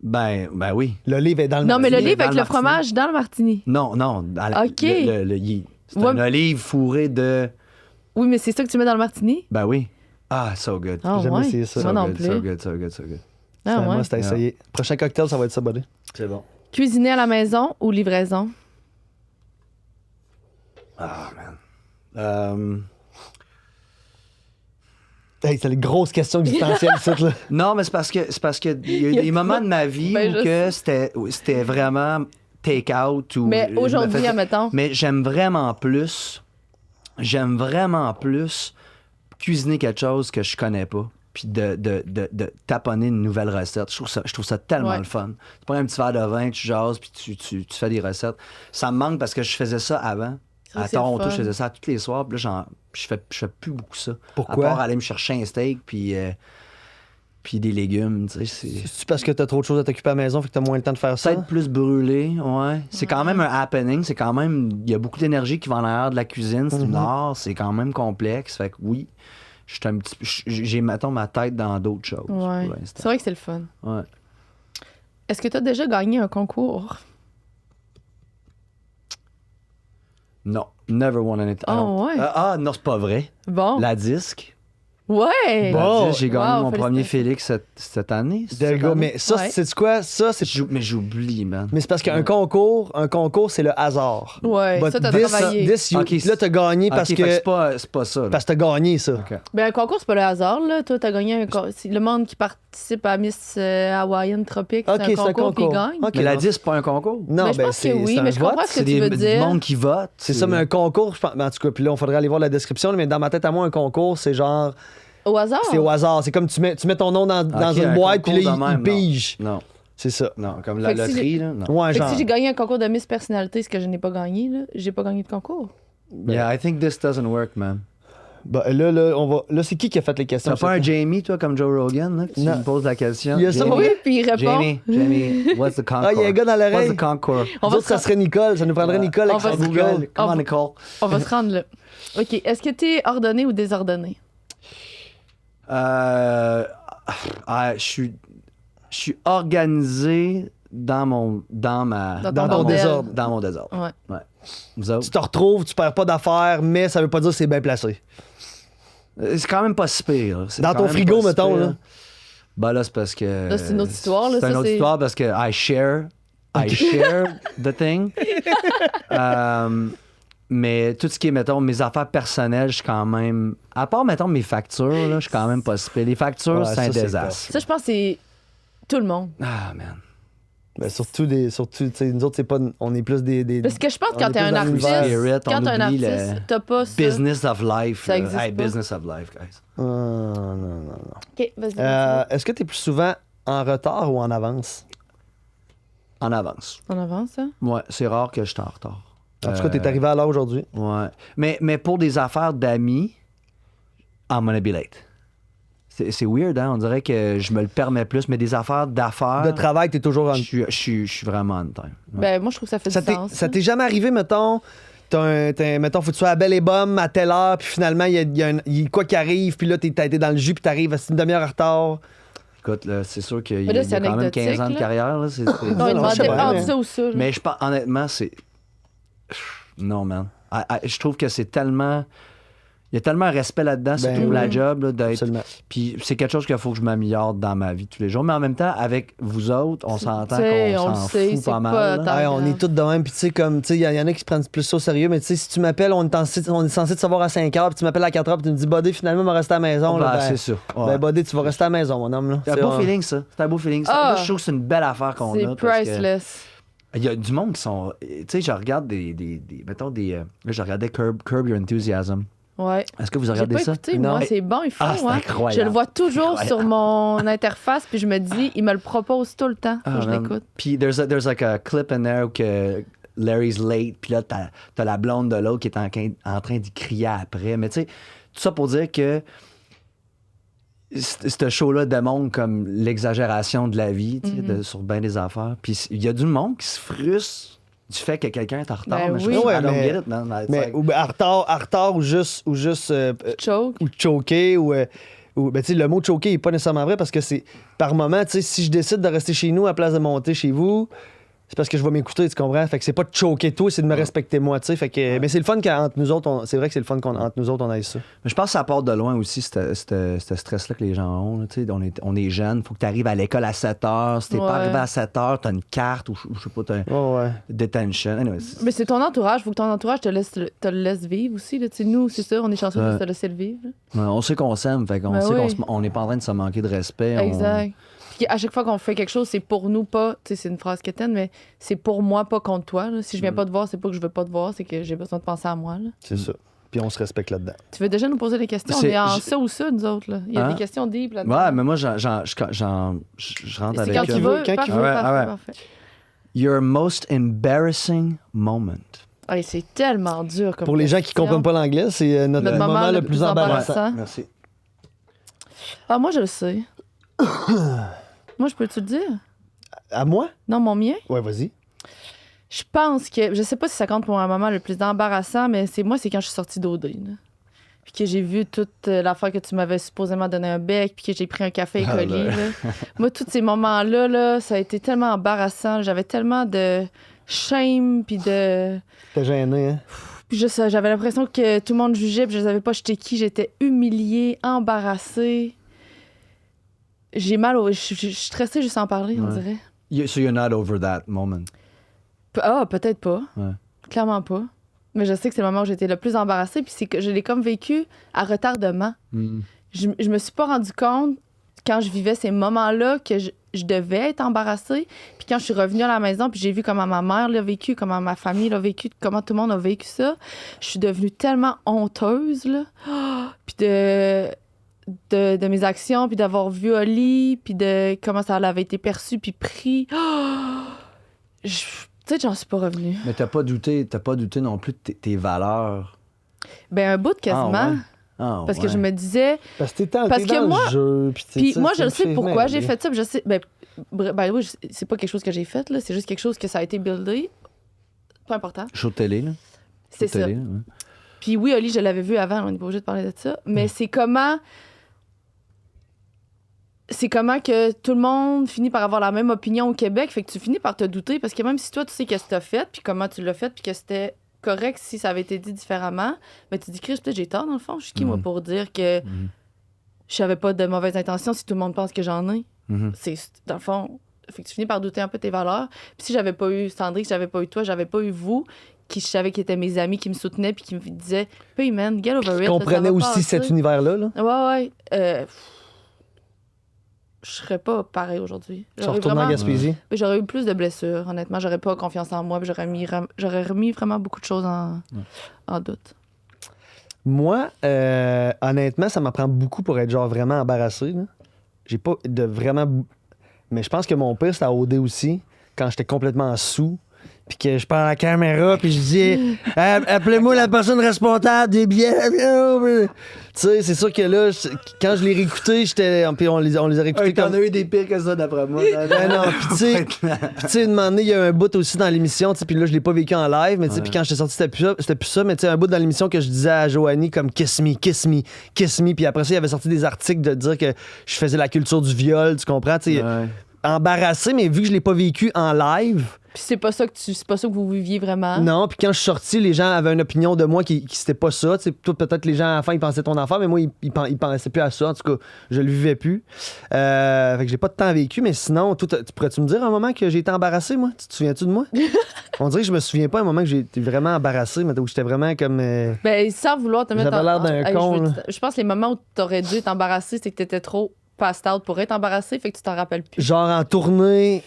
[SPEAKER 5] Ben oui.
[SPEAKER 2] L'olive est dans le
[SPEAKER 3] Non, mais
[SPEAKER 2] martini.
[SPEAKER 3] l'olive
[SPEAKER 5] dans
[SPEAKER 3] avec
[SPEAKER 5] le
[SPEAKER 3] le fromage dans le martini.
[SPEAKER 5] Non.
[SPEAKER 3] OK.
[SPEAKER 5] C'est
[SPEAKER 3] Ouais.
[SPEAKER 5] une olive fourrée de
[SPEAKER 3] Oui, mais c'est ça que tu mets dans le martini?
[SPEAKER 5] Ben oui. Ah, so good.
[SPEAKER 3] Ah,
[SPEAKER 2] Jamais
[SPEAKER 3] ouais.
[SPEAKER 2] essayé ça.
[SPEAKER 3] Moi
[SPEAKER 5] So
[SPEAKER 3] non
[SPEAKER 5] good,
[SPEAKER 3] plus.
[SPEAKER 5] so good, so good, so good.
[SPEAKER 3] Ah, ouais.
[SPEAKER 2] Moi, c'est à essayer. Prochain cocktail, ça va être ça, buddy.
[SPEAKER 5] C'est bon.
[SPEAKER 3] Cuisiner à la maison ou livraison?
[SPEAKER 5] Ah, man.
[SPEAKER 2] Hey, c'est une grosse question existentielle, ça, là.
[SPEAKER 5] Non, mais c'est parce que il y a des moments de ma vie
[SPEAKER 3] Ben,
[SPEAKER 5] où
[SPEAKER 3] je
[SPEAKER 5] que c'était vraiment take-out ou
[SPEAKER 3] Mais
[SPEAKER 5] je me
[SPEAKER 3] aujourd'hui,
[SPEAKER 5] faisais-
[SPEAKER 3] admettons.
[SPEAKER 5] Mais j'aime vraiment plus cuisiner quelque chose que je connais pas puis de taponner une nouvelle recette. Je trouve ça tellement
[SPEAKER 3] Ouais.
[SPEAKER 5] le fun. Tu prends un petit verre de vin, tu jases puis tu fais des recettes. Ça me manque parce que je faisais ça avant.
[SPEAKER 3] C'est vrai
[SPEAKER 5] À
[SPEAKER 3] que c'est le
[SPEAKER 5] Toronto,
[SPEAKER 3] fun.
[SPEAKER 5] je faisais ça tous les soirs. Puis là, je fais plus beaucoup ça.
[SPEAKER 2] Pourquoi?
[SPEAKER 5] À part aller me chercher un steak puis des légumes, tu sais.
[SPEAKER 2] C'est parce que t'as trop de choses à t'occuper à la maison, fait que t'as moins le temps de faire ça.
[SPEAKER 5] Peut-être plus brûlé, ouais. C'est quand même un happening. C'est quand même... Il y a beaucoup d'énergie qui va en arrière de la cuisine. C'est une art. C'est quand même complexe. Fait que oui, j'ai, mettons, ma tête dans d'autres choses
[SPEAKER 3] Ouais.
[SPEAKER 5] pour
[SPEAKER 3] C'est
[SPEAKER 5] l'instant.
[SPEAKER 3] vrai que c'est le fun.
[SPEAKER 5] Ouais.
[SPEAKER 3] Est-ce que tu as déjà gagné un concours?
[SPEAKER 5] Non. Never won anything.
[SPEAKER 3] Oh, ouais.
[SPEAKER 5] Non, c'est pas vrai.
[SPEAKER 3] Bon.
[SPEAKER 5] La disque.
[SPEAKER 3] Ouais!
[SPEAKER 2] Bon.
[SPEAKER 5] La disque, j'ai gagné
[SPEAKER 3] Wow,
[SPEAKER 5] mon premier
[SPEAKER 3] félicitations.
[SPEAKER 5] Félix cette année.
[SPEAKER 2] There you go. Mais ça,
[SPEAKER 3] Ouais.
[SPEAKER 2] c'est quoi? Ça, c'est.
[SPEAKER 5] Mais j'oublie, man.
[SPEAKER 2] Mais c'est parce qu'un concours, c'est le hasard.
[SPEAKER 3] Ouais,
[SPEAKER 2] But
[SPEAKER 3] ça, t'as
[SPEAKER 2] this-
[SPEAKER 3] travaillé.
[SPEAKER 2] this, you-
[SPEAKER 5] Ok,
[SPEAKER 2] là, t'as gagné
[SPEAKER 5] Ok,
[SPEAKER 2] parce
[SPEAKER 5] fait
[SPEAKER 2] que.
[SPEAKER 5] c'est pas ça. là.
[SPEAKER 2] Parce que t'as gagné ça.
[SPEAKER 5] Ok.
[SPEAKER 3] Ben, un concours, c'est pas le hasard, là. Toi, t'as gagné un concours. C'est le monde qui participe à Miss Hawaiian Tropique.
[SPEAKER 2] Ok,
[SPEAKER 3] C'est un concours, puis il gagne.
[SPEAKER 2] Ok,
[SPEAKER 5] Mais la
[SPEAKER 2] non.
[SPEAKER 5] disque, c'est pas un concours.
[SPEAKER 2] Non,
[SPEAKER 3] Mais je
[SPEAKER 2] ben,
[SPEAKER 3] pense que
[SPEAKER 2] c'est
[SPEAKER 3] oui,
[SPEAKER 2] c'est un
[SPEAKER 3] mais je
[SPEAKER 2] vote.
[SPEAKER 3] comprends ce que
[SPEAKER 5] C'est
[SPEAKER 3] tu veux
[SPEAKER 5] du
[SPEAKER 3] dire.
[SPEAKER 5] monde qui vote.
[SPEAKER 2] C'est ça, mais un concours, je pense. Mais en tout cas, puis là, on faudrait aller voir la description, mais dans ma tête à moi, un concours, c'est genre.
[SPEAKER 3] Au hasard?
[SPEAKER 2] C'est au hasard. C'est comme tu mets ton nom dans
[SPEAKER 5] Ok,
[SPEAKER 2] une
[SPEAKER 5] un
[SPEAKER 2] boîte, puis là,
[SPEAKER 5] concours de
[SPEAKER 2] il
[SPEAKER 5] même,
[SPEAKER 2] pige.
[SPEAKER 5] Non,
[SPEAKER 2] C'est ça.
[SPEAKER 5] non, comme la
[SPEAKER 3] Fait que si
[SPEAKER 5] loterie, là. Non.
[SPEAKER 2] Ouais,
[SPEAKER 3] Fait que
[SPEAKER 2] genre.
[SPEAKER 3] si j'ai gagné un concours de Miss Personnalité, ce que je n'ai pas gagné, là, j'ai pas gagné de concours.
[SPEAKER 5] Yeah, I think this doesn't work, man.
[SPEAKER 2] Bah, là, on va. Là, c'est qui a fait les questions?
[SPEAKER 5] T'as pas un Jamie, toi, comme Joe Rogan, là, que tu
[SPEAKER 2] Non.
[SPEAKER 5] me poses la question?
[SPEAKER 2] Il y a ça,
[SPEAKER 5] Jamie,
[SPEAKER 3] Oui, puis il répond.
[SPEAKER 5] Jamie, what's the concours?
[SPEAKER 2] Ah, il y a un gars dans
[SPEAKER 5] What's
[SPEAKER 2] l'oreille.
[SPEAKER 5] the concours?
[SPEAKER 3] On
[SPEAKER 2] Nous
[SPEAKER 3] va
[SPEAKER 2] autres, ça
[SPEAKER 3] se-
[SPEAKER 2] serait Nicole. Ça nous prendrait Nicole
[SPEAKER 3] on
[SPEAKER 2] avec
[SPEAKER 3] va
[SPEAKER 2] son
[SPEAKER 3] se-
[SPEAKER 2] Google.
[SPEAKER 5] Come on,
[SPEAKER 3] on-
[SPEAKER 5] Nicole.
[SPEAKER 3] On va se rendre là. OK. Est-ce que t'es ordonné ou désordonné?
[SPEAKER 5] Je suis organisé dans mon
[SPEAKER 3] Dans
[SPEAKER 2] ton
[SPEAKER 3] bordel.
[SPEAKER 2] désordre.
[SPEAKER 5] Dans mon désordre.
[SPEAKER 3] Ouais.
[SPEAKER 5] Ouais. Vous autres?
[SPEAKER 2] Tu te retrouves, tu perds pas d'affaires, mais ça veut pas dire que c'est bien placé.
[SPEAKER 5] C'est quand même pas si pire. là. C'est
[SPEAKER 2] Dans
[SPEAKER 5] quand
[SPEAKER 2] ton
[SPEAKER 5] même
[SPEAKER 2] frigo,
[SPEAKER 5] pas si
[SPEAKER 2] mettons,
[SPEAKER 5] pire.
[SPEAKER 2] là.
[SPEAKER 5] Ben là, c'est parce que.
[SPEAKER 3] Là, c'est une autre histoire, là,
[SPEAKER 5] C'est
[SPEAKER 3] ça,
[SPEAKER 5] une autre
[SPEAKER 3] c'est-
[SPEAKER 5] histoire parce que I share the thing. Mais tout ce qui est, mettons, mes affaires personnelles, je suis quand même. À part, mettons, mes factures, là, je suis quand même pas si pire. Les factures,
[SPEAKER 2] Ouais,
[SPEAKER 5] c'est
[SPEAKER 2] ça,
[SPEAKER 5] un
[SPEAKER 2] c'est
[SPEAKER 5] désastre.
[SPEAKER 3] Ça, je pense que c'est tout le monde.
[SPEAKER 5] Ah, man.
[SPEAKER 2] Ben, surtout, tu sais, nous autres, c'est pas. On est plus des.
[SPEAKER 3] Parce que je pense que
[SPEAKER 2] On
[SPEAKER 3] quand
[SPEAKER 2] est
[SPEAKER 3] t'es
[SPEAKER 2] plus
[SPEAKER 3] un
[SPEAKER 2] dans
[SPEAKER 3] artiste,
[SPEAKER 2] l'univers.
[SPEAKER 5] Spirit,
[SPEAKER 3] quand
[SPEAKER 5] on
[SPEAKER 3] t'es un
[SPEAKER 5] oublie
[SPEAKER 3] artiste,
[SPEAKER 5] le
[SPEAKER 3] t'as pas ça.
[SPEAKER 5] Business of life.
[SPEAKER 3] Ça
[SPEAKER 5] là.
[SPEAKER 3] existe
[SPEAKER 5] Hey,
[SPEAKER 3] pas.
[SPEAKER 5] business of life, guys.
[SPEAKER 2] Non.
[SPEAKER 3] OK, vas-y.
[SPEAKER 2] Est-ce que tu es plus souvent en retard ou en avance?
[SPEAKER 5] En avance.
[SPEAKER 3] On avance, ça?
[SPEAKER 5] Ouais, c'est rare que je suis en retard.
[SPEAKER 2] En tout cas, t'es arrivé à l'heure aujourd'hui.
[SPEAKER 5] Ouais. Mais pour des affaires d'amis, I'm gonna be late. C'est weird, hein? On dirait que je me le permets plus, mais des affaires d'affaires.
[SPEAKER 2] De travail, t'es toujours en.
[SPEAKER 5] Je suis vraiment on time. Ouais.
[SPEAKER 3] Ben, moi, je trouve que ça fait
[SPEAKER 2] Ça
[SPEAKER 3] du
[SPEAKER 2] t'est,
[SPEAKER 3] sens.
[SPEAKER 2] ça t'est jamais arrivé, mettons, mettons, faut que tu sois à Belle et Bomme à telle heure, puis finalement, il y a quoi qui arrive, puis là, t'as été dans le jus, puis t'arrives à une demi-heure en retard.
[SPEAKER 5] Écoute, là, c'est sûr qu'il y
[SPEAKER 3] Mais là,
[SPEAKER 5] a
[SPEAKER 3] c'est
[SPEAKER 5] quand même 15 ans de
[SPEAKER 3] anecdotique,
[SPEAKER 5] carrière. Là, c'est-
[SPEAKER 3] Non, il
[SPEAKER 2] Non, je
[SPEAKER 3] demandait
[SPEAKER 2] sais pas,
[SPEAKER 3] entre
[SPEAKER 2] mais-
[SPEAKER 3] ça ou ça. là.
[SPEAKER 5] Mais je pense, honnêtement, c'est. Non, man. Je trouve que c'est tellement. Il y a tellement un respect là-dedans, c'est
[SPEAKER 2] Ben
[SPEAKER 5] pour la
[SPEAKER 3] oui.
[SPEAKER 5] job, là, d'être.
[SPEAKER 2] Absolument.
[SPEAKER 5] Puis c'est quelque chose qu'il faut que je m'améliore dans ma vie tous les jours. Mais en même temps, avec vous autres, on s'entend
[SPEAKER 3] Tu sais,
[SPEAKER 5] qu'on
[SPEAKER 3] on le
[SPEAKER 5] s'en
[SPEAKER 3] sait,
[SPEAKER 5] fout
[SPEAKER 3] c'est
[SPEAKER 5] pas mal.
[SPEAKER 3] pas
[SPEAKER 5] là.
[SPEAKER 3] tant-
[SPEAKER 2] Ouais, on
[SPEAKER 3] grave.
[SPEAKER 2] est tous de même, puis tu sais, comme, tu sais, il y en a qui se prennent plus ça au sérieux, mais tu sais, si tu m'appelles, on est censé te savoir à 5 heures, puis tu m'appelles à 4 heures, puis tu me dis, Buddy, finalement, on va rester à la maison.
[SPEAKER 5] Ben,
[SPEAKER 2] là,
[SPEAKER 5] c'est ça.
[SPEAKER 2] Ben,
[SPEAKER 5] Ouais.
[SPEAKER 2] Buddy, tu vas rester à la maison, mon homme, là.
[SPEAKER 5] C'est un beau feeling, ça. C'est un beau feeling. Ça.
[SPEAKER 3] Ah!
[SPEAKER 5] Moi, je trouve que c'est une belle affaire qu'on a.
[SPEAKER 3] C'est
[SPEAKER 5] parce que
[SPEAKER 3] priceless.
[SPEAKER 5] Il y a du monde qui sont. Tu sais, je regarde mettons des. Là, je regardais Curb Your Enthusiasm.
[SPEAKER 3] Ouais.
[SPEAKER 5] Est-ce que vous
[SPEAKER 3] J'ai
[SPEAKER 5] regardez
[SPEAKER 3] pas
[SPEAKER 5] ça?
[SPEAKER 3] écouté,
[SPEAKER 2] Non.
[SPEAKER 3] moi, c'est bon, il faut.
[SPEAKER 5] Ah, c'est
[SPEAKER 3] hein.
[SPEAKER 5] incroyable.
[SPEAKER 3] Je le vois toujours
[SPEAKER 5] Incroyable.
[SPEAKER 3] sur mon interface, puis je me dis, il me le propose tout le temps. Faut que je
[SPEAKER 5] man.
[SPEAKER 3] l'écoute.
[SPEAKER 5] Puis there's like a clip in there où que Larry's late, puis là, t'as la blonde de l'autre qui est en train d'y crier après. Mais tu sais, tout ça pour dire que ce show-là démontre comme l'exagération de la vie, tu sais, sur bien des affaires. Puis il y a du monde qui se frustre du fait que quelqu'un est en retard.
[SPEAKER 3] Ben
[SPEAKER 5] mais je
[SPEAKER 3] oui.
[SPEAKER 5] trouve,
[SPEAKER 2] Ouais,
[SPEAKER 5] I don't
[SPEAKER 2] mais-
[SPEAKER 5] get it, man. It's
[SPEAKER 2] Mais
[SPEAKER 5] like-
[SPEAKER 2] ou ben, en retard ou juste
[SPEAKER 3] Choke.
[SPEAKER 2] ou choquer ou ben, tu sais, le mot choquer n'est pas nécessairement vrai parce que c'est par moment, tu sais, si je décide de rester chez nous à place de monter chez vous, c'est parce que je vais m'écouter, tu comprends? Fait que c'est pas de choquer toi, c'est de me respecter moi, tu sais. Fait que, mais c'est le fun qu'entre nous autres, c'est vrai que c'est le fun qu'entre nous autres, on aille ça.
[SPEAKER 5] Mais je pense que ça part de loin aussi, ce stress-là que les gens ont. Là, tu sais, on est jeunes, faut que tu arrives à l'école à 7 heures. Si t'es pas arrivé à 7 heures, t'as une carte ou je sais pas, t'as un detention. Anyway,
[SPEAKER 3] Mais c'est ton entourage. Faut que ton entourage te le laisse vivre aussi. Là. Tu sais, nous, c'est ça, on est chanceux de se laisser le vivre. Là.
[SPEAKER 5] ouais, on sait qu'on s'aime, fait qu'on sait qu'on n'est pas en train de se manquer de respect.
[SPEAKER 3] Exact. Puis à chaque fois qu'on fait quelque chose, c'est pour nous, pas. Tu sais, c'est une phrase quétaine, mais c'est pour moi, pas contre toi. Là. Si je viens pas te voir, c'est pas que je veux pas te voir, c'est que j'ai besoin de penser à moi. Là.
[SPEAKER 2] C'est ça. Puis on se respecte là-dedans.
[SPEAKER 3] Tu veux déjà nous poser des questions? On est en ça ou ça, nous autres. Là. Il y a des questions deep là-dedans.
[SPEAKER 5] Ouais, mais moi, je rentre avec...
[SPEAKER 3] C'est quand tu veux.
[SPEAKER 2] quand
[SPEAKER 3] Parfait,
[SPEAKER 2] tu veux.
[SPEAKER 3] parfait.
[SPEAKER 5] Your most embarrassing moment.
[SPEAKER 3] Hey, c'est tellement dur comme
[SPEAKER 2] Pour les gens qui comprennent pas l'anglais, c'est notre moment le plus embarrassant.
[SPEAKER 5] Merci.
[SPEAKER 3] Ah, moi, je le sais. Moi, je peux te le dire?
[SPEAKER 2] À moi?
[SPEAKER 3] Non, mon mien?
[SPEAKER 2] Ouais, vas-y.
[SPEAKER 3] Je pense que... Je sais pas si ça compte pour un moment le plus embarrassant, mais c'est quand je suis sortie d'OD. Là. Puis que j'ai vu toute l'affaire que tu m'avais supposément donné un bec, puis que j'ai pris un café écolier. Là. Moi, tous ces moments-là, là, ça a été tellement embarrassant. J'avais tellement de shame, puis de...
[SPEAKER 2] T'es gêné, hein?
[SPEAKER 3] Puis juste, j'avais l'impression que tout le monde jugeait, puis je savais pas j'étais qui. J'étais humiliée, embarrassée. J'ai mal au... Je suis stressée juste à en parler, on dirait.
[SPEAKER 5] So you're not over that moment.
[SPEAKER 3] Peut-être pas.
[SPEAKER 5] Ouais.
[SPEAKER 3] Clairement pas. Mais je sais que c'est le moment où j'étais le plus embarrassée, puis c'est que je l'ai comme vécu à retardement. Je me suis pas rendu compte, quand je vivais ces moments-là, que je devais être embarrassée. Puis quand je suis revenue à la maison, puis j'ai vu comment ma mère l'a vécu, comment ma famille l'a vécu, comment tout le monde a vécu ça, je suis devenue tellement honteuse, là. Puis de mes actions, puis d'avoir vu Oli, puis de comment ça avait été perçu, puis pris. Peut-être j'en suis pas revenue.
[SPEAKER 5] Mais t'as pas douté non plus de tes valeurs.
[SPEAKER 3] Ben un bout de quasiment. Parce que je me disais...
[SPEAKER 2] Parce que t'es dans
[SPEAKER 3] moi,
[SPEAKER 2] le jeu.
[SPEAKER 3] Puis moi, je le sais pourquoi j'ai fait ça. Puis je sais... oui, c'est pas quelque chose que j'ai fait, là. C'est juste quelque chose que ça a été buildé. Pas important.
[SPEAKER 5] Show de télé, là.
[SPEAKER 3] C'est ça.
[SPEAKER 5] Télé, ouais.
[SPEAKER 3] Puis oui, Oli, je l'avais vu avant. On n'est pas obligé de parler de ça. Mais c'est comment... C'est comment que tout le monde finit par avoir la même opinion au Québec. Fait que tu finis par te douter. Parce que même si toi, tu sais qu'est-ce que t'as fait, puis comment tu l'as fait, puis que c'était correct si ça avait été dit différemment, mais tu dis, Chris, peut-être j'ai tort, dans le fond. Je suis qui, moi, pour dire que je n'avais pas de mauvaises intentions si tout le monde pense que j'en ai? C'est, dans le fond, fait que tu finis par douter un peu tes valeurs. Puis si j'avais pas eu Sandrine, si j'avais pas eu toi, j'avais pas eu vous, qui je savais qui étaient mes amis, qui me soutenaient, puis qui me disaient, hey man, get over it.
[SPEAKER 2] Qui comprenaient aussi cet univers-là.
[SPEAKER 3] Ouais. Je serais pas pareil aujourd'hui.
[SPEAKER 2] Tu retournes en Gaspésie?
[SPEAKER 3] J'aurais eu plus de blessures, honnêtement. J'aurais pas confiance en moi, puis j'aurais remis vraiment beaucoup de choses en doute.
[SPEAKER 2] Moi, honnêtement, ça m'apprend beaucoup pour être genre vraiment embarrassé. Là. J'ai pas de vraiment... Mais je pense que mon pire, c'était à OD aussi, quand j'étais complètement sous. Puis que je parle à la caméra, puis je dis appelez-moi la personne responsable des billets. Tu sais, c'est sûr que là, quand je l'ai réécouté, j'étais. Puis on les a réécoutés.
[SPEAKER 5] T'en as eu des pires que ça, d'après moi.
[SPEAKER 2] Non, puis tu sais, une moment donné, il y a un bout aussi dans l'émission, puis là, je l'ai pas vécu en live, mais tu sais, puis quand j'étais sorti, c'était plus ça, mais tu sais, un bout dans l'émission que je disais à Joanie comme kiss me, kiss me, kiss me, puis après ça, il avait sorti des articles de dire que je faisais la culture du viol, tu comprends? Tu sais, embarrassé, mais vu que je l'ai pas vécu en live.
[SPEAKER 3] Puis c'est pas ça que vous viviez vraiment.
[SPEAKER 2] Non, puis quand je suis sorti, les gens avaient une opinion de moi qui c'était pas ça. Tu sais, toi, peut-être les gens à la fin, ils pensaient ton affaire, mais moi, ils pensaient plus à ça. En tout cas, je le vivais plus. Fait que j'ai pas de temps vécu, mais sinon, toi, pourrais-tu me dire un moment que j'ai été embarrassé, moi? Tu te souviens-tu de moi? On dirait que je me souviens pas un moment que j'ai été vraiment embarrassé, mais où j'étais vraiment comme...
[SPEAKER 3] Ben, sans vouloir te mettre
[SPEAKER 2] j'avais l'air d'un con.
[SPEAKER 3] Je pense que les moments où t'aurais dû t'embarrasser, c'est que t'étais trop passed out pour être embarrassé, fait que tu t'en rappelles plus.
[SPEAKER 2] Genre en tournée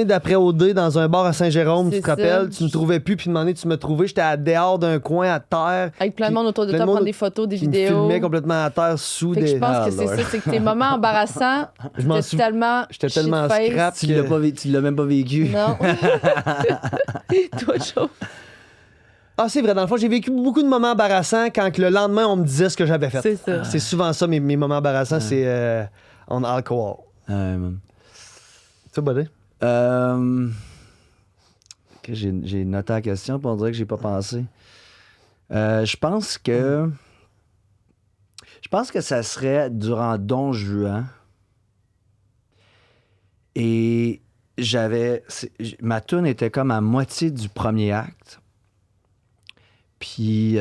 [SPEAKER 2] d'après OD dans un bar à Saint-Jérôme, tu te rappelles, tu me trouvais plus, puis demandé tu me trouvais, j'étais à dehors d'un coin à terre.
[SPEAKER 3] Avec plein de monde autour de toi, prendre des photos, des vidéos.
[SPEAKER 2] Je me filmais complètement à terre sous
[SPEAKER 3] fait que
[SPEAKER 2] des...
[SPEAKER 3] je pense que c'est ça, c'est que tes moments embarrassants, j'étais tellement
[SPEAKER 2] scrap.
[SPEAKER 5] Tu l'as même pas vécu.
[SPEAKER 3] Non. Toi, Joe.
[SPEAKER 2] Ah, c'est vrai, dans le fond, j'ai vécu beaucoup de moments embarrassants quand le lendemain, on me disait ce que j'avais fait.
[SPEAKER 3] C'est ça.
[SPEAKER 2] C'est souvent ça, mes moments embarrassants, c'est on alcool.
[SPEAKER 5] Man.
[SPEAKER 2] Ça, buddy?
[SPEAKER 5] J'ai noté la question, puis on dirait que j'ai pas pensé. Je pense que ça serait durant Don Juan. Et ma tune était comme à moitié du premier acte. Puis,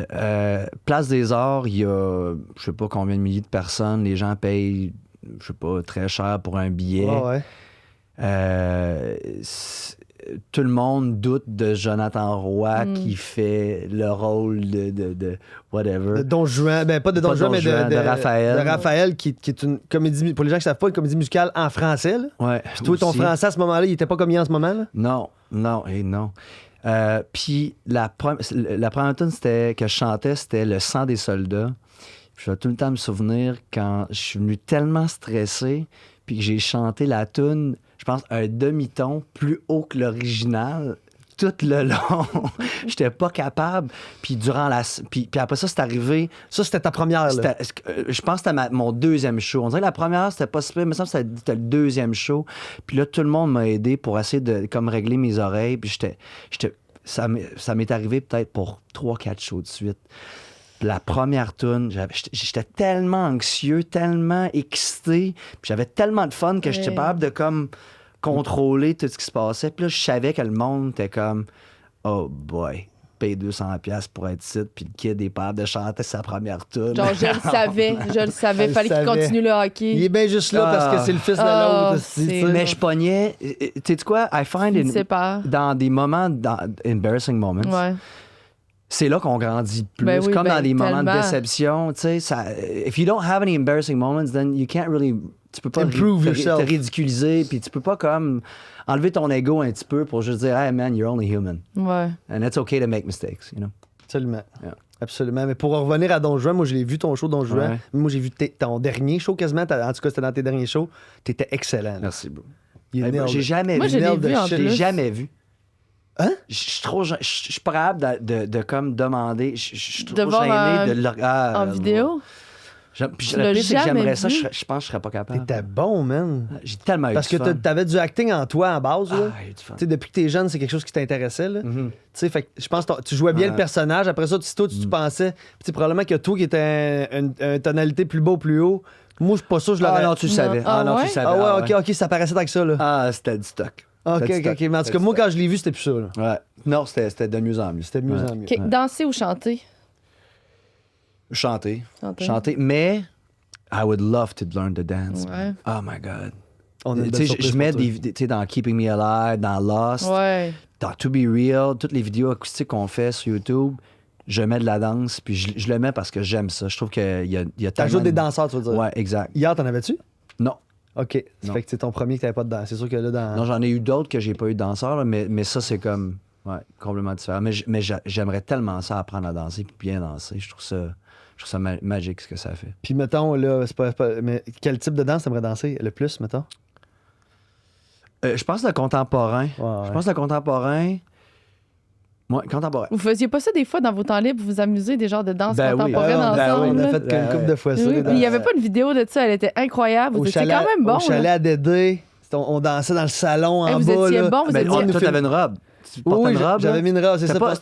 [SPEAKER 5] Place des Arts, il y a je sais pas combien de milliers de personnes. Les gens payent, je sais pas, très cher pour un billet.
[SPEAKER 2] Ouais.
[SPEAKER 5] Tout le monde doute de Jonathan Roy qui fait le rôle de whatever.
[SPEAKER 2] De Don Juan, pas de Don
[SPEAKER 5] Pas
[SPEAKER 2] Juan, mais
[SPEAKER 5] de Raphaël.
[SPEAKER 2] De Raphaël, qui est une comédie, pour les gens qui savent pas, une comédie musicale en français. Là.
[SPEAKER 5] Ouais.
[SPEAKER 2] Puis toi, ton
[SPEAKER 5] aussi.
[SPEAKER 2] français à ce moment-là, il était pas comme il est en ce moment. Là.
[SPEAKER 5] Non. Puis la première tune que je chantais, c'était Le sang des soldats. Puis je vais tout le temps me souvenir quand je suis venu tellement stressé, puis que j'ai chanté la tune, je pense, un demi-ton plus haut que l'original. Tout le long, j'étais pas capable. Puis durant puis après ça, c'est arrivé.
[SPEAKER 2] Ça, c'était ta première. Là.
[SPEAKER 5] Je pense que c'était mon deuxième show. On dirait que la première, c'était pas super, mais ça, c'était le deuxième show. Puis là, tout le monde m'a aidé pour essayer de comme régler mes oreilles. Puis ça m'est arrivé peut-être pour 3-4 shows de suite. Puis la première tune, j'étais tellement anxieux, tellement excité, puis j'avais tellement de fun que j'étais capable de comme contrôler tout ce qui se passait. Puis là, je savais que le monde était comme « Oh boy, paye 200$ pour être ici. » Puis le kid est capable de chanter sa première tune.
[SPEAKER 3] Genre, je le savais. Fallait qu'il continue le hockey.
[SPEAKER 2] Il est bien juste là parce que c'est le fils de l'autre.
[SPEAKER 3] c'est-
[SPEAKER 2] tu sais.
[SPEAKER 5] Mais je pognais... Tu sais quoi? I find
[SPEAKER 3] Il sépare.
[SPEAKER 5] dans des moments, embarrassing moments,
[SPEAKER 3] Ouais.
[SPEAKER 5] c'est là qu'on grandit plus.
[SPEAKER 3] Ben oui,
[SPEAKER 5] Comme dans les moments de
[SPEAKER 3] tellement.
[SPEAKER 5] déception, tu sais, if you don't have any embarrassing moments, then you can't really, tu peux pas
[SPEAKER 2] Improve yourself.
[SPEAKER 5] te ridiculiser, puis tu peux pas comme enlever ton ego un petit peu pour juste dire, hey man, you're only human,
[SPEAKER 3] Ouais.
[SPEAKER 5] and it's okay to make mistakes, you know.
[SPEAKER 2] Absolument.
[SPEAKER 5] Yeah.
[SPEAKER 2] Absolument. Mais pour revenir à Don Juan, moi, je l'ai vu ton show Don Juan.
[SPEAKER 5] Ouais.
[SPEAKER 2] Moi, j'ai vu ton dernier show quasiment. En tout cas, c'était dans tes derniers shows. T'étais excellent. là.
[SPEAKER 5] Merci, bro.
[SPEAKER 2] You
[SPEAKER 5] Hey, bro,
[SPEAKER 2] nailed
[SPEAKER 5] j'ai
[SPEAKER 2] it.
[SPEAKER 5] jamais
[SPEAKER 3] Moi,
[SPEAKER 5] vu.
[SPEAKER 3] je l'ai
[SPEAKER 2] nailed the
[SPEAKER 3] vu en
[SPEAKER 2] shit.
[SPEAKER 5] Je l'ai
[SPEAKER 3] plus.
[SPEAKER 5] jamais vu.
[SPEAKER 2] Hein?
[SPEAKER 5] Je suis pas capable de comme demander. Je suis
[SPEAKER 3] De
[SPEAKER 5] trop
[SPEAKER 3] voir
[SPEAKER 5] gêné de le regarder.
[SPEAKER 3] En vidéo.
[SPEAKER 5] Puis
[SPEAKER 3] Tu
[SPEAKER 5] le
[SPEAKER 3] l'as
[SPEAKER 5] pire, c'est que
[SPEAKER 3] jamais
[SPEAKER 5] j'aimerais ça.
[SPEAKER 3] vu?
[SPEAKER 5] Je pense que je serais pas capable.
[SPEAKER 2] T'étais bon, man.
[SPEAKER 5] J'ai tellement eu
[SPEAKER 2] Parce
[SPEAKER 5] du
[SPEAKER 2] que
[SPEAKER 5] fun.
[SPEAKER 2] t'avais du acting en toi à base. Là.
[SPEAKER 5] Ah, j'ai eu du fun.
[SPEAKER 2] Tu sais, depuis que t'es jeune, c'est quelque chose qui t'intéressait. Là.
[SPEAKER 5] Mhm.
[SPEAKER 2] Tu sais, fait que je pense que tu jouais bien
[SPEAKER 5] Ouais.
[SPEAKER 2] le personnage. Après ça, tu pensais. Puis tu sais, probablement que toi qui était une tonalité plus bas ou plus haut. Moi, je suis pas sûr, je l'aurais.
[SPEAKER 5] Ah non, tu le savais.
[SPEAKER 3] Ah,
[SPEAKER 5] Ah non, tu
[SPEAKER 3] ouais?
[SPEAKER 5] le savais.
[SPEAKER 2] Ah ouais,
[SPEAKER 5] Ah,
[SPEAKER 2] ok, ça paraissait tant que ça. Là.
[SPEAKER 5] Ah, c'était du stock.
[SPEAKER 2] Ok,
[SPEAKER 5] C'était du
[SPEAKER 2] ok.
[SPEAKER 5] stock.
[SPEAKER 2] Mais en tout cas, moi, quand je l'ai vu, c'était plus ça. Là.
[SPEAKER 5] Ouais. Non, c'était de mieux en mieux.
[SPEAKER 2] C'était de mieux
[SPEAKER 5] Ouais.
[SPEAKER 2] en mieux.
[SPEAKER 3] OK, danser ou chanter?
[SPEAKER 5] Chanter.
[SPEAKER 3] Chanter.
[SPEAKER 5] Chanter. Mais I would love to learn to dance.
[SPEAKER 3] Ouais.
[SPEAKER 5] Oh my God.
[SPEAKER 2] On a une
[SPEAKER 5] Tu
[SPEAKER 2] belle
[SPEAKER 5] sais,
[SPEAKER 2] surprise
[SPEAKER 5] je mets
[SPEAKER 2] pour toi.
[SPEAKER 5] tu sais, dans Keeping Me Alive, dans Lost,
[SPEAKER 3] Ouais.
[SPEAKER 5] dans To Be Real, toutes les vidéos acoustiques qu'on fait sur YouTube, je mets de la danse, puis je le mets parce que j'aime ça. Je trouve qu'il y a tellement...
[SPEAKER 2] T'ajoutes des danseurs, tu veux dire.
[SPEAKER 5] Ouais, exact.
[SPEAKER 2] Hier, t'en avais-tu?
[SPEAKER 5] Non.
[SPEAKER 2] Ok. Ça
[SPEAKER 5] Non.
[SPEAKER 2] fait que c'est ton premier que t'avais pas de danse. C'est sûr que là, dans.
[SPEAKER 5] Non, j'en ai eu d'autres que j'ai pas eu de danseur, là, mais ça, c'est comme... Ouais, complètement différent. Mais j'aimerais tellement ça, apprendre à danser, puis bien danser. Je trouve ça magique, ce que ça fait.
[SPEAKER 2] Puis mettons, là, c'est pas. Mais quel type de danse t'aimerais danser le plus, mettons?
[SPEAKER 5] Je pense le contemporain.
[SPEAKER 2] Ouais.
[SPEAKER 5] Je pense le contemporain... Ouais, contemporain.
[SPEAKER 3] Vous faisiez pas ça des fois dans vos temps libres, vous amusez des genres de danse
[SPEAKER 5] Ben oui.
[SPEAKER 3] contemporaine
[SPEAKER 2] Ah, ben oui,
[SPEAKER 3] ensemble?
[SPEAKER 2] on a
[SPEAKER 3] là?
[SPEAKER 2] fait une couple de fois ça.
[SPEAKER 3] Oui,
[SPEAKER 2] là,
[SPEAKER 3] puis il y avait pas une vidéo de ça, elle était incroyable. Vous
[SPEAKER 2] au
[SPEAKER 3] étiez
[SPEAKER 2] chalet,
[SPEAKER 3] quand même bon.
[SPEAKER 2] Au chalet
[SPEAKER 3] là.
[SPEAKER 2] à Dédé. On dansait dans le salon
[SPEAKER 3] Hey,
[SPEAKER 2] en
[SPEAKER 3] vous
[SPEAKER 2] bas.
[SPEAKER 3] étiez
[SPEAKER 2] là.
[SPEAKER 3] bon, vous
[SPEAKER 5] Ben,
[SPEAKER 3] étiez
[SPEAKER 2] on nous
[SPEAKER 5] toi,
[SPEAKER 2] fait-
[SPEAKER 5] t'avais une robe. Tu portais
[SPEAKER 2] Oui,
[SPEAKER 5] une robe,
[SPEAKER 2] j'avais
[SPEAKER 5] là?
[SPEAKER 2] mis une robe, c'est ça.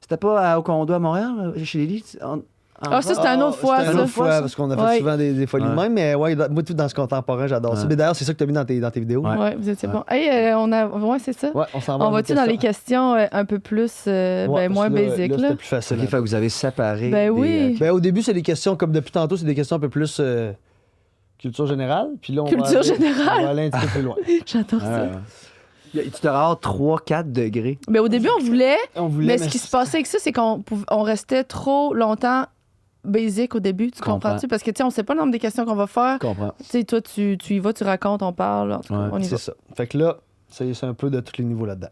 [SPEAKER 5] C'était pas au condo à Montréal, chez Lily?
[SPEAKER 3] Ah, ça, c'était une autre fois,
[SPEAKER 2] C'était une
[SPEAKER 3] ça.
[SPEAKER 2] autre fois, parce qu'on a fait
[SPEAKER 3] Ouais.
[SPEAKER 2] souvent des folies de
[SPEAKER 5] Ouais.
[SPEAKER 2] même. Mais ouais, moi, tout dans ce contemporain, j'adore ça.
[SPEAKER 5] Ouais.
[SPEAKER 2] Mais d'ailleurs, c'est ça que t'as mis dans tes vidéos.
[SPEAKER 5] Ouais.
[SPEAKER 3] Ouais, vous étiez bon. Hey, ouais, c'est ça.
[SPEAKER 2] Ouais, on s'en va.
[SPEAKER 3] On va-tu dans les questions un peu plus, moins basiques, là?
[SPEAKER 2] C'était plus facile.
[SPEAKER 5] OK, fait que vous avez séparé.
[SPEAKER 3] Ben oui.
[SPEAKER 2] Ben, au début, c'est des questions, comme depuis tantôt, c'est des questions un peu plus culture générale. Puis là, on
[SPEAKER 3] Culture générale.
[SPEAKER 2] On va aller un petit peu plus loin.
[SPEAKER 3] J'adore ça.
[SPEAKER 5] Tu te rends 3-4 degrés.
[SPEAKER 3] Mais au début, on voulait.
[SPEAKER 2] On voulait,
[SPEAKER 3] Mais ce qui se passait avec ça, c'est on restait trop longtemps basic au début. Tu
[SPEAKER 5] Comprends.
[SPEAKER 3] comprends-tu? Parce que, tu sais, on sait pas le nombre des questions qu'on va faire.
[SPEAKER 5] Je comprends.
[SPEAKER 3] Tu sais, toi, tu y vas, tu racontes, on parle. En tout cas,
[SPEAKER 5] Ouais,
[SPEAKER 3] on y va.
[SPEAKER 2] C'est ça. Fait que là, c'est un peu de tous les niveaux là-dedans.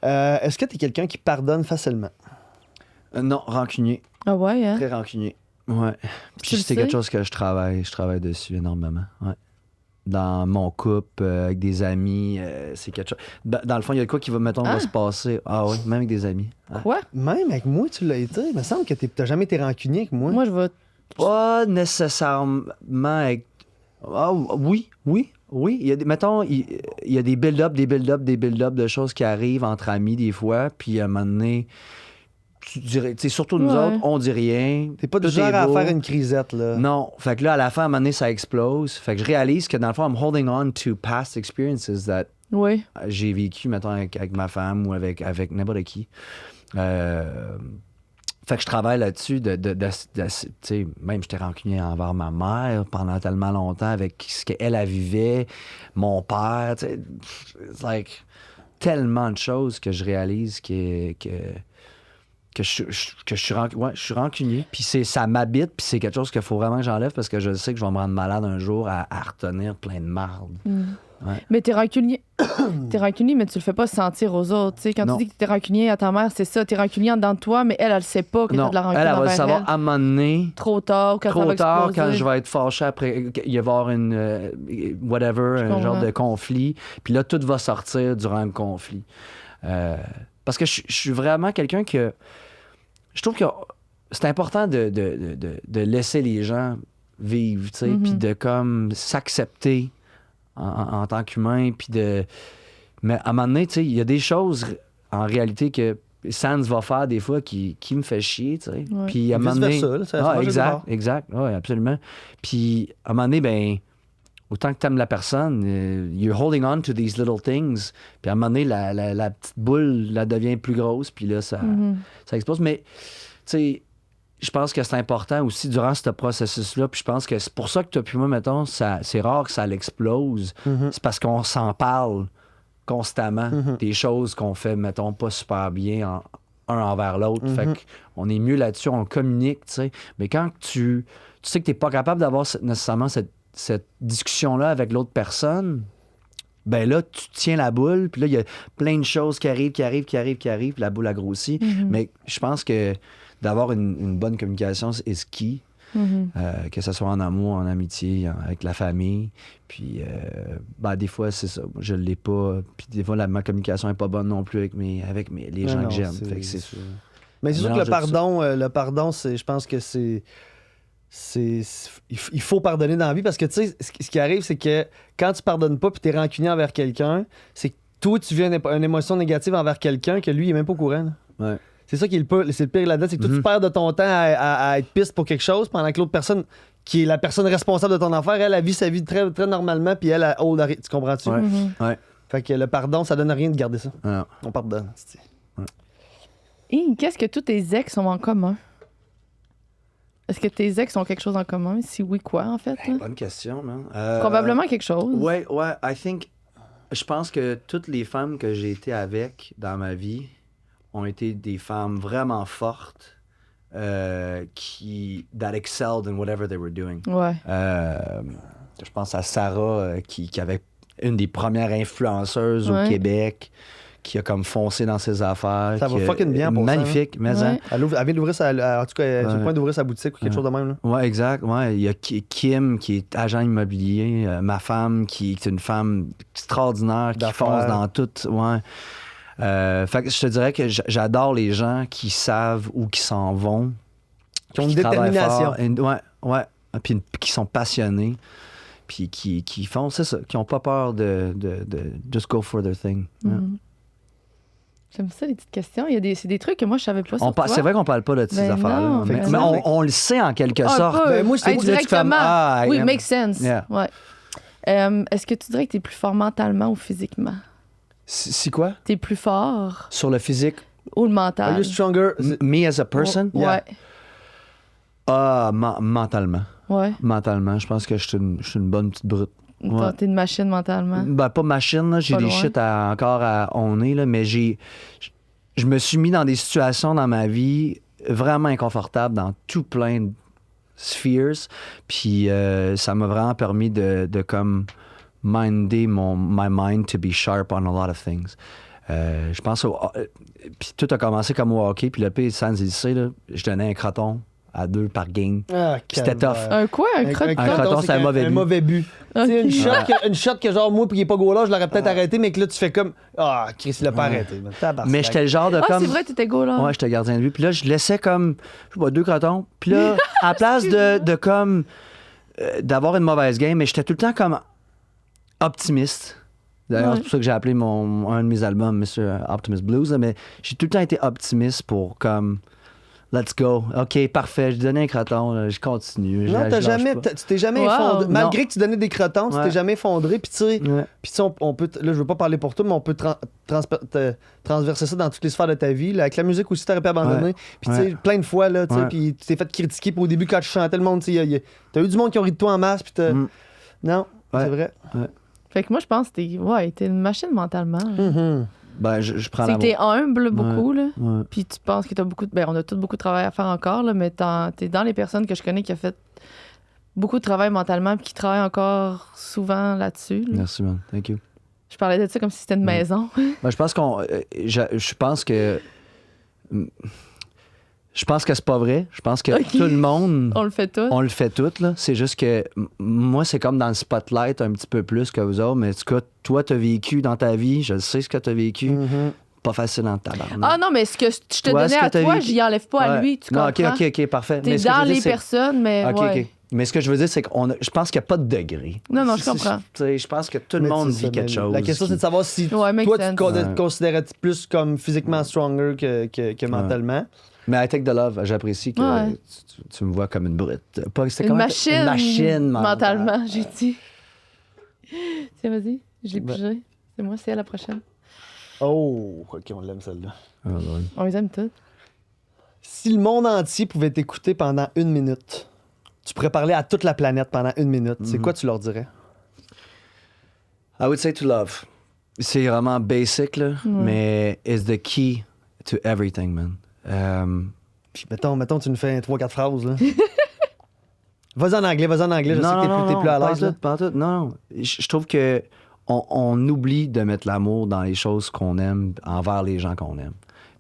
[SPEAKER 2] Est-ce que tu es quelqu'un qui pardonne facilement?
[SPEAKER 5] Non, rancunier.
[SPEAKER 3] Ah ouais, hein?
[SPEAKER 5] Très rancunier. Ouais.
[SPEAKER 3] Tu
[SPEAKER 5] Puis
[SPEAKER 3] le
[SPEAKER 5] c'est
[SPEAKER 3] sais?
[SPEAKER 5] quelque chose que je travaille dessus énormément. Ouais. Dans mon couple, avec des amis, c'est quelque chose. Dans le fond, il y a de quoi qui va, mettons, va
[SPEAKER 3] Ah.
[SPEAKER 5] se passer. Ah oui, même avec des amis. Ouais.
[SPEAKER 3] Quoi?
[SPEAKER 2] Même avec moi, tu l'as été. Il me semble que t'as jamais été rancunier avec moi.
[SPEAKER 3] Moi, je vais.
[SPEAKER 5] Pas nécessairement avec. Ah oui. Il y a des, mettons, il y a des build-up de choses qui arrivent entre amis des fois, puis à un moment donné, tu dirais, tu sais, surtout nous
[SPEAKER 3] Ouais.
[SPEAKER 5] autres, on dit rien.
[SPEAKER 2] T'es pas du
[SPEAKER 5] tout
[SPEAKER 2] genre
[SPEAKER 5] est
[SPEAKER 2] à
[SPEAKER 5] beau.
[SPEAKER 2] faire une crisette, là.
[SPEAKER 5] Non. Fait que là, à la fin, à un moment donné, ça explose. Fait que je réalise que dans le fond, I'm holding on to past experiences that
[SPEAKER 3] Oui.
[SPEAKER 5] J'ai vécu, mettons, avec ma femme ou avec n'importe qui. Fait que je travaille là-dessus tu sais, même j'étais rancunier envers ma mère pendant tellement longtemps avec ce qu'elle vivait, mon père, tu sais, it's like tellement de choses que je réalise que je suis rancunier. Puis ça m'habite, puis c'est quelque chose qu'il faut vraiment que j'enlève parce que je sais que je vais me rendre malade un jour à retenir plein de marde. Ouais.
[SPEAKER 3] Mais t'es rancunier. T'es rancunier, mais tu le fais pas sentir aux autres. T'sais, quand
[SPEAKER 5] Non.
[SPEAKER 3] tu dis que t'es rancunier à ta mère, c'est ça. T'es rancunier en dedans de toi, mais elle sait pas que t'as
[SPEAKER 5] Non,
[SPEAKER 3] de la rancune
[SPEAKER 5] elle va le
[SPEAKER 3] envers
[SPEAKER 5] savoir
[SPEAKER 3] elle.
[SPEAKER 5] à un moment donné.
[SPEAKER 3] Trop tard, quand ça va
[SPEAKER 5] Trop tard,
[SPEAKER 3] exploser.
[SPEAKER 5] quand je vais être fâché après, il va y avoir un
[SPEAKER 3] comprends.
[SPEAKER 5] genre de conflit. Puis là, tout va sortir durant le conflit. Parce que je suis vraiment quelqu'un que... Je trouve que c'est important de laisser les gens vivre, tu sais, puis de comme s'accepter en tant qu'humain, puis Mais à un moment donné, tu sais, il y a des choses, en réalité, que Sans va faire des fois qui me fait chier, tu sais.
[SPEAKER 3] Ouais.
[SPEAKER 5] Puis à un moment donné...
[SPEAKER 2] Vice-versa, là, ça marche
[SPEAKER 5] exact. Oui, absolument. Puis à un moment donné, ben autant que tu aimes la personne, you're holding on to these little things. Puis à un moment donné, la petite boule, là, devient plus grosse, puis là, ça explose. Mais, tu sais, je pense que c'est important aussi durant ce processus-là. Puis je pense que c'est pour ça que toi puis moi, mettons, c'est rare que ça l'explose. C'est parce qu'on s'en parle constamment des choses qu'on fait, mettons, pas super bien un envers l'autre. Fait qu'on est mieux là-dessus, on communique, tu sais. Mais quand tu sais que t'es pas capable d'avoir nécessairement cette discussion-là avec l'autre personne, ben là, tu tiens la boule, puis là, il y a plein de choses qui arrivent, puis la boule a grossi. Mais je pense que d'avoir une bonne communication est key. Que ce soit en amour, en amitié, avec la famille. Puis, ben, des fois, c'est ça. Je l'ai pas. Puis, des fois, ma communication n'est pas bonne non plus avec les gens que j'aime. Fait que c'est
[SPEAKER 2] Mais c'est sûr que
[SPEAKER 5] mélange de
[SPEAKER 2] le pardon, je pense que il faut pardonner dans la vie parce que, tu sais, ce qui arrive, c'est que quand tu pardonnes pas puis tu es rancunier envers quelqu'un, c'est que toi, tu vis une émotion négative envers quelqu'un que lui, il est même pas au courant. Là.
[SPEAKER 5] Ouais.
[SPEAKER 2] C'est ça qui est le pire là-dedans, c'est que toi, tu perds de ton temps à être piste pour quelque chose pendant que l'autre personne, qui est la personne responsable de ton affaire, elle vit sa vie très, très normalement, puis elle, tu comprends-tu?
[SPEAKER 5] Ouais. Ouais.
[SPEAKER 2] Fait que le pardon, ça donne rien de garder ça.
[SPEAKER 5] Non.
[SPEAKER 2] On pardonne.
[SPEAKER 3] Et qu'est-ce que tous tes ex ont en commun? Est-ce que tes ex ont quelque chose en commun? Si oui, quoi, en fait? Là?
[SPEAKER 5] Bonne question, man.
[SPEAKER 3] Probablement quelque chose.
[SPEAKER 5] Ouais. Je pense que toutes les femmes que j'ai été avec dans ma vie ont été des femmes vraiment fortes that excelled in whatever they were doing.
[SPEAKER 3] Ouais.
[SPEAKER 5] Je pense à Sarah, qui avait une des premières influenceuses au Québec, qui a comme foncé dans ses affaires.
[SPEAKER 2] Ça va fucking bien pour
[SPEAKER 5] magnifique,
[SPEAKER 2] ça.
[SPEAKER 5] mais
[SPEAKER 3] Ouais.
[SPEAKER 2] Elle vient d'ouvrir en tout cas, elle est sur le point d'ouvrir sa boutique ou quelque chose de même. Là.
[SPEAKER 5] Ouais, exact. Ouais. Il y a Kim, qui est agent immobilier, ma femme, qui est une femme extraordinaire, qui
[SPEAKER 2] D'affaires.
[SPEAKER 5] fonce dans tout. Ouais. Fait que je te dirais que j'adore les gens qui savent où qui s'en vont.
[SPEAKER 2] Qui ont
[SPEAKER 5] puis
[SPEAKER 2] une
[SPEAKER 5] travaillent
[SPEAKER 2] détermination.
[SPEAKER 5] fort. Ouais. Puis qui sont passionnés. Puis qui font, c'est ça, qui n'ont pas peur de just go for their thing. Ouais.
[SPEAKER 3] J'aime ça, les petites questions. C'est des trucs que moi, je savais pas sur toi.
[SPEAKER 5] C'est vrai qu'on parle pas de ces
[SPEAKER 3] Ben
[SPEAKER 5] affaires-là.
[SPEAKER 3] non,
[SPEAKER 5] Mais
[SPEAKER 2] effectivement.
[SPEAKER 5] on le sait en quelque
[SPEAKER 3] Un
[SPEAKER 5] sorte.
[SPEAKER 3] peu.
[SPEAKER 2] Ben, moi, je t'ai dit,
[SPEAKER 3] Indirectement. Oui,
[SPEAKER 5] I
[SPEAKER 3] make sense.
[SPEAKER 5] Yeah.
[SPEAKER 3] Ouais. Est-ce que tu dirais que tu es plus fort mentalement ou physiquement?
[SPEAKER 5] C'est quoi?
[SPEAKER 3] Tu es plus fort
[SPEAKER 5] Sur le physique,
[SPEAKER 3] ou le
[SPEAKER 2] Are
[SPEAKER 3] mental?
[SPEAKER 2] you stronger?
[SPEAKER 5] me as a person?
[SPEAKER 3] Ouais.
[SPEAKER 5] Mentalement.
[SPEAKER 3] Ouais.
[SPEAKER 5] Mentalement, je pense que je suis une bonne petite brute. Ouais.
[SPEAKER 3] T'es une machine mentalement.
[SPEAKER 5] Ben, pas machine, là. J'ai
[SPEAKER 3] Pas
[SPEAKER 5] des
[SPEAKER 3] loin.
[SPEAKER 5] shit encore à honner, là, mais je me suis mis dans des situations dans ma vie vraiment inconfortables dans tout plein de spheres. Puis ça m'a vraiment permis de comme minder my mind to be sharp on a lot of things. Je pense puis tout a commencé comme au hockey, puis le pire, sans le sait, là, je donnais un croton à 2 par game.
[SPEAKER 2] Ah,
[SPEAKER 5] Puis c'était tough.
[SPEAKER 3] Un quoi? Un crotte?
[SPEAKER 5] Un croton, c'est un mauvais but.
[SPEAKER 2] Tu sais,
[SPEAKER 3] Ok.
[SPEAKER 2] une shot que genre moi, puis il est pas gros là, je l'aurais peut-être arrêté, mais que là, tu fais comme ah, Chris, il l'a pas arrêté.
[SPEAKER 5] Mais j'étais le genre de
[SPEAKER 3] Ah,
[SPEAKER 5] comme...
[SPEAKER 3] c'est vrai, t'étais go là.
[SPEAKER 5] Ouais, j'étais gardien de but. Puis là, je laissais comme, je sais pas, 2 crotons. Puis là, à la place de comme, d'avoir une mauvaise game, mais j'étais tout le temps comme optimiste. D'ailleurs,
[SPEAKER 3] Ouais.
[SPEAKER 5] c'est pour ça que j'ai appelé un de mes albums Mr. Optimist Blues. Là, mais j'ai tout le temps été optimiste pour comme let's go. OK, parfait. Je donnais un croton, là, je continue.
[SPEAKER 2] Non, tu t'es jamais
[SPEAKER 3] Wow.
[SPEAKER 2] effondré.
[SPEAKER 5] Non.
[SPEAKER 2] Malgré que tu donnais des crotons, tu
[SPEAKER 5] Ouais.
[SPEAKER 2] t'es jamais effondré. Puis tu sais,
[SPEAKER 5] Ouais.
[SPEAKER 2] on peut, là, je veux pas parler pour toi, mais on peut transverser ça dans toutes les sphères de ta vie. Là, avec la musique aussi, t'aurais pu abandonner.
[SPEAKER 5] Ouais.
[SPEAKER 2] Puis tu sais,
[SPEAKER 5] Ouais.
[SPEAKER 2] plein de fois, là, tu sais,
[SPEAKER 5] Ouais.
[SPEAKER 2] puis tu t'es fait critiquer. Puis au début, quand tu chantais, le monde, tu sais, t'as eu du monde qui ont ri de toi en masse. Puis
[SPEAKER 5] Mm.
[SPEAKER 2] Non,
[SPEAKER 5] Ouais.
[SPEAKER 2] c'est vrai.
[SPEAKER 3] Fait que moi, je pense que t'es une machine mentalement.
[SPEAKER 2] Mhm.
[SPEAKER 5] Ben, je prends
[SPEAKER 3] C'est
[SPEAKER 5] la
[SPEAKER 3] que t'es humble beaucoup, là.
[SPEAKER 5] Ouais.
[SPEAKER 3] Puis tu penses que t'as beaucoup de... Ben, on a tous beaucoup de travail à faire encore, là, mais t'es dans les personnes que je connais qui a fait beaucoup de travail mentalement puis qui travaillent encore souvent là-dessus. là.
[SPEAKER 5] Merci, man. Thank you.
[SPEAKER 3] Je parlais de ça comme si c'était une maison.
[SPEAKER 5] Ben, je pense je pense que. Je pense que c'est pas vrai. Je pense que
[SPEAKER 3] Ok.
[SPEAKER 5] tout le monde.
[SPEAKER 3] On le fait tout.
[SPEAKER 5] On le fait tout, là. C'est juste que moi, c'est comme dans le spotlight un petit peu plus que vous autres. Mais en tout cas, toi, t'as vécu dans ta vie. Je sais ce que t'as vécu.
[SPEAKER 2] Mhm.
[SPEAKER 5] Pas facile en tabarnak.
[SPEAKER 3] Ah non, mais ce que je te
[SPEAKER 5] Toi,
[SPEAKER 3] donnais
[SPEAKER 5] ce que
[SPEAKER 3] à
[SPEAKER 5] t'as
[SPEAKER 3] toi,
[SPEAKER 5] vécu-
[SPEAKER 3] j'y enlève pas à
[SPEAKER 5] Ouais.
[SPEAKER 3] lui, tu
[SPEAKER 5] Non,
[SPEAKER 3] comprends?
[SPEAKER 5] OK, parfait.
[SPEAKER 3] T'es
[SPEAKER 5] Mais ce que je
[SPEAKER 3] dans
[SPEAKER 5] veux dire,
[SPEAKER 3] les
[SPEAKER 5] c'est-
[SPEAKER 3] personnes, mais
[SPEAKER 5] OK,
[SPEAKER 3] ouais.
[SPEAKER 5] OK. Mais ce que je veux dire, c'est que je pense qu'il n'y a pas de degré.
[SPEAKER 3] Non, je comprends.
[SPEAKER 5] Tu sais, je pense que tout le
[SPEAKER 2] Mais
[SPEAKER 5] monde
[SPEAKER 2] c'est ça,
[SPEAKER 5] vit quelque
[SPEAKER 2] mais
[SPEAKER 5] chose.
[SPEAKER 2] La question, c'est de savoir si
[SPEAKER 3] Ouais, make
[SPEAKER 2] toi,
[SPEAKER 3] sense.
[SPEAKER 2] tu te considérais plus comme physiquement stronger que mentalement.
[SPEAKER 5] Mais I take the love. J'apprécie que
[SPEAKER 3] Ouais.
[SPEAKER 5] tu me vois comme une brute. Pas, c'était
[SPEAKER 3] Une
[SPEAKER 5] comment-
[SPEAKER 3] machine,
[SPEAKER 5] Une machine
[SPEAKER 3] mentalement, j'ai dit. Tiens, vas-y, je l'ai
[SPEAKER 2] Ben.
[SPEAKER 3] pigé. C'est moi, c'est à la prochaine.
[SPEAKER 2] Oh, OK, on l'aime celle-là.
[SPEAKER 5] Ah, ouais.
[SPEAKER 3] On les aime toutes.
[SPEAKER 2] Si le monde entier pouvait t'écouter pendant 1 minute, tu pourrais parler à toute la planète pendant 1 minute, c'est quoi tu leur dirais?
[SPEAKER 5] I would say to love. C'est vraiment basic, là, mais it's the key to everything, man.
[SPEAKER 2] Puis mettons, tu nous fais 3-4 phrases, là. Vas-y en anglais, je sais que t'es plus à l'aise. là.
[SPEAKER 5] Pas tout. Non. Je trouve que on oublie de mettre l'amour dans les choses qu'on aime envers les gens qu'on aime.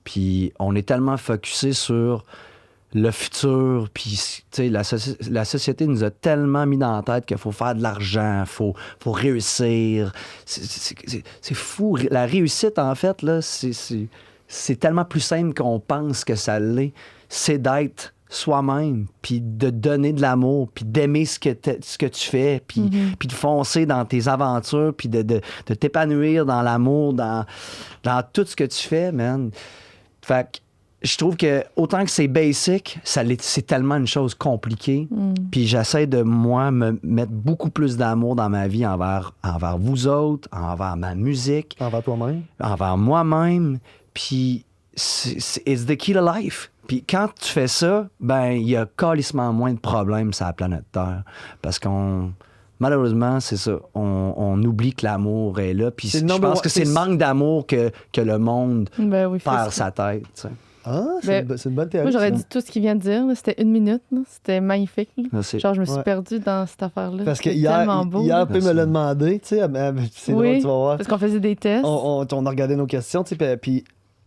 [SPEAKER 5] Puis on est tellement focusé sur le futur, puis tu sais, la société nous a tellement mis dans la tête qu'il faut faire de l'argent, faut réussir. C'est fou. La réussite, en fait, là, c'est tellement plus simple qu'on pense que ça l'est. C'est d'être soi-même, puis de donner de l'amour, puis d'aimer ce que tu fais, puis de foncer dans tes aventures, puis de t'épanouir dans l'amour, dans tout ce que tu fais, man. Fait que je trouve que autant que c'est basic, c'est tellement une chose compliquée. Puis j'essaie de, moi, me mettre beaucoup plus d'amour dans ma vie envers vous autres, envers ma musique,
[SPEAKER 2] Envers toi-même.
[SPEAKER 5] envers moi-même. Puis it's the key to life. Puis quand tu fais ça, ben il y a calissement moins de problèmes sur la planète Terre. Parce malheureusement, c'est ça. On oublie que l'amour est là. Puis
[SPEAKER 2] C'est le
[SPEAKER 5] je
[SPEAKER 2] number
[SPEAKER 5] pense
[SPEAKER 2] one-
[SPEAKER 5] que c'est le
[SPEAKER 2] c'est-
[SPEAKER 5] manque d'amour que le monde
[SPEAKER 3] Ben oui,
[SPEAKER 5] perd
[SPEAKER 3] fais ça.
[SPEAKER 5] sa tête. Tu sais.
[SPEAKER 2] Ah,
[SPEAKER 3] Ben,
[SPEAKER 2] c'est une bonne théorie.
[SPEAKER 3] Moi, j'aurais
[SPEAKER 2] ça.
[SPEAKER 3] dit tout ce qu'il vient de dire. là. C'était 1 minute. là. C'était magnifique. là.
[SPEAKER 5] Là,
[SPEAKER 3] Genre, je me suis
[SPEAKER 2] Ouais.
[SPEAKER 3] perdue dans cette affaire-là.
[SPEAKER 2] Parce que
[SPEAKER 3] C'était
[SPEAKER 2] hier,
[SPEAKER 3] tellement beau. là.
[SPEAKER 2] P me l'a demandé, tu sais, c'est drôle,
[SPEAKER 3] Oui,
[SPEAKER 2] tu vas voir.
[SPEAKER 3] parce qu'on faisait des tests.
[SPEAKER 2] On a regardé nos questions, tu sais, puis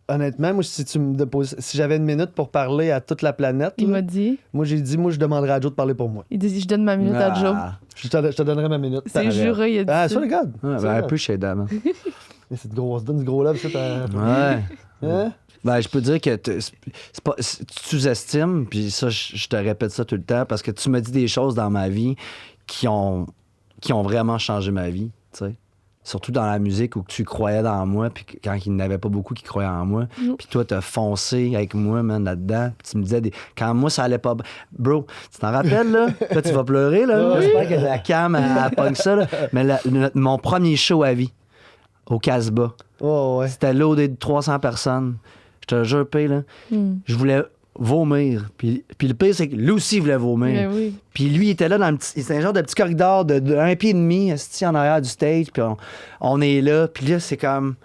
[SPEAKER 2] honnêtement, moi, si j'avais 1 minute pour parler à toute la planète,
[SPEAKER 3] Il
[SPEAKER 2] là,
[SPEAKER 3] m'a dit,
[SPEAKER 2] moi, j'ai dit, je demanderais à Joe de parler pour moi.
[SPEAKER 3] il dit, je donne ma minute à Joe.
[SPEAKER 5] Ah,
[SPEAKER 2] Je te donnerai ma minute.
[SPEAKER 3] C'est juré, il a dit
[SPEAKER 2] Ah,
[SPEAKER 3] ça.
[SPEAKER 2] ça, regarde.
[SPEAKER 5] ouais, ben, appreciate that, man.
[SPEAKER 2] C'est gros, donne du gros love, ça.
[SPEAKER 5] Ouais.
[SPEAKER 2] Hein?
[SPEAKER 5] Ben, je peux dire que tu sous-estimes, puis ça, je te répète ça tout le temps, parce que tu me dis des choses dans ma vie qui ont vraiment changé ma vie, tu sais. Surtout dans la musique où tu croyais dans moi, puis quand il n'y en avait pas beaucoup qui croyaient en moi. Puis toi, t'as foncé avec moi, man, là-dedans. Puis tu me disais, quand moi, ça allait pas... Bro, tu t'en rappelles, là? Là, tu vas pleurer, là. J'espère que la cam, elle pogne ça, là. Mais mon premier show à vie, au Casbah,
[SPEAKER 2] Oh, ouais.
[SPEAKER 5] c'était loadé de 300 personnes. Je te jure, P, là, je voulais vomir. Puis le pire, c'est que lui aussi voulait vomir.
[SPEAKER 3] Mais oui.
[SPEAKER 5] Puis lui, il était là dans c'était un genre de petit corridor de 1,5 pied esti, en arrière du stage. Puis on est là. Puis là, c'est comme...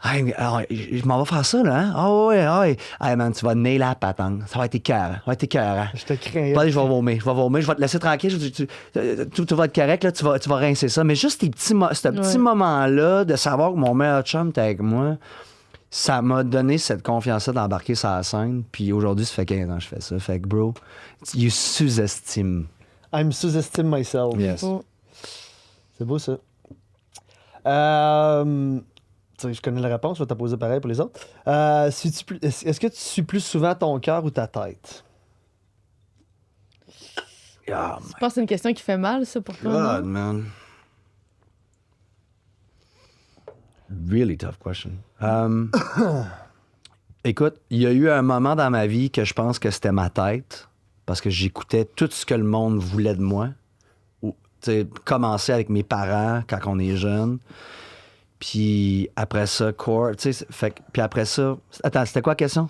[SPEAKER 5] Hey, alors, je m'en vais faire ça, là. Hein? Ah ouais. Hey, man, tu vas naîler la patente. Ça va être écœurant.
[SPEAKER 2] Je te crains.
[SPEAKER 5] Pas, je vais vomir. Je vais te laisser tranquille. Tout va être correct, là. Tu vas rincer ça. Mais juste ce petit moment-là de savoir que mon meilleur chum était avec moi, ça m'a donné cette confiance-là d'embarquer sur la scène. Puis aujourd'hui, ça fait 15 ans que je fais ça. Fait que, bro, you sous-estimes.
[SPEAKER 2] I'm sous-estime myself.
[SPEAKER 5] Yes.
[SPEAKER 3] Oh.
[SPEAKER 2] C'est beau, ça. Tu sais, je connais la réponse, je vais te la poser pareil pour les autres. Est-ce que tu suis plus souvent ton cœur ou ta tête?
[SPEAKER 5] Oh
[SPEAKER 3] Je pense que c'est une question qui fait mal, ça, pour
[SPEAKER 5] my
[SPEAKER 3] toi.
[SPEAKER 5] God,
[SPEAKER 3] non?
[SPEAKER 5] man. Really tough question. Écoute, il y a eu un moment dans ma vie que je pense que c'était ma tête, parce que j'écoutais tout ce que le monde voulait de moi. Ou, tu sais, commencer avec mes parents quand on est jeune. Puis après ça, core, tu sais, puis après ça... Attends, c'était quoi la question?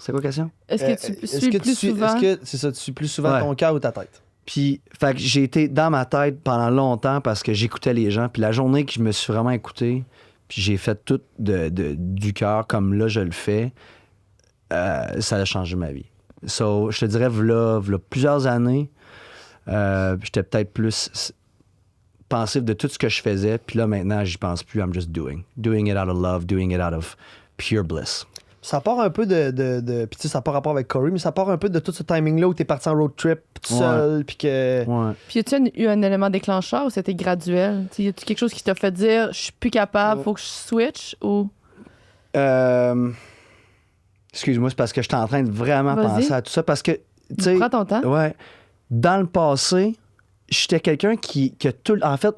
[SPEAKER 3] Est-ce que tu suis plus souvent?
[SPEAKER 2] Est-ce que c'est ça, tu suis plus souvent
[SPEAKER 5] Ouais.
[SPEAKER 2] ton cœur ou ta tête?
[SPEAKER 5] Puis, fait que j'ai été dans ma tête pendant longtemps parce que j'écoutais les gens. Puis la journée que je me suis vraiment écouté, puis j'ai fait tout du cœur comme là je le fais, ça a changé ma vie. So, je te dirais, v'là plusieurs années, j'étais peut-être plus pensif de tout ce que je faisais. Puis là, maintenant, j'y pense plus. I'm just doing. Doing it out of love, doing it out of pure bliss.
[SPEAKER 2] Ça part un peu de puis tu sais, ça n'a pas rapport avec Corey, mais ça part un peu de tout ce timing-là où t'es parti en road trip tout seul, puis que...
[SPEAKER 5] Ouais.
[SPEAKER 3] Puis, y a-tu eu un élément déclencheur ou c'était graduel? Y a-tu quelque chose qui t'a fait dire, je suis plus capable, faut que je switch? Ou.
[SPEAKER 5] Excuse-moi, c'est parce que j'étais en train de vraiment
[SPEAKER 3] Vas-y.
[SPEAKER 5] penser à tout ça. Parce que, tu sais...
[SPEAKER 3] Prends ton temps.
[SPEAKER 5] Ouais. Dans le passé, j'étais quelqu'un que tout... En fait,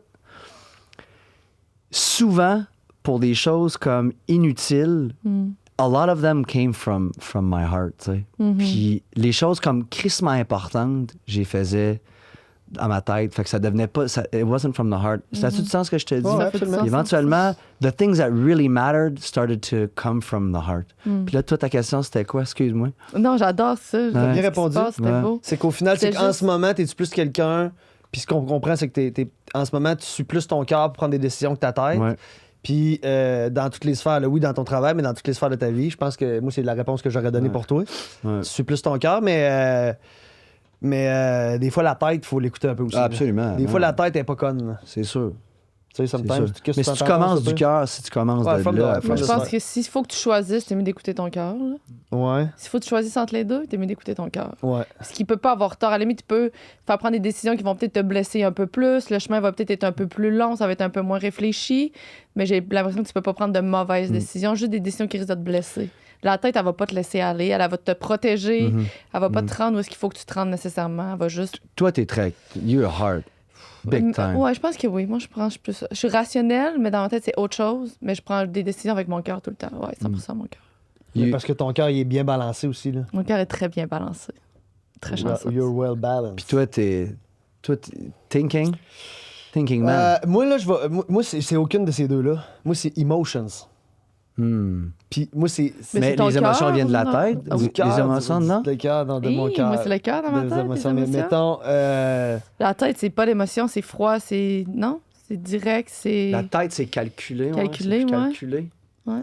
[SPEAKER 5] souvent, pour des choses comme inutiles, a lot of them came from my heart, tu sais. Puis les choses comme crissement importantes, j'y faisais à ma tête. Fait que ça devenait pas... it wasn't from the heart. Ça a-tu du sens ce que je te dis?
[SPEAKER 2] Ouais,
[SPEAKER 3] Ça fait du
[SPEAKER 2] absolument.
[SPEAKER 3] sens.
[SPEAKER 5] Puis éventuellement, the things that really mattered started to come from the heart. Puis là, toi, ta question, c'était quoi? Excuse-moi.
[SPEAKER 3] Non, j'adore ça.
[SPEAKER 2] T'as bien
[SPEAKER 3] Ce qui se
[SPEAKER 2] répondu.
[SPEAKER 3] passe, C'était
[SPEAKER 5] Ouais.
[SPEAKER 3] beau.
[SPEAKER 2] C'est qu'au final, c'est
[SPEAKER 3] C'est
[SPEAKER 2] qu'en
[SPEAKER 3] juste-
[SPEAKER 2] ce moment, t'es-tu plus quelqu'un... Puis ce qu'on comprend, c'est que en ce moment, tu suis plus ton cœur pour prendre des décisions que ta tête.
[SPEAKER 5] Ouais.
[SPEAKER 2] Puis dans toutes les sphères, là, oui, dans ton travail, mais dans toutes les sphères de ta vie, je pense que moi, c'est la réponse que j'aurais donnée
[SPEAKER 5] Ouais.
[SPEAKER 2] pour toi.
[SPEAKER 5] Ouais.
[SPEAKER 2] Tu suis plus ton cœur, mais des fois, la tête, il faut l'écouter un peu aussi.
[SPEAKER 5] Ah,
[SPEAKER 2] là.
[SPEAKER 5] absolument.
[SPEAKER 2] Des
[SPEAKER 5] Ouais.
[SPEAKER 2] fois, la tête est pas conne. là.
[SPEAKER 5] C'est sûr.
[SPEAKER 2] Tu sais,
[SPEAKER 5] C'est
[SPEAKER 2] sometimes,
[SPEAKER 5] sûr.
[SPEAKER 2] qu'est-ce
[SPEAKER 5] Mais
[SPEAKER 2] que
[SPEAKER 5] si tu
[SPEAKER 2] t'en penses,
[SPEAKER 5] commences
[SPEAKER 2] toi?
[SPEAKER 5] du cœur, si tu commences
[SPEAKER 2] Ouais,
[SPEAKER 5] de
[SPEAKER 2] from
[SPEAKER 5] là...
[SPEAKER 2] the-
[SPEAKER 5] après
[SPEAKER 2] from
[SPEAKER 3] Moi,
[SPEAKER 2] the
[SPEAKER 3] je
[SPEAKER 5] ça-
[SPEAKER 3] pense que s'il faut que tu choisisses, t'es mieux d'écouter ton cœur. là.
[SPEAKER 2] Ouais,
[SPEAKER 3] S'il faut que tu choisisses entre les deux, t'es mieux d'écouter ton cœur.
[SPEAKER 2] ouais.
[SPEAKER 3] Ce qui peut pas avoir tort. À la limite, tu peux faire prendre des décisions qui vont peut-être te blesser un peu plus. Le chemin va peut-être être un peu plus long, ça va être un peu moins réfléchi. Mais j'ai l'impression que tu peux pas prendre de mauvaises décisions, juste des décisions qui risquent de te blesser. La tête, elle va pas te laisser aller, elle va te protéger, elle va pas te rendre où est-ce qu'il faut que tu te rendes nécessairement. Elle va juste.
[SPEAKER 5] Toi, t'es très... You're hard. Big time.
[SPEAKER 3] Ouais, je pense que oui. Moi, je suis plus. Je suis rationnelle, mais dans ma tête, c'est autre chose. Mais je prends des décisions avec mon cœur tout le temps. Ouais, 100% mon cœur.
[SPEAKER 2] Mais parce que ton cœur, il est bien balancé aussi. Là.
[SPEAKER 3] Mon cœur est très bien balancé. Très chanceux.
[SPEAKER 2] You're well balanced.
[SPEAKER 5] Puis toi, t'es thinking? Thinking man.
[SPEAKER 2] Moi, là, moi c'est aucune de ces deux-là. Moi, c'est emotions. Puis moi, c'est...
[SPEAKER 3] Mais
[SPEAKER 5] Mais
[SPEAKER 3] c'est ton
[SPEAKER 5] les émotions
[SPEAKER 3] cœur,
[SPEAKER 5] viennent de la
[SPEAKER 3] non?
[SPEAKER 5] tête?
[SPEAKER 3] Ah,
[SPEAKER 2] du cœur,
[SPEAKER 5] Les émotions, non?
[SPEAKER 2] Le cœur, non, de
[SPEAKER 3] Hi,
[SPEAKER 2] mon cœur.
[SPEAKER 3] moi, c'est le cœur dans ma
[SPEAKER 2] Des
[SPEAKER 3] tête, les
[SPEAKER 2] émotions. Mais
[SPEAKER 3] émotions.
[SPEAKER 2] mettons...
[SPEAKER 3] La tête, c'est pas l'émotion, c'est froid, c'est. Non? C'est direct, c'est.
[SPEAKER 5] La tête, c'est calculé.
[SPEAKER 3] Calculé,
[SPEAKER 5] c'est plus
[SPEAKER 3] ouais.
[SPEAKER 5] calculé.
[SPEAKER 3] Ouais.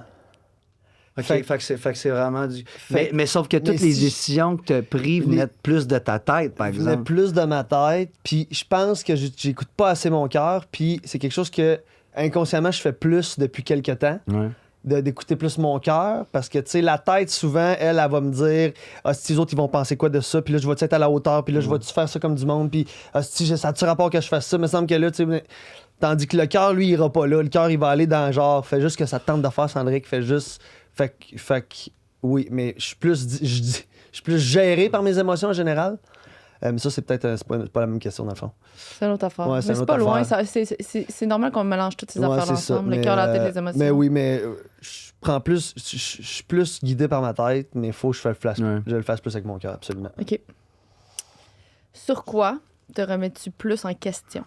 [SPEAKER 5] OK,
[SPEAKER 2] Fait-
[SPEAKER 5] fait que c'est vraiment du...
[SPEAKER 2] Fait-
[SPEAKER 5] Mais sauf que toutes
[SPEAKER 2] mais
[SPEAKER 5] les
[SPEAKER 2] si-
[SPEAKER 5] décisions que tu as prises venaient plus de ta tête, par
[SPEAKER 2] Je faisais
[SPEAKER 5] exemple.
[SPEAKER 2] plus de ma tête, puis je pense que j'écoute pas assez mon cœur, puis c'est quelque chose que inconsciemment je fais plus depuis quelques temps,
[SPEAKER 5] Ouais.
[SPEAKER 2] d'écouter plus mon cœur, parce que tu sais la tête souvent elle va me dire ah si les autres ils vont penser quoi de ça, puis là je vais être à la hauteur, puis là je vais tu faire ça comme du monde, puis ah si ça a-tu rapport que je fasse ça, me semble que là tu sais tandis que le cœur lui il ira pas là, le cœur il va aller dans genre fais juste que ça te tente de faire Cendrick, fais juste fait que oui, mais je suis plus je suis plus géré par mes émotions en général. Mais ça, c'est peut-être c'est pas la même question, dans le fond.
[SPEAKER 3] C'est une autre affaire.
[SPEAKER 2] Ouais,
[SPEAKER 3] Mais
[SPEAKER 2] c'est une
[SPEAKER 3] c'est
[SPEAKER 2] autre
[SPEAKER 3] pas loin.
[SPEAKER 2] affaire.
[SPEAKER 3] C'est normal qu'on mélange toutes ces
[SPEAKER 2] Ouais,
[SPEAKER 3] affaires
[SPEAKER 2] c'est ça,
[SPEAKER 3] ensemble. Le
[SPEAKER 2] mais,
[SPEAKER 3] cœur, la tête, les émotions.
[SPEAKER 2] Mais oui, mais je prends plus. Je suis plus guidé par ma tête, mais il faut que
[SPEAKER 5] Ouais.
[SPEAKER 2] je le fasse plus avec mon cœur, absolument.
[SPEAKER 3] OK. Sur quoi te remets-tu plus en question?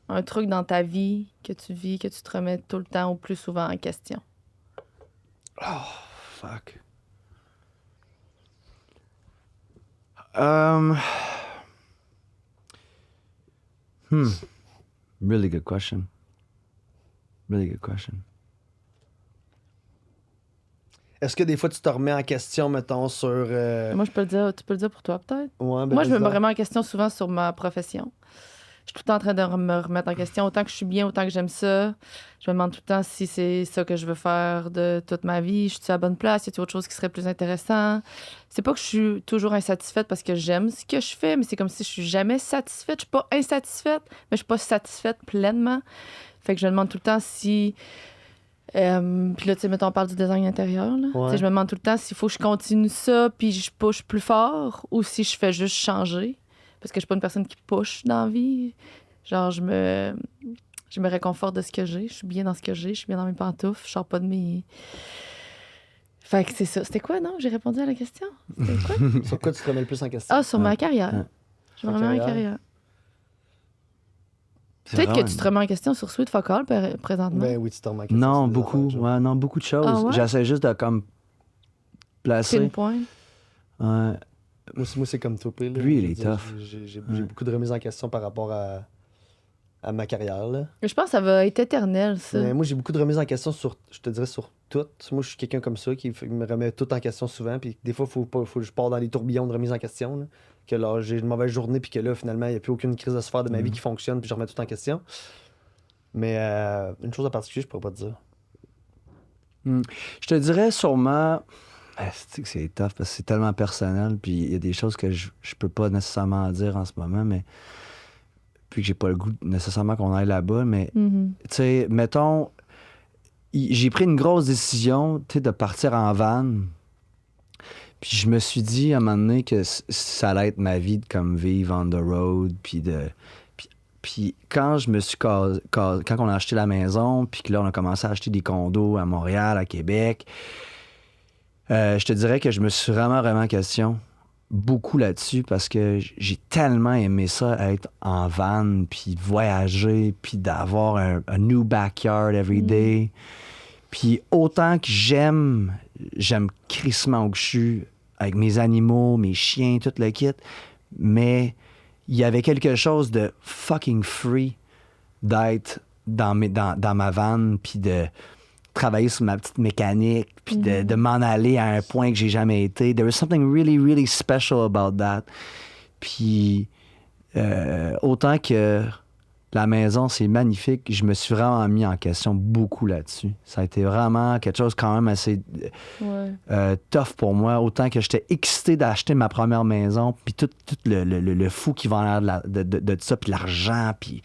[SPEAKER 3] Un truc dans ta vie que tu vis, que tu te remets tout le temps ou plus souvent en question?
[SPEAKER 5] Fuck. Really good question. Really good question.
[SPEAKER 2] Est-ce que des fois, tu te remets en question, mettons, sur.
[SPEAKER 3] Moi, je peux le dire, tu peux le dire pour toi, peut-être?
[SPEAKER 2] Ouais, ben,
[SPEAKER 3] Moi, je me
[SPEAKER 2] vas-y.
[SPEAKER 3] remets en question souvent sur ma profession. Je suis tout le temps en train de me remettre en question. Autant que je suis bien, autant que j'aime ça. Je me demande tout le temps si c'est ça que je veux faire de toute ma vie. Je suis à la bonne place? Y a-t-il autre chose qui serait plus intéressant? C'est pas que je suis toujours insatisfaite parce que j'aime ce que je fais, mais c'est comme si je suis jamais satisfaite. Je suis pas insatisfaite, mais je suis pas satisfaite pleinement. Fait que je me demande tout le temps si... puis là, tu sais, mettons, on parle du design intérieur. Là.
[SPEAKER 2] Ouais.
[SPEAKER 3] Tu sais, je me demande tout le temps s'il faut que je continue ça puis je push plus fort ou si je fais juste changer. Parce que je suis pas une personne qui push dans la vie. Genre, je me réconforte de ce que j'ai. Je suis bien dans ce que j'ai. Je suis bien dans mes pantoufles. Je sors pas de mes... Fait que c'est ça. C'était quoi, non? J'ai répondu à la question. C'était quoi?
[SPEAKER 2] Sur quoi tu te remets le plus en question?
[SPEAKER 3] Ah, sur ma carrière. Je me remets en
[SPEAKER 2] carrière.
[SPEAKER 3] carrière.
[SPEAKER 5] C'est
[SPEAKER 3] Peut-être que
[SPEAKER 5] vraiment-
[SPEAKER 3] tu te remets en question sur Sweet Fuck All présentement.
[SPEAKER 2] Ben oui, tu te remets en question.
[SPEAKER 5] Non,
[SPEAKER 2] sur des
[SPEAKER 5] beaucoup.
[SPEAKER 2] affaires, genre.
[SPEAKER 5] Ouais, non, beaucoup de choses.
[SPEAKER 3] Ah ouais?
[SPEAKER 5] J'essaie juste de comme placer.
[SPEAKER 3] Pinpoint.
[SPEAKER 5] Ouais.
[SPEAKER 2] Moi, c'est comme toi, là.
[SPEAKER 5] Lui, il
[SPEAKER 2] Je veux
[SPEAKER 5] est
[SPEAKER 2] dire,
[SPEAKER 5] tough.
[SPEAKER 2] J'ai beaucoup de remises en question par rapport à ma carrière, là.
[SPEAKER 3] Mais je pense que ça va être éternel, ça.
[SPEAKER 2] Mais moi, j'ai beaucoup de remises en question sur, je te dirais, sur tout. Moi, je suis quelqu'un comme ça qui me remet tout en question souvent. Puis des fois, faut que je pars dans les tourbillons de remise en question. Là. Que là, j'ai une mauvaise journée, puis que là, finalement, il n'y a plus aucune crise de sphère de ma vie qui fonctionne, puis je remets tout en question. Mais une chose en particulier, je pourrais pas te dire.
[SPEAKER 5] Je te dirais sûrement. C'est tough parce que c'est tellement personnel. Puis il y a des choses que je peux pas nécessairement dire en ce moment, mais. Puis que j'ai pas le goût nécessairement qu'on aille là-bas. Mais,
[SPEAKER 3] Mhm.
[SPEAKER 5] tu sais, mettons. J'ai pris une grosse décision, tu sais, de partir en van. Puis je me suis dit à un moment donné que ça allait être ma vie de comme vivre on the road. Puis quand je me suis quand on a acheté la maison, puis que là, on a commencé à acheter des condos à Montréal, à Québec, je te dirais que je me suis vraiment en question beaucoup là-dessus parce que j'ai tellement aimé ça, être en van, puis voyager, puis d'avoir un new backyard every day. Puis autant que j'aime crissement où je suis, avec mes animaux, mes chiens, tout le kit, mais il y avait quelque chose de fucking free d'être dans ma van, puis de travailler sur ma petite mécanique, puis de m'en aller à un point que j'ai jamais été. There was something really, really special about that. Puis autant que la maison, c'est magnifique, je me suis vraiment mis en question beaucoup là-dessus. Ça a été vraiment quelque chose quand même assez tough pour moi. Autant que j'étais excité d'acheter ma première maison, puis tout le fou qui va en l'air de ça, puis l'argent, puis...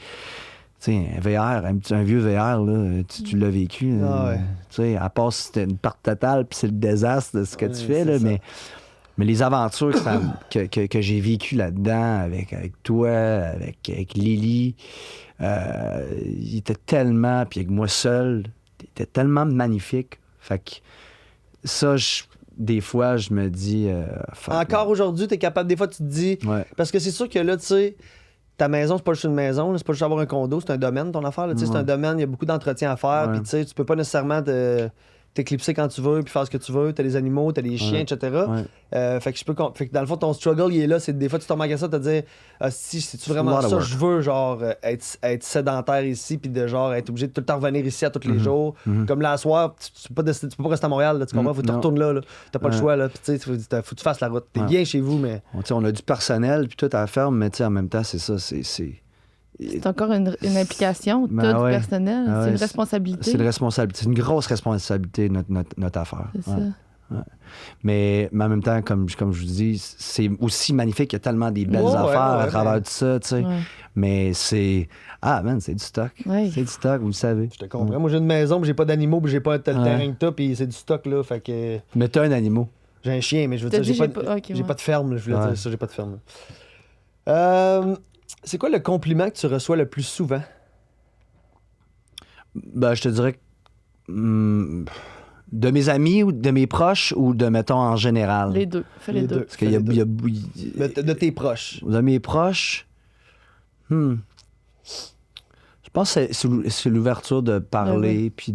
[SPEAKER 5] Tu sais, un VR, un vieux VR, là, tu l'as vécu.
[SPEAKER 2] Ah ouais.
[SPEAKER 5] Tu sais, à part si c'était une perte totale, puis c'est le désastre de ce que
[SPEAKER 2] Ouais,
[SPEAKER 5] tu fais,
[SPEAKER 2] c'est
[SPEAKER 5] là,
[SPEAKER 2] ça.
[SPEAKER 5] mais les aventures que j'ai vécues là-dedans, avec toi, avec Lily, il était tellement, puis avec moi seul, il était tellement magnifique. Fait que ça, des fois, je me dis... fuck,
[SPEAKER 2] Encore aujourd'hui, t'es capable, des fois, tu te dis...
[SPEAKER 5] Ouais.
[SPEAKER 2] Parce que c'est sûr que là, tu sais, ta maison, c'est pas juste une maison, là, c'est pas juste avoir un condo, c'est un domaine, ton affaire. Là, tu sais, c'est un domaine, il y a beaucoup d'entretien à faire,
[SPEAKER 5] Ouais.
[SPEAKER 2] puis tu sais, tu peux pas nécessairement t'éclipser quand tu veux, puis faire ce que tu veux. T'as des animaux, t'as des chiens, etc.
[SPEAKER 5] Ouais.
[SPEAKER 2] Fait que dans le fond, ton struggle, il est là. C'est des fois, tu te remarques à ça, te dire, si c'est-tu vraiment
[SPEAKER 5] lot of
[SPEAKER 2] ça,
[SPEAKER 5] work.
[SPEAKER 2] je veux, genre, être sédentaire ici, puis de genre, être obligé de tout le temps revenir ici à tous les jours. Comme là, à soir, tu peux pas rester à Montréal, là, tu comprends? Faut que tu
[SPEAKER 5] Non.
[SPEAKER 2] retournes là. T'as pas le
[SPEAKER 5] Ouais.
[SPEAKER 2] choix, là. Puis tu sais, faut que tu fasses la route. T'es
[SPEAKER 5] Ouais.
[SPEAKER 2] bien chez vous, mais.
[SPEAKER 5] Tu sais, on a du personnel, puis tout à la ferme, mais tu sais, en même temps, c'est ça, c'est...
[SPEAKER 3] C'est encore une implication,
[SPEAKER 5] Ben
[SPEAKER 3] tout
[SPEAKER 5] ouais.
[SPEAKER 3] personnel.
[SPEAKER 5] Ah
[SPEAKER 3] c'est
[SPEAKER 5] ouais,
[SPEAKER 3] une responsabilité.
[SPEAKER 5] C'est une responsabilité. C'est une grosse responsabilité, notre affaire.
[SPEAKER 3] C'est
[SPEAKER 5] Ouais.
[SPEAKER 3] ça.
[SPEAKER 5] Mais en même temps, comme je vous dis, c'est aussi magnifique. Il y a tellement des belles
[SPEAKER 2] Ouais,
[SPEAKER 5] affaires
[SPEAKER 2] ouais,
[SPEAKER 5] à travers
[SPEAKER 2] mais-
[SPEAKER 5] tout ça, tu sais.
[SPEAKER 3] Ouais.
[SPEAKER 5] Mais c'est... Ah, man, c'est du stock.
[SPEAKER 3] Ouais.
[SPEAKER 5] C'est du stock, vous le savez.
[SPEAKER 2] Je te comprends. Moi, j'ai une maison, mais j'ai pas d'animaux, puis j'ai pas tel
[SPEAKER 5] Ouais.
[SPEAKER 2] terrain que t'as, puis c'est du stock, là. Fait que.
[SPEAKER 5] Mais t'as un animal.
[SPEAKER 2] J'ai un chien, mais je veux
[SPEAKER 3] T'as
[SPEAKER 2] dire,
[SPEAKER 3] dit
[SPEAKER 2] j'ai pas,
[SPEAKER 3] ok,
[SPEAKER 2] j'ai
[SPEAKER 3] ouais.
[SPEAKER 2] pas de ferme, là, je voulais
[SPEAKER 5] Ouais.
[SPEAKER 2] dire ça, j'ai pas de ferme. C'est quoi le compliment que tu reçois le plus souvent?
[SPEAKER 5] Ben, je te dirais que... de mes amis ou de mes proches ou de, mettons, en général?
[SPEAKER 3] Les deux. Fais les, deux.
[SPEAKER 5] Parce qu'il y a...
[SPEAKER 2] Les deux. De tes proches.
[SPEAKER 5] De mes proches, je pense que c'est l'ouverture de parler, puis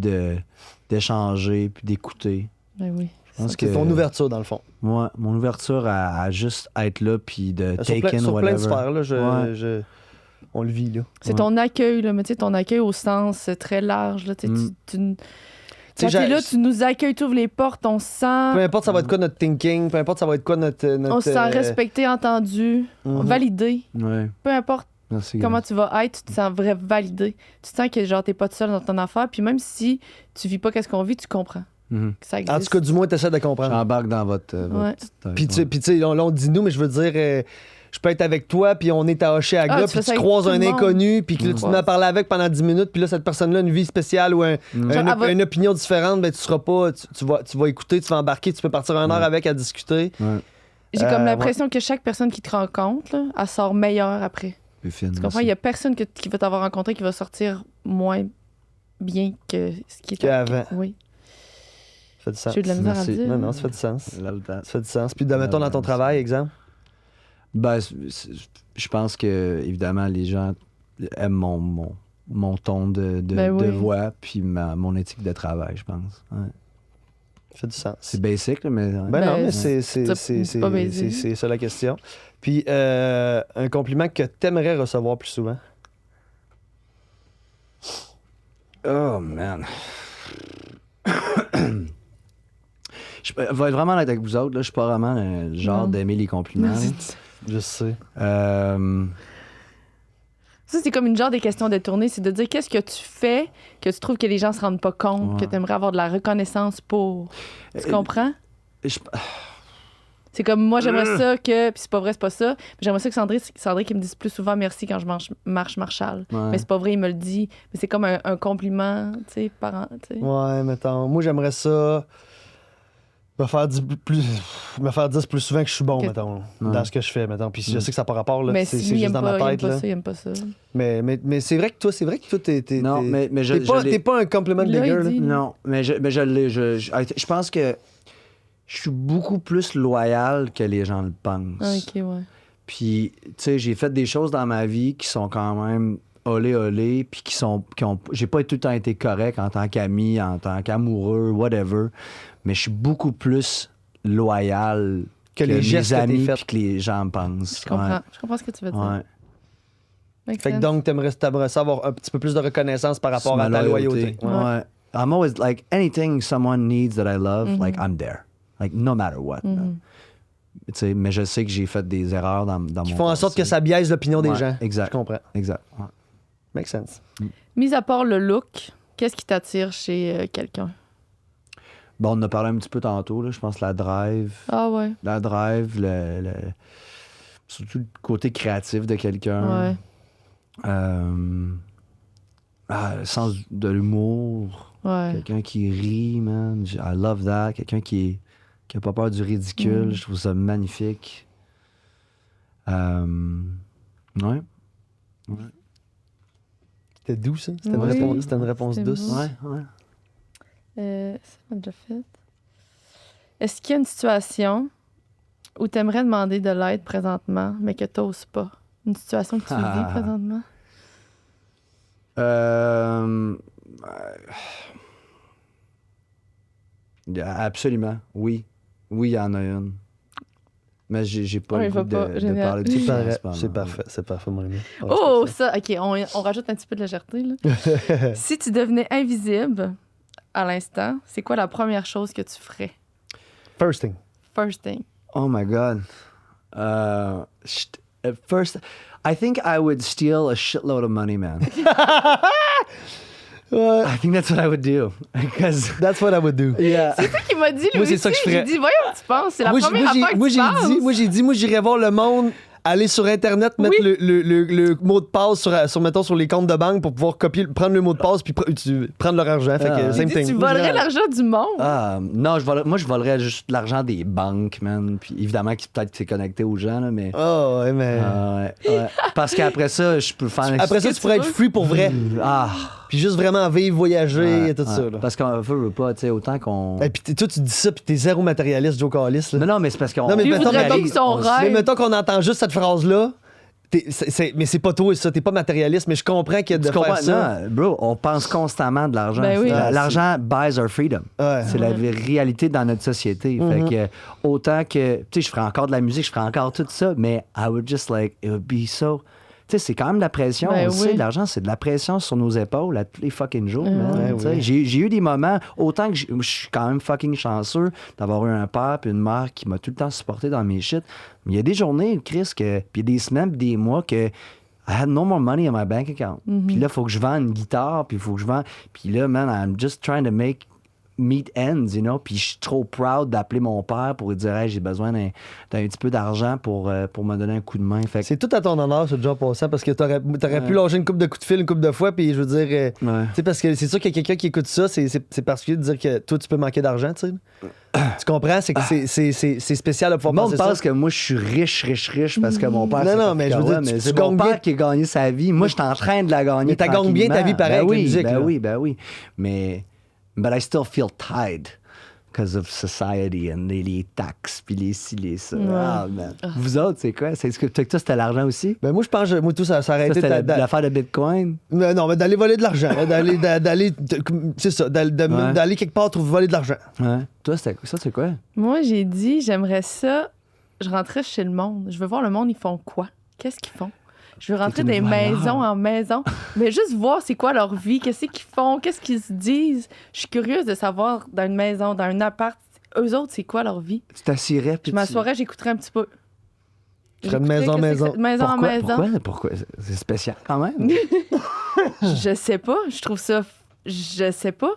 [SPEAKER 5] d'échanger, puis d'écouter.
[SPEAKER 3] Ben oui.
[SPEAKER 5] Je pense
[SPEAKER 2] C'est
[SPEAKER 5] que
[SPEAKER 2] ton ouverture, dans le fond.
[SPEAKER 5] Ouais, mon ouverture à juste être là, puis de
[SPEAKER 2] Sur
[SPEAKER 5] take in
[SPEAKER 2] plein de
[SPEAKER 5] whatever.
[SPEAKER 2] sphères, là,
[SPEAKER 5] Ouais.
[SPEAKER 2] on le vit, là.
[SPEAKER 3] C'est ton accueil, là, mais tu sais, ton accueil au sens très large. Là, tu sais,
[SPEAKER 2] Tu
[SPEAKER 3] quand
[SPEAKER 2] sais,
[SPEAKER 3] t'es là, tu nous accueilles, tu ouvres les portes, on se sent,
[SPEAKER 2] Peu importe ça va être quoi notre thinking, peu importe ça va être quoi notre
[SPEAKER 3] on se sent respecté, entendu, validé.
[SPEAKER 5] Ouais,
[SPEAKER 3] Peu importe
[SPEAKER 5] merci.
[SPEAKER 3] comment
[SPEAKER 5] guys.
[SPEAKER 3] tu vas être, tu te sens vrai validé. Tu te sens que genre t'es pas tout seul dans ton affaire, puis même si tu vis pas qu'est-ce qu'on vit, tu comprends
[SPEAKER 5] Mhm.
[SPEAKER 3] que ça existe.
[SPEAKER 2] En tout cas, du moins, t'essaies de comprendre.
[SPEAKER 5] J'embarque dans votre...
[SPEAKER 3] Ouais.
[SPEAKER 2] Puis tu sais, là, on dit nous, mais je veux dire, je peux être avec toi, puis on est à Hochelaga,
[SPEAKER 3] Ah, tu
[SPEAKER 2] puis
[SPEAKER 3] fais ça
[SPEAKER 2] tu
[SPEAKER 3] avec
[SPEAKER 2] croises
[SPEAKER 3] tout
[SPEAKER 2] un
[SPEAKER 3] le monde.
[SPEAKER 2] inconnu, puis que là, tu te mets à parler avec pendant 10 minutes, puis là, cette personne-là a une vie spéciale ou
[SPEAKER 3] Genre, elle va-
[SPEAKER 2] une opinion différente, ben tu seras pas, tu vas écouter, tu vas embarquer, tu peux partir 1 heure avec à discuter.
[SPEAKER 3] J'ai comme
[SPEAKER 2] Ouais.
[SPEAKER 3] l'impression que chaque personne qui te rencontre, là, elle sort meilleure après.
[SPEAKER 5] C'est fine,
[SPEAKER 3] Tu comprends? Il y a personne qui va t'avoir rencontré qui va sortir moins bien que ce qui était
[SPEAKER 2] Qu'avant.
[SPEAKER 3] Oui.
[SPEAKER 2] fait du sens.
[SPEAKER 3] J'ai eu de la misère à le
[SPEAKER 5] Merci.
[SPEAKER 3] dire.
[SPEAKER 2] Non, ça fait du sens.
[SPEAKER 5] Love that.
[SPEAKER 2] Ça fait du sens. Puis, mettons, dans ton
[SPEAKER 5] merci.
[SPEAKER 2] travail, exemple.
[SPEAKER 5] Ben, je pense que, évidemment, les gens aiment mon ton de
[SPEAKER 3] Ben oui.
[SPEAKER 5] voix, puis mon éthique de travail, je pense. Ouais.
[SPEAKER 2] Ça fait du sens.
[SPEAKER 5] C'est basic, là, mais. Ouais.
[SPEAKER 2] Ben non,
[SPEAKER 3] Ben,
[SPEAKER 2] mais
[SPEAKER 3] c'est pas basique.
[SPEAKER 2] c'est ça la question. Puis, un compliment que t'aimerais recevoir plus souvent.
[SPEAKER 5] Oh, man. Je vais être vraiment honnête avec vous autres, là, je suis pas vraiment le genre
[SPEAKER 3] Non.
[SPEAKER 5] d'aimer les compliments.
[SPEAKER 2] Je sais.
[SPEAKER 3] Ça, c'est comme une genre de question détournée, c'est de dire qu'est-ce que tu fais que tu trouves que les gens se rendent pas compte,
[SPEAKER 5] Ouais.
[SPEAKER 3] que tu aimerais avoir de la reconnaissance pour. Tu comprends?
[SPEAKER 5] je-
[SPEAKER 3] C'est comme moi, j'aimerais ça que. Puis c'est pas vrai, c'est pas ça. Mais j'aimerais ça que Sandrine qui me dise plus souvent merci quand je marche Marshall.
[SPEAKER 5] Ouais.
[SPEAKER 3] Mais c'est pas vrai, il me le dit. Mais c'est comme un compliment, tu sais, parent. Tu sais.
[SPEAKER 2] Ouais, mettons. Moi, j'aimerais ça. Me faire dire plus souvent que je suis bon,
[SPEAKER 3] Que-
[SPEAKER 2] mettons,
[SPEAKER 5] Ouais.
[SPEAKER 2] dans ce que je fais, mettons. Puis je sais que ça n'a pas rapport, là.
[SPEAKER 3] Mais
[SPEAKER 2] C'est
[SPEAKER 3] si lui, il
[SPEAKER 2] juste
[SPEAKER 3] aime
[SPEAKER 2] dans
[SPEAKER 3] pas,
[SPEAKER 2] ma tête,
[SPEAKER 3] il aime pas
[SPEAKER 2] là.
[SPEAKER 3] ça, il aime pas ça.
[SPEAKER 2] Mais c'est vrai que toi,
[SPEAKER 5] Non, mais je l'ai-
[SPEAKER 2] t'es pas un compliment
[SPEAKER 3] Là,
[SPEAKER 2] digger,
[SPEAKER 3] il
[SPEAKER 2] là.
[SPEAKER 3] dit-
[SPEAKER 5] Non, mais je l'ai. Je pense que je suis beaucoup plus loyal que les gens le pensent.
[SPEAKER 3] Ah, ok, ouais.
[SPEAKER 5] Puis, tu sais, j'ai fait des choses dans ma vie qui sont quand même olé, puis j'ai pas tout le temps été correct en tant qu'ami, en tant qu'amoureux, whatever. Mais je suis beaucoup plus loyal
[SPEAKER 2] Que les gestes que t'es
[SPEAKER 5] amis
[SPEAKER 2] fait.
[SPEAKER 5] puis que les gens me pensent.
[SPEAKER 3] Je comprends. Je comprends ce que tu veux dire.
[SPEAKER 5] Ouais.
[SPEAKER 3] Make
[SPEAKER 2] Fait que
[SPEAKER 3] sense.
[SPEAKER 2] donc, t'aimerais ça avoir un petit peu plus de reconnaissance par rapport
[SPEAKER 5] Ma
[SPEAKER 2] à ta loyauté.
[SPEAKER 5] Ouais. I'm always like anything someone needs that I love, like I'm there. Like no matter what. man. Tu sais, mais je sais que j'ai fait des erreurs dans
[SPEAKER 2] Qui
[SPEAKER 5] mon
[SPEAKER 2] font en sorte que
[SPEAKER 5] passé.
[SPEAKER 2] ça biaise l'opinion des
[SPEAKER 5] Ouais,
[SPEAKER 2] gens.
[SPEAKER 5] exact.
[SPEAKER 2] Je comprends.
[SPEAKER 5] Exact. Ouais.
[SPEAKER 2] Make sense.
[SPEAKER 3] Mis à part le look, qu'est-ce qui t'attire chez quelqu'un?
[SPEAKER 5] Bon, on en a parlé un petit peu tantôt, là, je pense la drive.
[SPEAKER 3] Ah ouais.
[SPEAKER 5] La drive, surtout le côté créatif de quelqu'un.
[SPEAKER 3] Ouais.
[SPEAKER 5] Le sens de l'humour.
[SPEAKER 3] Ouais.
[SPEAKER 5] Quelqu'un qui rit, man. I love that. Quelqu'un qui a pas peur du ridicule. Je trouve ça magnifique. Ouais.
[SPEAKER 2] C'était doux, ça? C'était
[SPEAKER 3] Oui.
[SPEAKER 2] une réponse
[SPEAKER 3] C'était
[SPEAKER 2] douce?
[SPEAKER 3] beau.
[SPEAKER 5] Ouais.
[SPEAKER 3] Ça m'a déjà fait. Est-ce qu'il y a une situation où tu aimerais demander de l'aide présentement, mais que tu n'oses pas? Une situation que tu vis présentement?
[SPEAKER 5] Absolument, oui. Oui, il y en a une. Mais j'ai pas
[SPEAKER 3] Ouais,
[SPEAKER 5] le
[SPEAKER 3] il va
[SPEAKER 5] goût
[SPEAKER 3] pas,
[SPEAKER 5] de
[SPEAKER 3] génial.
[SPEAKER 5] parler de ça.
[SPEAKER 2] C'est parfait, mon ami.
[SPEAKER 3] Oh, ça, OK, on rajoute un petit peu de légèreté. Là. Si tu devenais invisible à l'instant, c'est quoi la première chose que tu ferais?
[SPEAKER 2] First thing.
[SPEAKER 3] First thing.
[SPEAKER 5] Oh my God. First, I think I would steal a shitload of money, man. I think that's what I would do. Because,
[SPEAKER 2] That's what I would do.
[SPEAKER 5] yeah.
[SPEAKER 3] C'est ça qu'il m'a dit, lui
[SPEAKER 2] Moi, c'est
[SPEAKER 3] aussi.
[SPEAKER 2] ça que je ferais.
[SPEAKER 3] J'ai dit, voyons, tu penses, c'est la première affaire que tu penses.
[SPEAKER 2] Moi, j'irais voir le monde aller sur Internet, mettre
[SPEAKER 3] Oui.
[SPEAKER 2] le mot de passe mettons, sur les comptes de banque pour pouvoir prendre le mot de passe puis prendre leur argent. Fait que,
[SPEAKER 5] Ah.
[SPEAKER 2] same
[SPEAKER 3] Il dit,
[SPEAKER 2] thing.
[SPEAKER 3] tu
[SPEAKER 2] Moi,
[SPEAKER 3] volerais
[SPEAKER 2] j'irais-
[SPEAKER 3] l'argent du monde.
[SPEAKER 5] Non, moi, je volerais juste l'argent des banques, man. Puis évidemment, peut-être que c'est connecté aux gens, là, mais...
[SPEAKER 2] Oh, ouais, mais.
[SPEAKER 5] ouais. Parce qu'après ça, je peux faire...
[SPEAKER 2] Après ça,
[SPEAKER 3] que
[SPEAKER 2] tu pourrais
[SPEAKER 3] tu
[SPEAKER 2] être
[SPEAKER 3] veux?
[SPEAKER 2] free pour vrai.
[SPEAKER 5] Ah!
[SPEAKER 2] Puis juste vraiment vivre, voyager
[SPEAKER 5] Ouais,
[SPEAKER 2] et tout
[SPEAKER 5] ouais.
[SPEAKER 2] ça. Là.
[SPEAKER 5] Parce qu'on veut pas, tu sais, autant qu'on...
[SPEAKER 2] Et puis toi, tu dis ça, puis t'es zéro matérialiste, Joe Callis. Là.
[SPEAKER 5] Non, mais c'est parce qu'on...
[SPEAKER 2] Non, mais
[SPEAKER 3] Lui
[SPEAKER 2] mettons-
[SPEAKER 3] voudrait
[SPEAKER 2] mettons-
[SPEAKER 3] vivre son
[SPEAKER 5] on-
[SPEAKER 3] rêve.
[SPEAKER 2] Mais mettons qu'on entend juste cette phrase-là. Mais c'est pas toi, ça. T'es pas matérialiste, mais je comprends que de
[SPEAKER 5] Tu comprends?
[SPEAKER 2] faire ça.
[SPEAKER 5] Non, bro, on pense constamment de l'argent.
[SPEAKER 3] Ben oui.
[SPEAKER 5] L'argent buys our freedom.
[SPEAKER 2] Ouais.
[SPEAKER 5] C'est la réalité dans notre société. Fait que autant que, tu sais, je ferais encore de la musique, je ferais encore tout ça, mais I would just like, it would be so... Tu sais, c'est quand même de la pression.
[SPEAKER 3] Ben
[SPEAKER 5] on le sait,
[SPEAKER 3] oui.
[SPEAKER 5] l'argent, c'est de la pression sur nos épaules à tous les fucking jours. man.
[SPEAKER 2] Ouais,
[SPEAKER 5] Tu sais,
[SPEAKER 2] oui.
[SPEAKER 5] j'ai eu des moments, autant que je suis quand même fucking chanceux d'avoir eu un père puis une mère qui m'a tout le temps supporté dans mes shit. Mais il y a des journées, Chris, puis il y a des semaines puis des mois que I had no more money in my bank account. Puis là, il faut que je vende une guitare, puis il faut que je vende... Puis là, man, I'm just trying to meet ends, you know. Puis je suis trop proud d'appeler mon père pour lui dire hey, j'ai besoin d'un petit peu d'argent pour me donner un coup de main. Fait que,
[SPEAKER 2] C'est tout à ton honneur, ce job passant, parce que t'aurais pu lâcher une coupe de coups de fil une coupe de fois, puis je veux dire,
[SPEAKER 5] Ouais.
[SPEAKER 2] tu sais, parce que c'est sûr qu'il y a quelqu'un qui écoute ça, c'est particulier de dire que toi, tu peux manquer d'argent, tu sais. Tu comprends? C'est que c'est spécial de pouvoir
[SPEAKER 5] le monde
[SPEAKER 2] penser
[SPEAKER 5] pense
[SPEAKER 2] ça.
[SPEAKER 5] que moi, je suis riche parce que mon père...
[SPEAKER 2] Non,
[SPEAKER 5] c'est
[SPEAKER 2] non, mais je veux dire,
[SPEAKER 5] ouais, mais
[SPEAKER 2] tu
[SPEAKER 5] c'est
[SPEAKER 2] gagnes
[SPEAKER 5] mon
[SPEAKER 2] bien.
[SPEAKER 5] père qui a gagné sa vie. Moi, je suis en train de la gagner.
[SPEAKER 2] Mais t'as gagné bien ta vie
[SPEAKER 5] tranquillement.
[SPEAKER 2] pareil avec la musique,
[SPEAKER 5] Ben
[SPEAKER 2] là.
[SPEAKER 5] oui, ben oui. Mais... But I still feel tied. because of society and les taxes, puis les ci, les ça.
[SPEAKER 3] Ouais.
[SPEAKER 5] Ah, man. Vous autres, c'est quoi? C'est ce que toi, c'était l'argent aussi?
[SPEAKER 2] Ben moi, je pense que moi, tout ça a
[SPEAKER 5] Ça,
[SPEAKER 2] arrêté.
[SPEAKER 5] c'était l'affaire de Bitcoin?
[SPEAKER 2] Mais non, mais d'aller voler de l'argent. Là, c'est ça,
[SPEAKER 5] Ouais.
[SPEAKER 2] d'aller quelque part trouver voler de l'argent.
[SPEAKER 5] Ouais. Toi, c'est quoi?
[SPEAKER 3] Moi, j'ai dit, j'aimerais ça. Je rentrais chez le monde. Je veux voir le monde, ils font quoi? Qu'est-ce qu'ils font? Je veux rentrer
[SPEAKER 5] une
[SPEAKER 3] des
[SPEAKER 5] voyeur.
[SPEAKER 3] maisons en maison, mais juste voir c'est quoi leur vie, qu'est-ce qu'ils font, qu'est-ce qu'ils se disent. Je suis curieuse de savoir dans une maison, dans un appart, eux autres, c'est quoi leur vie.
[SPEAKER 5] Tu t'assirais, puis
[SPEAKER 3] Je m'assoirais, j'écouterais un petit peu.
[SPEAKER 2] Tu ferais de
[SPEAKER 3] J'écouterais
[SPEAKER 2] maison en
[SPEAKER 3] qu'est-ce que
[SPEAKER 2] maison.
[SPEAKER 3] c'est- maison en maison.
[SPEAKER 5] Pourquoi? C'est spécial quand même.
[SPEAKER 3] Je sais pas. Je trouve ça. Je sais pas.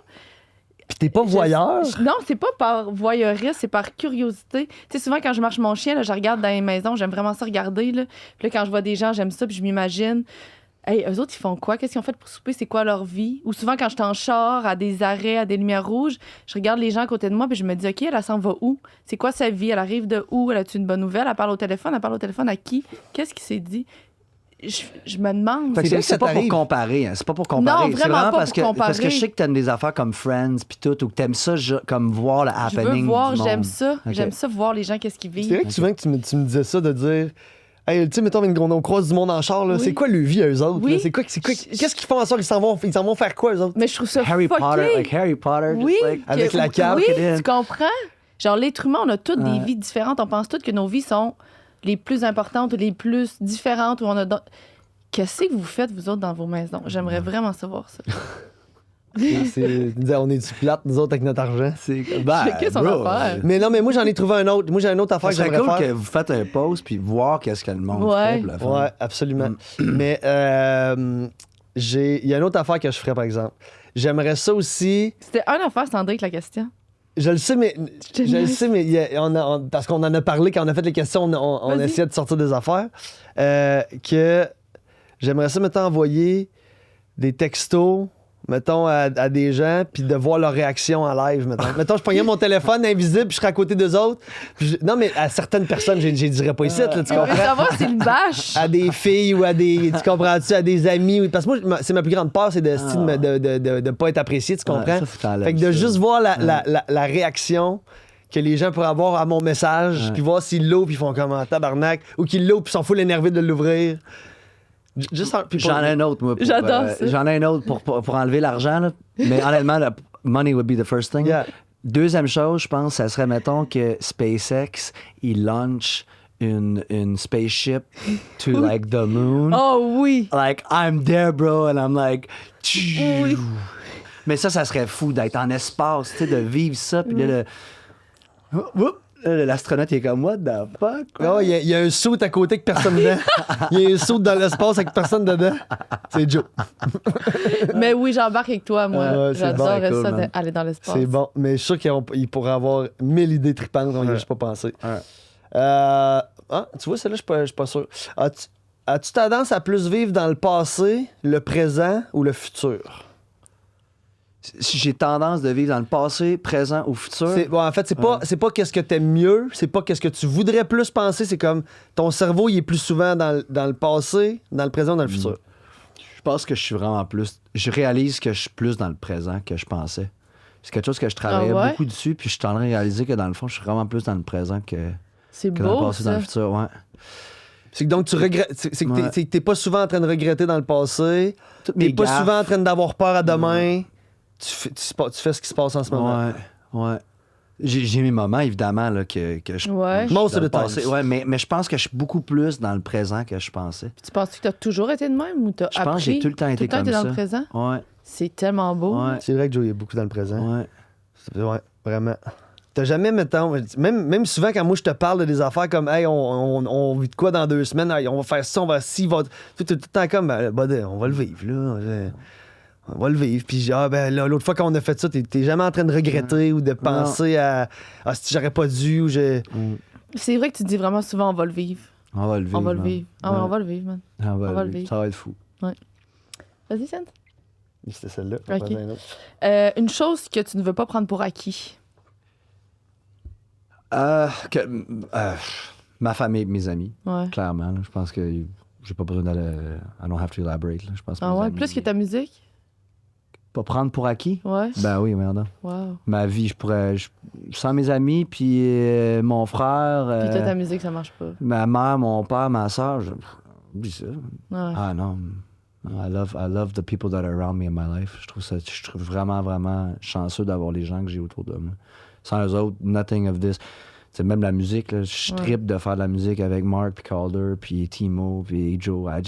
[SPEAKER 2] Puis t'es pas voyeur.
[SPEAKER 3] Non, c'est pas par voyeurisme, c'est par curiosité. Tu sais, souvent, quand je marche mon chien, là, je regarde dans les maisons, j'aime vraiment ça regarder. Là. Puis là, quand je vois des gens, j'aime ça, puis je m'imagine. Hey, eux autres, ils font quoi? Qu'est-ce qu'ils ont fait pour souper? C'est quoi leur vie? Ou souvent, quand je suis en char, à des arrêts, à des lumières rouges, je regarde les gens à côté de moi, puis je me dis, OK, elle s'en va où? C'est quoi sa vie? Elle arrive de où? Elle a-tu une bonne nouvelle? Elle parle au téléphone? Elle parle au téléphone à qui? Qu'est-ce qui s'est dit? Je me demande.
[SPEAKER 5] Fait que
[SPEAKER 2] C'est vrai que
[SPEAKER 5] c'est
[SPEAKER 2] ça
[SPEAKER 5] pas pour
[SPEAKER 2] t'arrive.
[SPEAKER 5] comparer, hein. C'est pas pour comparer.
[SPEAKER 3] Non,
[SPEAKER 5] C'est
[SPEAKER 3] vraiment pas
[SPEAKER 5] parce
[SPEAKER 3] pour
[SPEAKER 5] que, parce que
[SPEAKER 3] comparer.
[SPEAKER 5] je sais que t'aimes des affaires comme Friends puis tout, ou que t'aimes ça comme voir le
[SPEAKER 3] Je
[SPEAKER 5] happening
[SPEAKER 3] veux voir,
[SPEAKER 5] du monde.
[SPEAKER 3] j'aime ça.
[SPEAKER 5] Ok.
[SPEAKER 3] J'aime ça voir les gens, qu'est-ce qu'ils
[SPEAKER 2] C'est
[SPEAKER 3] vivent.
[SPEAKER 2] vrai que souvent que tu me disais ça de dire. Hey, tu sais, mettons, on croise du monde en char, là.
[SPEAKER 3] Oui.
[SPEAKER 2] C'est quoi le vie à eux autres?
[SPEAKER 3] Oui.
[SPEAKER 2] Là? Qu'est-ce qu'ils font en soir? Ils s'en vont faire quoi, eux autres?
[SPEAKER 3] Mais je trouve ça
[SPEAKER 5] Harry
[SPEAKER 3] fucké.
[SPEAKER 5] Potter, like Harry Potter,
[SPEAKER 3] Oui,
[SPEAKER 5] just like...
[SPEAKER 2] Avec
[SPEAKER 3] que-
[SPEAKER 2] la cape.
[SPEAKER 3] Oui,
[SPEAKER 5] Look it in.
[SPEAKER 3] tu comprends? Genre, l'être humain, on a toutes des
[SPEAKER 5] Ouais.
[SPEAKER 3] vies différentes. On pense toutes que nos vies sont les plus importantes ou les plus différentes. Où on a Qu'est-ce que vous faites, vous autres, dans vos maisons? J'aimerais vraiment savoir ça.
[SPEAKER 2] On est-tu plate, nous autres, avec notre argent?
[SPEAKER 5] C'est ben,
[SPEAKER 3] Qu'est-ce qu'on
[SPEAKER 5] bro,
[SPEAKER 3] va faire?
[SPEAKER 2] Mais non, mais moi, j'en ai trouvé un autre. Moi, j'ai une autre affaire
[SPEAKER 5] Ça
[SPEAKER 2] que
[SPEAKER 5] serait
[SPEAKER 2] j'aimerais
[SPEAKER 5] cool
[SPEAKER 2] faire.
[SPEAKER 5] que vous faites un pause puis voir qu'est-ce que le monde
[SPEAKER 3] Ouais.
[SPEAKER 5] fait. pour le fun.
[SPEAKER 2] Ouais, absolument. Mais il y a une autre affaire que je ferais, par exemple. J'aimerais ça aussi.
[SPEAKER 3] C'était une affaire, c'est André, avec la question.
[SPEAKER 2] Je le sais, mais.
[SPEAKER 3] te
[SPEAKER 2] Je le
[SPEAKER 3] niaise.
[SPEAKER 2] sais, mais parce qu'on en a parlé quand on a fait les questions, on
[SPEAKER 3] Vas-y.
[SPEAKER 2] essayait de sortir des affaires. Que j'aimerais ça, mettons, envoyer des textos, mettons, à des gens, puis de voir leur réaction en live, mettons. Mettons, je pognais mon téléphone invisible, puis je serais à côté d'eux autres. Non, mais à certaines personnes, je dirais pas ici, là, tu
[SPEAKER 3] Je veux
[SPEAKER 2] comprends?
[SPEAKER 3] savoir si le bâche.
[SPEAKER 2] À des filles ou à des. Tu comprends-tu? À des amis. Parce que moi, c'est ma plus grande peur, c'est de pas être apprécié, tu comprends?
[SPEAKER 5] Ouais, ça, faut t'enlèves
[SPEAKER 2] Fait que de
[SPEAKER 5] ça.
[SPEAKER 2] juste voir la réaction que les gens pourraient avoir à mon message,
[SPEAKER 5] Ouais.
[SPEAKER 2] puis voir s'ils l'ouvrent, puis ils font comme un tabarnak, ou qu'ils l'ouvrent, puis ils s'en foutent énervés de l'ouvrir. Puis
[SPEAKER 5] J'en ai un autre, moi.
[SPEAKER 3] J'adore ça.
[SPEAKER 5] J'en ai un autre pour enlever l'argent, là. Mais honnêtement, le money would be the first thing.
[SPEAKER 2] Yeah.
[SPEAKER 5] Deuxième chose, je pense, ça serait, mettons, que SpaceX, il launch une spaceship to, like, the moon.
[SPEAKER 3] Oh oui.
[SPEAKER 5] Like, I'm there, bro, and I'm like...
[SPEAKER 3] Oui.
[SPEAKER 5] Mais ça serait fou d'être en espace, tu sais, de vivre ça, puis là, Whoop! Là, l'astronaute, il est comme, what the fuck?
[SPEAKER 2] Ah, il y a un saut à côté avec personne dedans. Il y a un saut dans l'espace avec personne dedans. C'est Joe.
[SPEAKER 3] Mais oui, j'embarque avec toi, moi.
[SPEAKER 2] Ouais, c'est bon,
[SPEAKER 3] J'adorerais
[SPEAKER 5] cool,
[SPEAKER 3] ça
[SPEAKER 5] man.
[SPEAKER 3] d'aller dans l'espace.
[SPEAKER 2] C'est bon. Mais je suis sûr qu'il pourrait avoir 1000 idées tripantes, on n'y a
[SPEAKER 5] Ouais.
[SPEAKER 2] juste pas pensé.
[SPEAKER 5] Ouais.
[SPEAKER 2] Tu vois, celle-là, je suis pas sûr. As-tu tendance à plus vivre dans le passé, le présent ou le futur?
[SPEAKER 5] Si j'ai tendance de vivre dans le passé, présent ou futur.
[SPEAKER 2] En fait, c'est pas qu'est-ce que t'aimes mieux, c'est pas qu'est-ce que tu voudrais plus penser, c'est comme ton cerveau, il est plus souvent dans le passé, dans le présent ou dans le futur.
[SPEAKER 5] Je pense que je suis vraiment plus. Je réalise que je suis plus dans le présent que je pensais. C'est quelque chose que je travaillais
[SPEAKER 3] Ah ouais?
[SPEAKER 5] beaucoup dessus, puis je suis en train de réaliser que dans le fond, je suis vraiment plus dans le présent
[SPEAKER 3] C'est
[SPEAKER 5] que dans le
[SPEAKER 3] beau,
[SPEAKER 5] passé, dans
[SPEAKER 3] ça.
[SPEAKER 5] le futur. Ouais.
[SPEAKER 2] C'est que donc tu regrettes. C'est que
[SPEAKER 5] Ouais.
[SPEAKER 2] t'es pas souvent en train de regretter dans le passé.
[SPEAKER 5] Toutes
[SPEAKER 2] T'es
[SPEAKER 5] mes
[SPEAKER 2] pas
[SPEAKER 5] gaffes.
[SPEAKER 2] souvent en train d'avoir peur à demain. Tu fais ce qui se passe en ce moment.
[SPEAKER 5] Ouais, ouais. J'ai mes moments, évidemment, là, que je.
[SPEAKER 3] Ouais.
[SPEAKER 5] je
[SPEAKER 2] Most
[SPEAKER 5] suis
[SPEAKER 2] of
[SPEAKER 5] dans
[SPEAKER 2] the
[SPEAKER 5] le passé.
[SPEAKER 2] times.
[SPEAKER 5] Ouais, mais je pense que je suis beaucoup plus dans le présent que je pensais.
[SPEAKER 3] Tu penses que tu as toujours été de même ou tu as
[SPEAKER 5] Je
[SPEAKER 3] appris?
[SPEAKER 5] pense que j'ai tout le temps été comme
[SPEAKER 3] dans
[SPEAKER 5] ça.
[SPEAKER 3] le présent?
[SPEAKER 5] Ouais,
[SPEAKER 3] C'est tellement beau.
[SPEAKER 5] ouais,
[SPEAKER 2] C'est vrai que Joe, il est beaucoup dans le présent.
[SPEAKER 5] ouais.
[SPEAKER 2] Ouais, vraiment. T'as jamais, mettons, même souvent quand moi je te parle de des affaires comme, hey, on vit de quoi dans 2 semaines, hey, on va faire ça, on va ci, va. Tout le temps comme, buddy, on va le vivre, là. On va le vivre. Puis, là, l'autre fois qu'on a fait ça, t'es jamais en train de regretter ou de penser à, si j'aurais pas dû ou j'ai.
[SPEAKER 3] C'est vrai que tu dis vraiment souvent on va le vivre.
[SPEAKER 5] On va le vivre.
[SPEAKER 3] On va le
[SPEAKER 5] man.
[SPEAKER 3] vivre. Ah ouais, on va le vivre, man.
[SPEAKER 5] On va
[SPEAKER 3] on va
[SPEAKER 5] le
[SPEAKER 3] le vivre.
[SPEAKER 5] Ça va être fou.
[SPEAKER 3] Vas-y, Sand.
[SPEAKER 2] C'était celle-là.
[SPEAKER 3] on va prendre un une chose que tu ne veux pas prendre pour acquis.
[SPEAKER 5] Ma famille et mes amis,
[SPEAKER 3] Ouais.
[SPEAKER 5] clairement. Là. Je pense que j'ai pas besoin d'aller. I don't have to elaborate. Là. Je pense que
[SPEAKER 3] Ah
[SPEAKER 5] mes
[SPEAKER 3] ouais,
[SPEAKER 5] amis-
[SPEAKER 3] plus que ta musique?
[SPEAKER 5] Pas prendre pour acquis?
[SPEAKER 3] Ouais.
[SPEAKER 5] Ben oui, merde.
[SPEAKER 3] Wow.
[SPEAKER 5] Ma vie, sans mes amis, puis mon frère,
[SPEAKER 3] Puis toi, ta musique, ça marche pas.
[SPEAKER 5] ma mère, mon père, ma soeur, oublie ça.
[SPEAKER 3] Ouais.
[SPEAKER 5] Ah non. I love the people that are around me in my life. Je trouve vraiment, vraiment chanceux d'avoir les gens que j'ai autour de moi. Sans eux autres, nothing of this. C'est même la musique, là, je trippe de faire de la musique avec Mark, puis Calder, puis Timo, puis Joe. I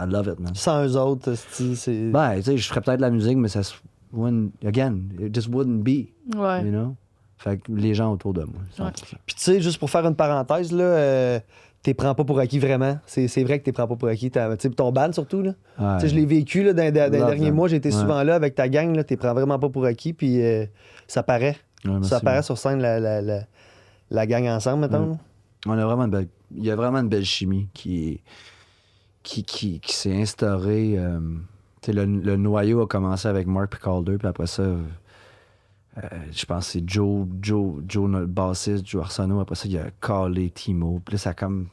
[SPEAKER 5] love it, man.
[SPEAKER 2] Sans eux autres, c'est.
[SPEAKER 5] Ben, tu sais, je ferais peut-être de la musique, mais ça it just wouldn't be,
[SPEAKER 3] Ouais.
[SPEAKER 5] you know? Fait que les gens autour de moi. 100%.
[SPEAKER 2] Puis tu sais, juste pour faire une parenthèse, là, t'es prends pas pour acquis vraiment. C'est vrai que t'es prends pas pour acquis. Tu sais, ton band surtout, là.
[SPEAKER 5] Ouais.
[SPEAKER 2] Tu sais, je l'ai vécu là, dans les derniers
[SPEAKER 5] them.
[SPEAKER 2] mois. J'ai été
[SPEAKER 5] Ouais.
[SPEAKER 2] souvent là avec ta gang. Là, t'es prends vraiment pas pour acquis. Puis ça paraît.
[SPEAKER 5] Ouais, merci,
[SPEAKER 2] Ça paraît
[SPEAKER 5] man.
[SPEAKER 2] sur scène, la gang ensemble, mettons.
[SPEAKER 5] Ouais.
[SPEAKER 2] là.
[SPEAKER 5] On a vraiment il y a vraiment une belle chimie qui s'est instaurée. Tu sais, le noyau a commencé avec Mark et Calder, puis après ça, je pense que c'est Joe, notre bassiste, Joe Arsenault. Après ça, il y a Carly, Timo. Puis là, ça comme,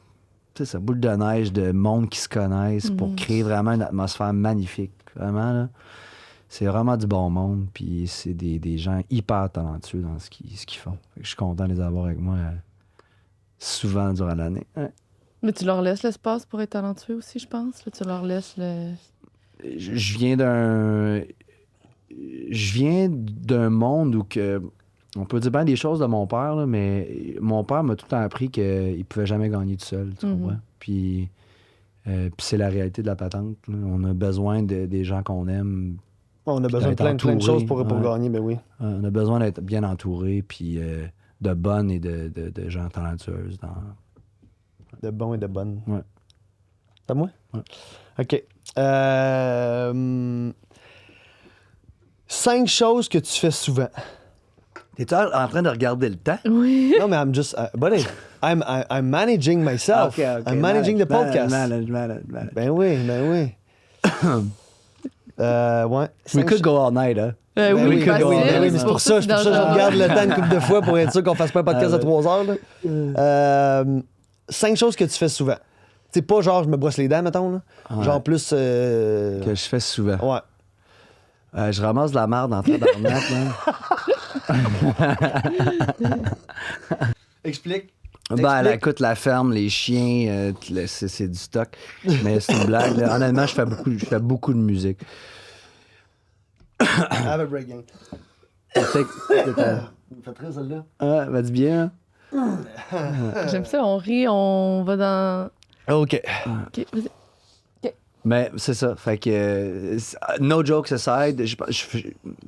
[SPEAKER 5] tu sais, ça boule de neige de monde qui se connaissent pour créer vraiment une atmosphère magnifique. Vraiment, là. C'est vraiment du bon monde, puis c'est des gens hyper talentueux dans ce qu'ils font. Fait que je suis content de les avoir avec moi souvent durant l'année. Ouais.
[SPEAKER 3] Mais tu leur laisses l'espace pour être talentueux aussi, je pense. Là, tu leur laisses le.
[SPEAKER 5] Je viens d'un monde où que on peut dire bien des choses de mon père, là, mais mon père m'a tout le temps appris qu'il pouvait jamais gagner tout seul, tu comprends? Puis c'est la réalité de la patente. Là. On a besoin des gens qu'on aime.
[SPEAKER 2] On a besoin de
[SPEAKER 5] d'être
[SPEAKER 2] plein de choses
[SPEAKER 5] entouré,
[SPEAKER 2] pour
[SPEAKER 5] ouais.
[SPEAKER 2] gagner, ben oui.
[SPEAKER 5] On a besoin d'être bien entouré, puis de bonnes et de gens talentueuses.
[SPEAKER 2] De bons et de bonnes.
[SPEAKER 5] Ouais.
[SPEAKER 2] C'est à moi?
[SPEAKER 5] Ouais.
[SPEAKER 2] OK. 5 choses que tu fais souvent.
[SPEAKER 5] T'es en train de regarder le temps?
[SPEAKER 3] Oui.
[SPEAKER 2] Non, mais I'm just... buddy, I'm managing myself. I'm managing the podcast.
[SPEAKER 5] Manage.
[SPEAKER 2] Ben oui. Ouais.
[SPEAKER 5] We
[SPEAKER 2] 5
[SPEAKER 5] could go all night, hein?
[SPEAKER 2] Ben oui,
[SPEAKER 3] facile,
[SPEAKER 2] ben oui, mais c'est pour ça que je regarde le temps une couple de fois pour être sûr qu'on fasse pas un podcast de 3 heures. Là. 5 choses que tu fais souvent. C'est pas genre je me brosse les dents, mettons. Là.
[SPEAKER 5] Ouais.
[SPEAKER 2] Genre plus.
[SPEAKER 5] Que je fais souvent.
[SPEAKER 2] Ouais.
[SPEAKER 5] Je ramasse de la merde en tabarnak, là.
[SPEAKER 2] Explique.
[SPEAKER 5] Ben, là, écoute, la ferme, les chiens, c'est du stock. Mais c'est une blague, là. Honnêtement, je fais beaucoup de musique.
[SPEAKER 2] Have a break, gang.
[SPEAKER 5] Fait
[SPEAKER 2] Fais très celle-là.
[SPEAKER 5] va-tu bien, hein?
[SPEAKER 3] J'aime ça, on rit, on va dans.
[SPEAKER 2] OK.
[SPEAKER 3] Ok, vas-y.
[SPEAKER 5] Mais c'est ça. Fait que, no jokes aside,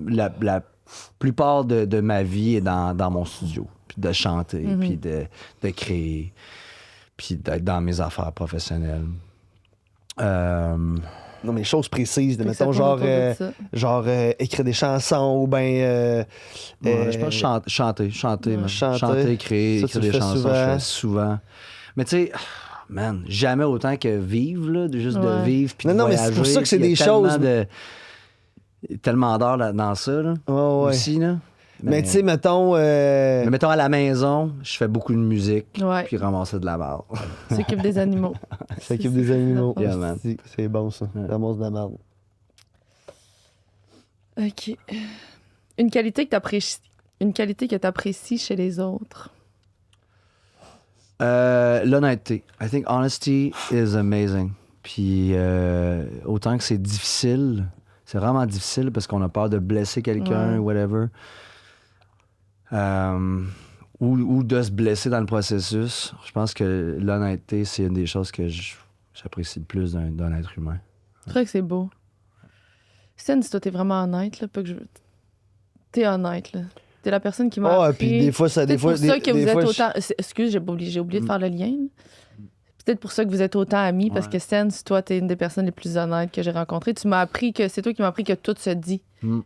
[SPEAKER 5] la plupart de ma vie est dans mon studio. Puis de chanter, puis de créer, puis d'être dans mes affaires professionnelles.
[SPEAKER 2] Non, mais choses précises, de,
[SPEAKER 3] Fait que ça
[SPEAKER 2] mettons,
[SPEAKER 3] tourne autour de ça.
[SPEAKER 2] genre écrire des chansons ou bien.
[SPEAKER 5] Ouais, je pense chanter, man. Chanter, créer,
[SPEAKER 2] Ça, tu
[SPEAKER 5] écrire
[SPEAKER 2] le
[SPEAKER 5] des
[SPEAKER 2] fais
[SPEAKER 5] chansons,
[SPEAKER 2] souvent.
[SPEAKER 5] je fais souvent. Mais tu sais, man, jamais autant que vivre, là, de
[SPEAKER 3] Ouais.
[SPEAKER 5] vivre, puis
[SPEAKER 2] Non,
[SPEAKER 5] de
[SPEAKER 2] non, mais
[SPEAKER 5] voyager.
[SPEAKER 2] c'est pour ça que c'est
[SPEAKER 5] puis il y a
[SPEAKER 2] des
[SPEAKER 5] tellement
[SPEAKER 2] choses.
[SPEAKER 5] tellement d'heures dans ça, là,
[SPEAKER 2] Ouais, ouais.
[SPEAKER 5] aussi, là.
[SPEAKER 2] Mais tu sais, mettons.
[SPEAKER 5] Mais mettons, à la maison, je fais beaucoup de musique,
[SPEAKER 3] Ouais.
[SPEAKER 5] puis ramasser de la merde.
[SPEAKER 3] S'occupe des animaux.
[SPEAKER 2] S'occupe des animaux.
[SPEAKER 5] Yeah, man.
[SPEAKER 2] C'est bon, ça.
[SPEAKER 5] Ouais.
[SPEAKER 2] Ramasse de la merde.
[SPEAKER 3] OK. Une qualité que t'apprécies chez les autres.
[SPEAKER 5] L'honnêteté. I think honesty is amazing. Puis autant que c'est difficile, c'est vraiment difficile parce qu'on a peur de blesser quelqu'un,
[SPEAKER 3] Ouais.
[SPEAKER 5] whatever. Ou de se blesser dans le processus. Je pense que l'honnêteté, c'est une des choses que j'apprécie le plus d'un être humain.
[SPEAKER 3] Je trouve que c'est beau. Sen, si toi, t'es vraiment honnête, là, pas que je... T'es honnête, là. T'es la personne qui m'a
[SPEAKER 2] Ah,
[SPEAKER 3] appris...
[SPEAKER 2] puis des fois, ça.
[SPEAKER 3] C'est
[SPEAKER 2] Des
[SPEAKER 3] peut-être
[SPEAKER 2] fois,
[SPEAKER 3] pour ça que
[SPEAKER 2] des
[SPEAKER 3] vous
[SPEAKER 2] fois,
[SPEAKER 3] êtes autant... Excuse, j'ai oublié de faire le lien. C'est peut-être pour ça que vous êtes autant amis, parce
[SPEAKER 5] Ouais.
[SPEAKER 3] que Sen, si toi, t'es une des personnes les plus honnêtes que j'ai rencontrées. Tu m'as appris que... C'est toi qui m'as appris que tout se dit.
[SPEAKER 5] Mm.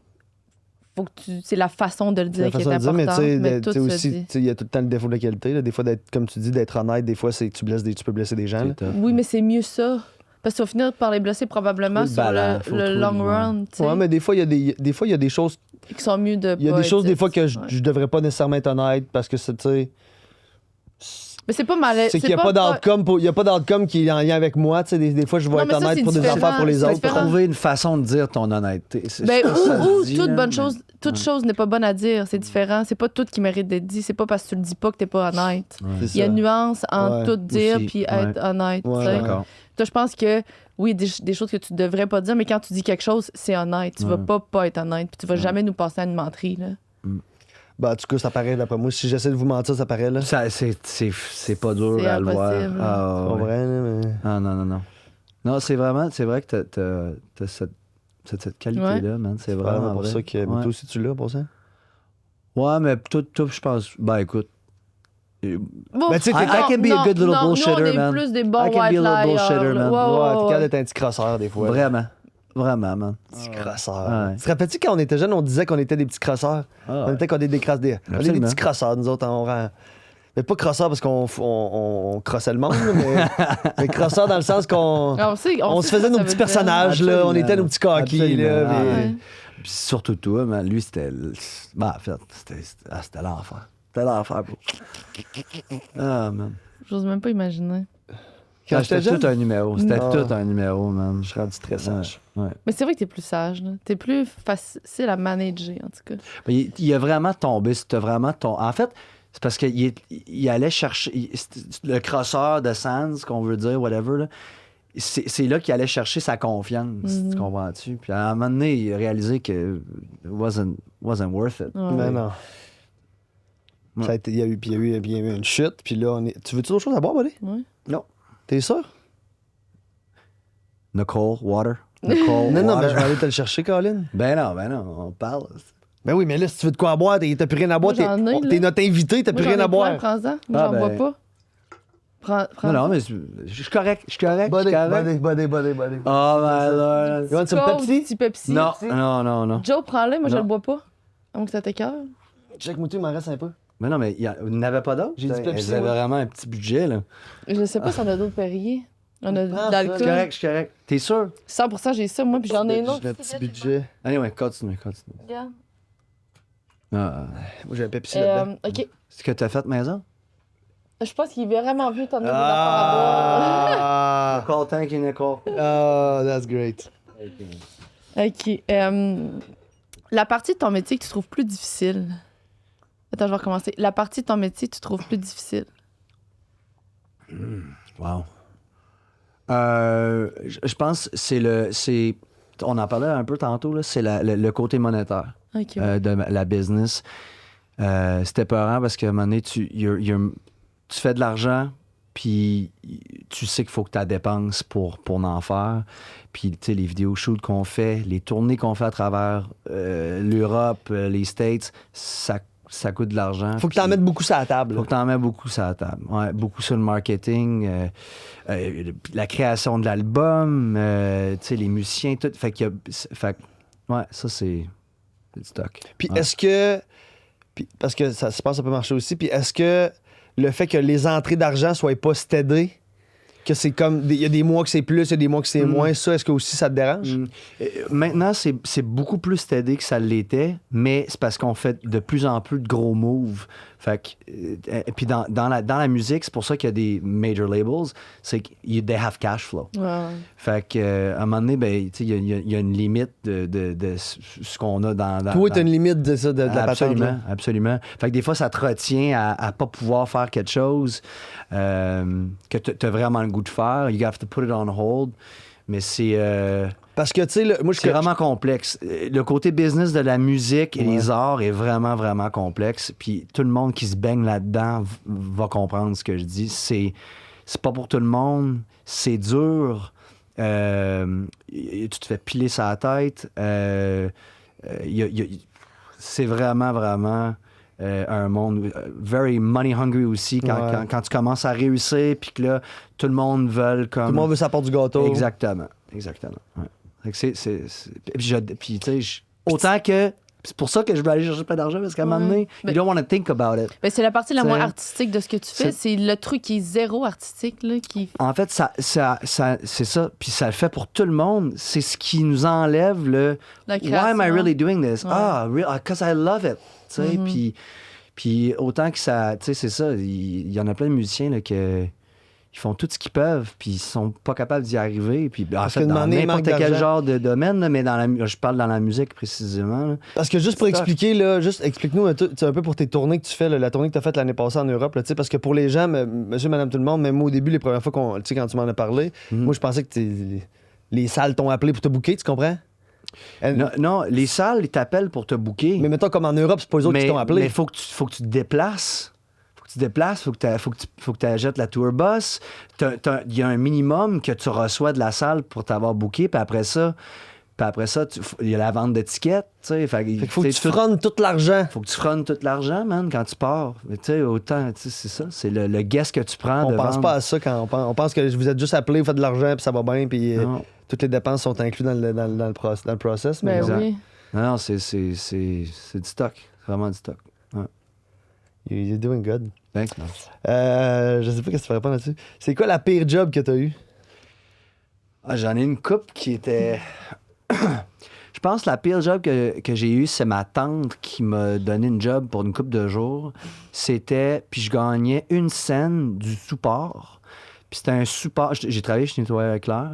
[SPEAKER 3] Faut que c'est la façon de le
[SPEAKER 2] C'est
[SPEAKER 3] dire
[SPEAKER 2] la
[SPEAKER 3] qui est
[SPEAKER 2] façon de dire, mais
[SPEAKER 3] importante, mais tout
[SPEAKER 2] tu sais
[SPEAKER 3] se
[SPEAKER 2] aussi,
[SPEAKER 3] dit.
[SPEAKER 2] tu sais, il y a tout le temps le défaut de la qualité. Là. Des fois, comme tu dis, d'être honnête, des fois, c'est que tu peux blesser des gens. là.
[SPEAKER 5] C'est tough.
[SPEAKER 3] Oui, mais c'est mieux ça. Parce que tu vas finir par les blesser probablement
[SPEAKER 5] Faut le
[SPEAKER 3] sur
[SPEAKER 5] balance, faut
[SPEAKER 3] le
[SPEAKER 5] trouver
[SPEAKER 3] long
[SPEAKER 5] le bon.
[SPEAKER 3] run, tu sais,
[SPEAKER 2] Ouais, mais des fois, il y a des choses.
[SPEAKER 3] qui sont mieux de
[SPEAKER 2] Il y a
[SPEAKER 3] pas
[SPEAKER 2] des choses,
[SPEAKER 3] être
[SPEAKER 2] des fois, que
[SPEAKER 3] dit.
[SPEAKER 2] je devrais pas nécessairement être honnête parce que c'est, tu sais.
[SPEAKER 3] Mais c'est pas mal.
[SPEAKER 6] C'est qu'il n'y a pas d'outcome il y a pas d'outcome qui est en lien avec moi. Tu sais, des fois, je vais
[SPEAKER 3] Non,
[SPEAKER 6] être
[SPEAKER 3] mais ça,
[SPEAKER 6] honnête
[SPEAKER 3] c'est
[SPEAKER 6] pour des
[SPEAKER 3] différent.
[SPEAKER 6] affaires pour les
[SPEAKER 3] C'est
[SPEAKER 6] autres.
[SPEAKER 3] différent.
[SPEAKER 5] Trouver une façon de dire ton honnêteté.
[SPEAKER 3] Ben, ou
[SPEAKER 5] dit,
[SPEAKER 3] toute
[SPEAKER 5] là,
[SPEAKER 3] bonne
[SPEAKER 5] mais-
[SPEAKER 3] chose, toute chose n'est pas bonne à dire, c'est différent. C'est pas tout qui mérite d'être dit. C'est pas parce que tu le dis pas que t'es pas honnête.
[SPEAKER 6] C'est
[SPEAKER 3] Il y a
[SPEAKER 6] ça.
[SPEAKER 3] une nuance entre
[SPEAKER 6] Ouais.
[SPEAKER 3] tout dire
[SPEAKER 5] Aussi,
[SPEAKER 3] puis être honnête.
[SPEAKER 6] Ouais,
[SPEAKER 3] tu sais.
[SPEAKER 5] D'accord.
[SPEAKER 3] Toi, je pense que oui, des choses que tu devrais pas dire, mais quand tu dis quelque chose, c'est honnête. Tu vas pas être honnête, puis tu vas jamais nous passer à une menterie. Là.
[SPEAKER 6] Ben, en tout cas, ça paraît d'après moi. Si j'essaie de vous mentir, ça paraît là.
[SPEAKER 5] C'est pas dur
[SPEAKER 3] C'est
[SPEAKER 5] à le voir.
[SPEAKER 3] impossible.
[SPEAKER 5] Ah,
[SPEAKER 6] C'est pas
[SPEAKER 5] ouais.
[SPEAKER 6] vrai, là, mais.
[SPEAKER 5] Ah, non. Non, c'est vrai que t'as cette qualité-là, man. C'est
[SPEAKER 6] Vraiment
[SPEAKER 5] vraiment
[SPEAKER 6] pour
[SPEAKER 5] vrai.
[SPEAKER 6] ça que. Mais
[SPEAKER 5] Ouais.
[SPEAKER 6] toi aussi, tu l'as pour ça?
[SPEAKER 5] Ouais, mais tout, je pense. Ben, écoute.
[SPEAKER 3] Bon,
[SPEAKER 6] Ben, tu sais,
[SPEAKER 5] I can be a good little bullshitter,
[SPEAKER 3] nous, on est
[SPEAKER 5] man.
[SPEAKER 3] plus des bons
[SPEAKER 5] I can be
[SPEAKER 3] white
[SPEAKER 5] a little
[SPEAKER 3] liars.
[SPEAKER 5] bullshitter,
[SPEAKER 3] là.
[SPEAKER 5] man.
[SPEAKER 3] Ouais,
[SPEAKER 6] Ouais,
[SPEAKER 3] ouais,
[SPEAKER 6] t'es
[SPEAKER 3] ouais.
[SPEAKER 6] capable d'être un petit crosseur des fois.
[SPEAKER 5] Vraiment. Vraiment, man.
[SPEAKER 6] Petit crosseur.
[SPEAKER 5] Ouais.
[SPEAKER 6] Tu te rappelles-tu quand on était jeunes, on disait qu'on était des petits crosseurs?
[SPEAKER 5] Ah,
[SPEAKER 6] On était qu'on était des crosses. On est des
[SPEAKER 5] Absolument.
[SPEAKER 6] petits crosseurs, nous autres. Mais pas crosseurs parce qu'on crossait le monde, là, mais crosseurs dans le sens qu'on.
[SPEAKER 3] On sait
[SPEAKER 6] On se
[SPEAKER 3] ce
[SPEAKER 6] faisait
[SPEAKER 3] que
[SPEAKER 6] nos
[SPEAKER 3] ça
[SPEAKER 6] petits
[SPEAKER 3] veut dire.
[SPEAKER 6] personnages, là. On
[SPEAKER 5] Absolument.
[SPEAKER 6] était nos petits coquilles, là.
[SPEAKER 5] Absolument.
[SPEAKER 6] mais-
[SPEAKER 5] Ah,
[SPEAKER 3] Ouais.
[SPEAKER 5] Puis surtout toi, man. Lui, c'était. Ben, en fait, c'était l'enfer. C'était l'enfer, bro. Ah, man.
[SPEAKER 3] J'ose même pas imaginer.
[SPEAKER 6] Quand
[SPEAKER 5] Ah,
[SPEAKER 6] j'étais
[SPEAKER 5] c'était
[SPEAKER 6] jeune,
[SPEAKER 5] tout un numéro. C'était
[SPEAKER 6] Ah.
[SPEAKER 5] tout un numéro, man.
[SPEAKER 6] je suis rendu très sage.
[SPEAKER 5] Ouais.
[SPEAKER 3] Mais c'est vrai que t'es plus sage. là. T'es plus facile à manager, en tout cas.
[SPEAKER 5] Mais il a vraiment tombé. C'était vraiment En fait, c'est parce qu'il il allait chercher. Le crosseur de Sands, qu'on veut dire, whatever, là, c'est là qu'il allait chercher sa confiance. Tu comprends-tu? Puis à un moment donné, il a réalisé que it wasn't worth it.
[SPEAKER 3] Ouais.
[SPEAKER 6] Mais non.
[SPEAKER 5] Ouais.
[SPEAKER 6] Ça a été, il y a eu une chute, puis là, on est. Tu veux-tu d'autres choses à boire, buddy?
[SPEAKER 3] Ouais.
[SPEAKER 6] Non. T'es sûr?
[SPEAKER 5] Nicole, water. Nicole,
[SPEAKER 6] Non, non,
[SPEAKER 5] water.
[SPEAKER 6] mais je vais aller te le chercher, Colin.
[SPEAKER 5] Ben non, on parle.
[SPEAKER 6] Ben oui, mais là, si tu veux de quoi boire, t'as plus rien à boire.
[SPEAKER 3] Moi, j'en ai, là.
[SPEAKER 6] T'es notre invité, t'as
[SPEAKER 3] Moi,
[SPEAKER 6] plus
[SPEAKER 3] j'en
[SPEAKER 6] rien
[SPEAKER 3] ai
[SPEAKER 6] à boire.
[SPEAKER 3] plein, prends-en. Moi,
[SPEAKER 5] Ah,
[SPEAKER 3] j'en
[SPEAKER 5] ben.
[SPEAKER 3] bois pas. Prends.
[SPEAKER 5] Non, mais je suis correct. Je suis correct.
[SPEAKER 6] Buddy.
[SPEAKER 5] Oh, my lord.
[SPEAKER 6] You want some
[SPEAKER 3] Coke,
[SPEAKER 6] Pepsi?
[SPEAKER 3] petit Pepsi.
[SPEAKER 5] Non, non.
[SPEAKER 3] Joe, prends-le, moi, je
[SPEAKER 5] Non.
[SPEAKER 3] le bois pas. À moins que ça t'écoeure.
[SPEAKER 6] Check Moutou, il m'en reste un peu.
[SPEAKER 5] Mais non, mais il n'avait pas d'autre.
[SPEAKER 6] J'ai dit Pepsi,
[SPEAKER 5] Ils avaient
[SPEAKER 6] ouais.
[SPEAKER 5] vraiment un petit budget, là.
[SPEAKER 3] Je sais pas si on a d'autres Perrier. On a de
[SPEAKER 6] Prends ça.
[SPEAKER 3] l'alcool.
[SPEAKER 5] Je suis correct. T'es sûr?
[SPEAKER 3] 100% j'ai ça, moi, puis j'en ai une autre.
[SPEAKER 6] J'ai un petit budget.
[SPEAKER 5] Anyway, continue.
[SPEAKER 3] Regarde.
[SPEAKER 5] Ah,
[SPEAKER 6] Moi, j'ai un Pepsi là-dedans.
[SPEAKER 3] OK.
[SPEAKER 5] ce que t'as fait maison?
[SPEAKER 3] Je pense qu'il est vraiment venu t'emmener des affaires à boire.
[SPEAKER 6] Ah!
[SPEAKER 5] Nicole, thank you, Nicole.
[SPEAKER 6] Oh, that's great.
[SPEAKER 3] OK. La partie de ton métier que tu trouves plus difficile. Attends, je vais recommencer. La partie de ton métier que tu trouves plus difficile.
[SPEAKER 5] Wow. Je pense que c'est on en parlait un peu tantôt, là, c'est le côté monétaire
[SPEAKER 3] OK.
[SPEAKER 5] de la business. C'était peurant parce qu'à un moment donné, tu fais de l'argent, puis tu sais qu'il faut que tu dépenses pour en faire. Puis, tu sais, les vidéos shoots qu'on fait, les tournées qu'on fait à travers l'Europe, les States, ça coûte de l'argent.
[SPEAKER 6] Faut que t'en
[SPEAKER 5] Puis-
[SPEAKER 6] mettes beaucoup sur la table.
[SPEAKER 5] faut que tu en mettes beaucoup sur la table. Ouais, beaucoup sur le marketing, la création de l'album, tu sais, les musiciens, tout. Fait que, ouais, ça, c'est du stock.
[SPEAKER 6] Puis
[SPEAKER 5] Ouais.
[SPEAKER 6] est-ce que. Puis, parce que ça se passe, ça peut marcher aussi. Puis est-ce que le fait que les entrées d'argent soient pas stédées, que c'est comme. Il y a des mois que c'est plus, il y a des mois que c'est moins, ça, est-ce que aussi ça te dérange?
[SPEAKER 5] Maintenant, c'est beaucoup plus steady que ça l'était, mais c'est parce qu'on fait de plus en plus de gros moves. Fait que, puis dans la musique, c'est pour ça qu'il y a des major labels, c'est qu'ils they have cash flow.
[SPEAKER 3] Ouais.
[SPEAKER 5] Fait que, à un moment donné, ben, tu sais, il y a une limite de ce qu'on a dans.
[SPEAKER 6] Toi,
[SPEAKER 5] dans-
[SPEAKER 6] t'as une limite de ça, de la patente.
[SPEAKER 5] Absolument,
[SPEAKER 6] là.
[SPEAKER 5] absolument. Fait que des fois, ça te retient à pas pouvoir faire quelque chose que tu as vraiment le goût de faire. You have to put it on hold. Mais c'est
[SPEAKER 6] Parce que, tu sais, là, moi,
[SPEAKER 5] c'est vraiment complexe. Le côté business de la musique et
[SPEAKER 6] Ouais.
[SPEAKER 5] les arts est vraiment, vraiment complexe. Puis tout le monde qui se baigne là-dedans va comprendre ce que je dis. C'est pas pour tout le monde. C'est dur. Tu te fais piler sa tête. C'est vraiment, vraiment un monde very money hungry aussi.
[SPEAKER 6] Ouais.
[SPEAKER 5] Quand tu commences à réussir, puis que là, tout le monde veut comme...
[SPEAKER 6] Tout le monde veut sa part du gâteau.
[SPEAKER 5] Exactement. Ouais. Fait que puis, tu sais, autant que... C'est pour ça que je veux aller chercher plein d'argent, parce qu'à un moment donné,
[SPEAKER 3] Mais-
[SPEAKER 5] you don't want to think about it.
[SPEAKER 3] Ben, c'est la partie la moins
[SPEAKER 5] C'est-
[SPEAKER 3] artistique de ce que tu fais. C'est le truc qui est zéro artistique, là, qui...
[SPEAKER 5] En fait, c'est ça. Puis ça le fait pour tout le monde. C'est ce qui nous enlève le
[SPEAKER 3] La
[SPEAKER 5] Why am I
[SPEAKER 3] création.
[SPEAKER 5] really doing this?
[SPEAKER 3] Ouais.
[SPEAKER 5] Ah, because I love it. Tu sais, Puis autant que ça, tu sais, c'est ça, il y en a plein de musiciens là, que ils font tout ce qu'ils peuvent, puis ils sont pas capables d'y arriver. Puis en
[SPEAKER 6] Parce
[SPEAKER 5] fait,
[SPEAKER 6] que
[SPEAKER 5] dans
[SPEAKER 6] demander
[SPEAKER 5] n'importe
[SPEAKER 6] manque
[SPEAKER 5] quel
[SPEAKER 6] d'argent.
[SPEAKER 5] genre de domaine, là, mais je parle dans la musique précisément. Là.
[SPEAKER 6] Parce que juste pour
[SPEAKER 5] C'est
[SPEAKER 6] expliquer, là, juste explique-nous un peu pour tes tournées que tu fais, là, la tournée que tu as faite l'année passée en Europe. Là, tu sais, parce que pour les gens, monsieur, madame, tout le monde, même moi au début, les premières fois tu sais, quand tu m'en as parlé, moi je pensais que les salles t'ont appelé pour te booker, tu comprends?
[SPEAKER 5] Non, les salles, ils t'appellent pour te booker.
[SPEAKER 6] Mais mettons comme en Europe, c'est pas eux autres qui t'ont appelé.
[SPEAKER 5] Mais faut que tu te déplaces. Faut que tu achètes la tour bus. Il y a un minimum que tu reçois de la salle pour t'avoir booké, puis après ça, il y a la vente d'étiquettes. Fait
[SPEAKER 6] qu'il faut que tu frontes tout l'argent.
[SPEAKER 5] Faut que tu frontes tout l'argent, man, quand tu pars. Mais tu sais, autant, c'est ça. C'est le guess que tu prends.
[SPEAKER 6] On
[SPEAKER 5] de
[SPEAKER 6] pense
[SPEAKER 5] vendre.
[SPEAKER 6] pas à ça quand on pense que vous êtes juste appelé, vous faites de l'argent, puis ça va bien, puis toutes les dépenses sont incluses dans le process. Mais
[SPEAKER 3] Ben
[SPEAKER 6] non.
[SPEAKER 3] oui.
[SPEAKER 5] Non, c'est du stock. C'est vraiment du stock. Ouais.
[SPEAKER 6] You're doing good.
[SPEAKER 5] Thanks, man.
[SPEAKER 6] Je sais pas qu'est-ce que tu vas répondre là-dessus. C'est quoi la pire job que t'as eu?
[SPEAKER 5] Ah, j'en ai une couple qui était. Je pense que la pire job que j'ai eue, c'est ma tante qui m'a donné une job pour une couple de jours. C'était. Puis je gagnais une scène du support. Puis c'était un support. J'ai travaillé chez Nettoyeur Éclair.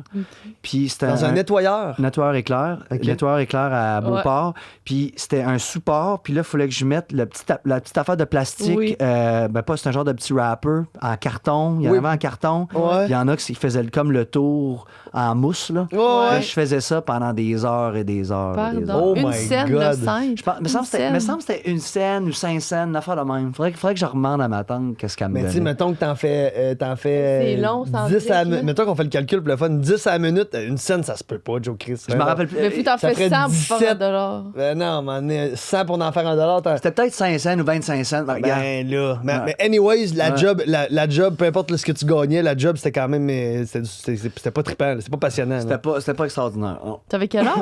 [SPEAKER 5] Puis c'était
[SPEAKER 6] Dans un nettoyeur?
[SPEAKER 5] Nettoyeur Éclair.
[SPEAKER 6] Ok.
[SPEAKER 5] Nettoyeur Éclair à Beauport. Puis c'était un support. Puis là, il fallait que je mette la petite affaire de plastique.
[SPEAKER 3] Oui.
[SPEAKER 5] C'est un genre de petit wrapper en carton. Il y en
[SPEAKER 6] Oui.
[SPEAKER 5] avait en carton.
[SPEAKER 6] Ouais.
[SPEAKER 5] Il y en a qui faisaient comme le tour en mousse. Là.
[SPEAKER 6] Ouais.
[SPEAKER 5] Là, je faisais ça pendant des heures et des heures. Et des heures.
[SPEAKER 3] Pardon.
[SPEAKER 6] Oh
[SPEAKER 3] Une
[SPEAKER 6] my
[SPEAKER 3] scène
[SPEAKER 6] God.
[SPEAKER 3] de scène.
[SPEAKER 5] Me semble que c'était une scène ou 5 scènes, une affaire de même. Faudrait que je demande à ma tante qu'est-ce qu'elle me
[SPEAKER 6] Mais tu sais,
[SPEAKER 5] donnait.
[SPEAKER 6] mettons que t'en fais
[SPEAKER 3] C'est long, sans
[SPEAKER 6] 10 à
[SPEAKER 3] briques, là.
[SPEAKER 6] mettons qu'on fait le calcul pour le fun, 10 à la minute, une scène, ça se peut pas, Joe Chris.
[SPEAKER 5] Je me rappelle plus.
[SPEAKER 3] Mais faut que t'en
[SPEAKER 6] ça
[SPEAKER 3] fais
[SPEAKER 6] ferait
[SPEAKER 3] 100 pour
[SPEAKER 6] 17.
[SPEAKER 3] faire $1.
[SPEAKER 6] Non, man, 100 pour en faire $1,
[SPEAKER 5] C'était peut-être 5 cents ou 25 cents. Ben, regarde.
[SPEAKER 6] Ben là. Mais,
[SPEAKER 5] Ouais.
[SPEAKER 6] mais anyways, la
[SPEAKER 5] Ouais.
[SPEAKER 6] job, peu importe ce que tu gagnais, la job, c'était quand même. C'était pas trippant, c'est pas passionnant. là.
[SPEAKER 5] C'était pas extraordinaire. Non.
[SPEAKER 3] T'avais quel âge?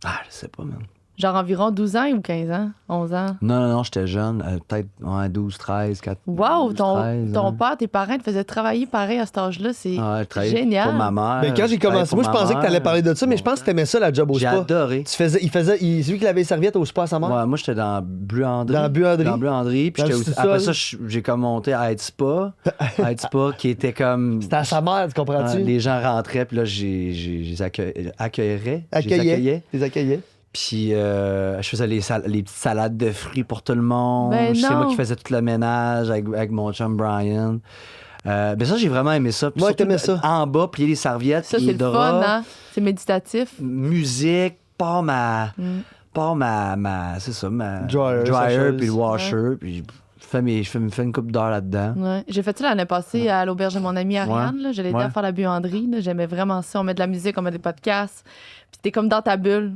[SPEAKER 5] Ah, je sais pas, man.
[SPEAKER 3] Genre environ 12 ans ou 15 ans? 11 ans?
[SPEAKER 5] Non, j'étais jeune. Peut-être 12, 13, 14.
[SPEAKER 3] Wow,
[SPEAKER 5] 12, 13,
[SPEAKER 3] ton
[SPEAKER 5] hein.
[SPEAKER 3] père, tes parents te faisaient travailler pareil à cet âge-là. C'est
[SPEAKER 5] Ouais, je travaillais
[SPEAKER 3] génial.
[SPEAKER 5] pour ma mère.
[SPEAKER 6] Ben, quand j'ai commencé, moi, je pensais que t'allais parler de ça, mais je pense que t'aimais ça, la job au
[SPEAKER 5] J'ai
[SPEAKER 6] spa.
[SPEAKER 5] adoré.
[SPEAKER 6] C'est lui qui lavait les serviettes au spa à sa mère?
[SPEAKER 5] Ouais, moi, j'étais dans Buanderie.
[SPEAKER 6] Dans Buanderie.
[SPEAKER 5] Dans Buanderie. Puis
[SPEAKER 6] Dans
[SPEAKER 5] j'étais
[SPEAKER 6] le
[SPEAKER 5] aussi-
[SPEAKER 6] sous-sol.
[SPEAKER 5] après ça, j'ai comme monté à Head Spa. Head Spa, qui était comme.
[SPEAKER 6] C'était à sa mère, tu comprends-tu?
[SPEAKER 5] Les gens rentraient, puis là, je les accueillerais. Je les
[SPEAKER 6] Accueillait. Les accueillait.
[SPEAKER 5] Puis je faisais les petites salades de fruits pour tout le monde.
[SPEAKER 3] Ben
[SPEAKER 5] C'est moi
[SPEAKER 3] non.
[SPEAKER 5] qui faisais tout le ménage avec mon chum Brian. Ben ça, j'ai vraiment aimé ça. Puis
[SPEAKER 6] Ouais,
[SPEAKER 5] surtout,
[SPEAKER 6] t'aimais ça.
[SPEAKER 5] En bas, plier les serviettes,
[SPEAKER 3] Ça,
[SPEAKER 5] les
[SPEAKER 3] c'est le
[SPEAKER 5] draps,
[SPEAKER 3] fun, hein? C'est méditatif.
[SPEAKER 5] musique, pas ma c'est ça, ma
[SPEAKER 6] Dryer, sécheuse.
[SPEAKER 5] puis le washer, puis je me fais une couple d'heures là-dedans.
[SPEAKER 3] Ouais. J'ai fait ça l'année passée à l'auberge de mon amie Ariane. Là. J'allais aider
[SPEAKER 5] Ouais.
[SPEAKER 3] à faire la buanderie. Là. J'aimais vraiment ça. On met de la musique, on met des podcasts. Puis t'es comme dans ta bulle.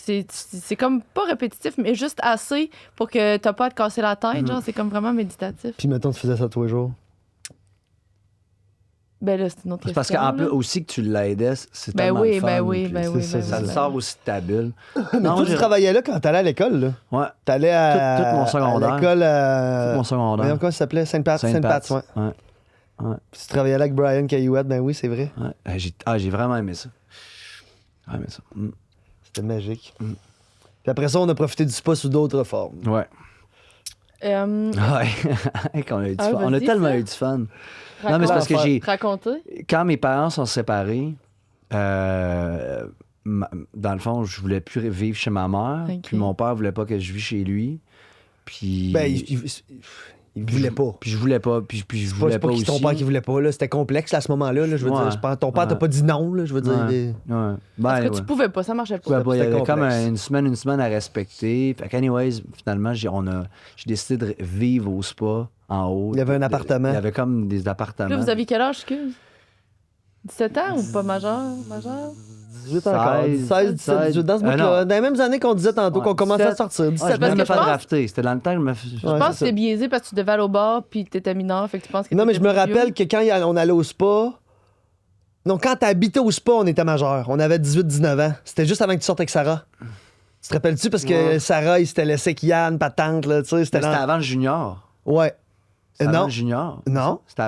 [SPEAKER 3] C'est comme pas répétitif, mais juste assez pour que t'as pas à te casser la tête. Genre, c'est comme vraiment méditatif.
[SPEAKER 6] Puis mettons, tu faisais ça tous les jours.
[SPEAKER 3] Ben là, c'est une autre
[SPEAKER 5] C'est
[SPEAKER 3] question.
[SPEAKER 5] parce qu'en plus
[SPEAKER 3] là.
[SPEAKER 5] aussi que tu l'aidais, c'est
[SPEAKER 3] Ben
[SPEAKER 5] tellement
[SPEAKER 3] oui,
[SPEAKER 5] le fun,
[SPEAKER 3] ben oui,
[SPEAKER 5] puis
[SPEAKER 3] ben oui,
[SPEAKER 6] c'est
[SPEAKER 3] ben
[SPEAKER 6] ça,
[SPEAKER 5] ça
[SPEAKER 3] oui.
[SPEAKER 5] te sort aussi de ta bulle.
[SPEAKER 6] Mais toi, tu travaillais là quand t'allais à l'école, là.
[SPEAKER 5] Ouais,
[SPEAKER 6] T'allais à.
[SPEAKER 5] Tout mon secondaire.
[SPEAKER 6] À l'école à.
[SPEAKER 5] tout mon secondaire.
[SPEAKER 6] Voyons, comment ça s'appelait? Sainte-Pat, ouais.
[SPEAKER 5] Ouais.
[SPEAKER 6] Puis tu travaillais là avec Brian Caillouette, ben oui, c'est vrai.
[SPEAKER 5] Ouais. J'ai vraiment aimé ça. J'ai aimé ça.
[SPEAKER 6] C'était magique. Puis après ça, on a profité du spa sous d'autres formes.
[SPEAKER 5] Ouais. Ouais. Qu'on a eu du
[SPEAKER 3] Ah,
[SPEAKER 5] fun. On a
[SPEAKER 3] vas-y,
[SPEAKER 5] tellement
[SPEAKER 3] ça.
[SPEAKER 5] eu du fun. Non, mais c'est parce que
[SPEAKER 3] Raconter.
[SPEAKER 5] quand mes parents sont séparés, dans le fond, je voulais plus vivre chez ma mère.
[SPEAKER 3] Ok.
[SPEAKER 5] Puis mon père voulait pas que je vive chez lui. Puis.
[SPEAKER 6] Ben, il voulait pas.
[SPEAKER 5] Puis je voulais pas. Puis je
[SPEAKER 6] C'est
[SPEAKER 5] voulais
[SPEAKER 6] pas
[SPEAKER 5] pas
[SPEAKER 6] que
[SPEAKER 5] aussi.
[SPEAKER 6] ton père qui voulait pas, là. C'était complexe là, à ce moment-là. Là, je veux
[SPEAKER 5] Ouais.
[SPEAKER 6] dire, je pense, ton père t'a
[SPEAKER 5] Ouais.
[SPEAKER 6] pas dit non, là, je veux dire.
[SPEAKER 5] Ouais. Ouais.
[SPEAKER 3] Parce
[SPEAKER 5] Ben,
[SPEAKER 3] que tu
[SPEAKER 5] ouais.
[SPEAKER 3] pouvais pas, ça marchait pas.
[SPEAKER 5] Ouais, bah, il y
[SPEAKER 6] C'était
[SPEAKER 5] avait comme
[SPEAKER 6] complexe.
[SPEAKER 5] une semaine à respecter. Fait qu'anyways, finalement, j'ai décidé de vivre au spa en haut.
[SPEAKER 6] Il y avait un appartement.
[SPEAKER 5] Il y avait comme des appartements.
[SPEAKER 3] Là, vous aviez quel âge, excuse? 17 ans ou pas majeur?
[SPEAKER 6] 18 encore. 16, 17, 18. Dans ce bout-là. Dans les mêmes années qu'on disait tantôt,
[SPEAKER 5] Ouais,
[SPEAKER 6] qu'on commençait à
[SPEAKER 5] 17.
[SPEAKER 6] sortir.
[SPEAKER 5] Ouais,
[SPEAKER 6] 17
[SPEAKER 5] je venais
[SPEAKER 3] parce
[SPEAKER 5] de me
[SPEAKER 3] que
[SPEAKER 5] faire
[SPEAKER 3] je pense-
[SPEAKER 5] drafter. C'était dans le temps que je me
[SPEAKER 3] Je
[SPEAKER 6] Ouais,
[SPEAKER 3] pense que
[SPEAKER 6] c'est ça.
[SPEAKER 3] c'est biaisé parce que tu devais aller au bar puis t'étais mineur, fait que tu penses que
[SPEAKER 6] Non, mais je me
[SPEAKER 3] t'étais plus
[SPEAKER 6] rappelle
[SPEAKER 3] vieux.
[SPEAKER 6] que quand on allait au spa. Non, quand t'habitais au spa, on était majeur. On avait 18-19 ans. C'était juste avant que tu sortes avec Sarah. Tu te rappelles-tu? Parce que
[SPEAKER 5] Ouais.
[SPEAKER 6] Sarah, il s'était laissé avec Yann, patente, là, tu sais. C'était
[SPEAKER 5] C'était
[SPEAKER 6] dans-
[SPEAKER 5] avant le junior.
[SPEAKER 6] Ouais.
[SPEAKER 5] C'était avant
[SPEAKER 6] non.
[SPEAKER 5] le junior.
[SPEAKER 6] Non.
[SPEAKER 5] C'était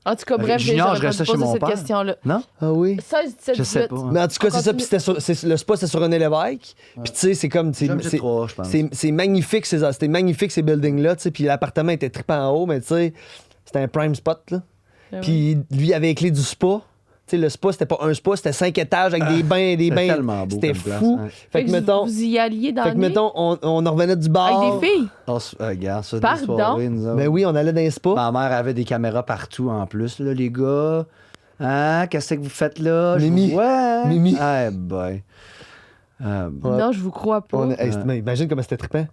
[SPEAKER 3] Ah, En tout cas, bref,
[SPEAKER 5] Junior,
[SPEAKER 3] j'aurais
[SPEAKER 5] je
[SPEAKER 3] pas
[SPEAKER 5] restais
[SPEAKER 3] dû
[SPEAKER 5] chez
[SPEAKER 3] poser
[SPEAKER 5] mon
[SPEAKER 3] cette
[SPEAKER 5] père.
[SPEAKER 3] question-là.
[SPEAKER 5] Non?
[SPEAKER 6] Ah oui?
[SPEAKER 3] 16, 17,
[SPEAKER 5] Je sais
[SPEAKER 3] 18.
[SPEAKER 5] pas.
[SPEAKER 6] Mais en tout cas,
[SPEAKER 3] On
[SPEAKER 6] c'est ça. Puis le spa, c'était sur René Lévesque. Puis tu sais, c'est comme.
[SPEAKER 5] J'aime le 3, je pense.
[SPEAKER 6] C'est magnifique, c'était magnifique ces buildings-là. Tu sais, puis l'appartement était trippant en haut, mais tu sais, c'était un prime spot. Là.
[SPEAKER 3] Ben
[SPEAKER 6] Puis lui, il avait les clés du spa. Tu sais, le spa, c'était pas un spa, c'était 5 étages avec des bains, des
[SPEAKER 5] c'est
[SPEAKER 6] bains.
[SPEAKER 5] tellement beau
[SPEAKER 6] C'était
[SPEAKER 5] comme place,
[SPEAKER 6] fou.
[SPEAKER 5] hein.
[SPEAKER 6] Fait que, mettons,
[SPEAKER 3] vous y alliez dans la nuit?
[SPEAKER 6] on en revenait du bar.
[SPEAKER 3] Avec des filles?
[SPEAKER 5] Regarde, ça, des
[SPEAKER 3] Pardon?
[SPEAKER 5] soirées, nous autres.
[SPEAKER 6] Ben oui, on allait dans les spas.
[SPEAKER 5] Ma mère avait des caméras partout en plus, là, les gars. Hein, qu'est-ce que vous faites là?
[SPEAKER 6] Mimi.
[SPEAKER 5] Ouais.
[SPEAKER 6] Mimi.
[SPEAKER 5] Eh boy.
[SPEAKER 6] Ouais.
[SPEAKER 3] Non, je vous crois pas.
[SPEAKER 6] Mais imagine comment c'était trippant.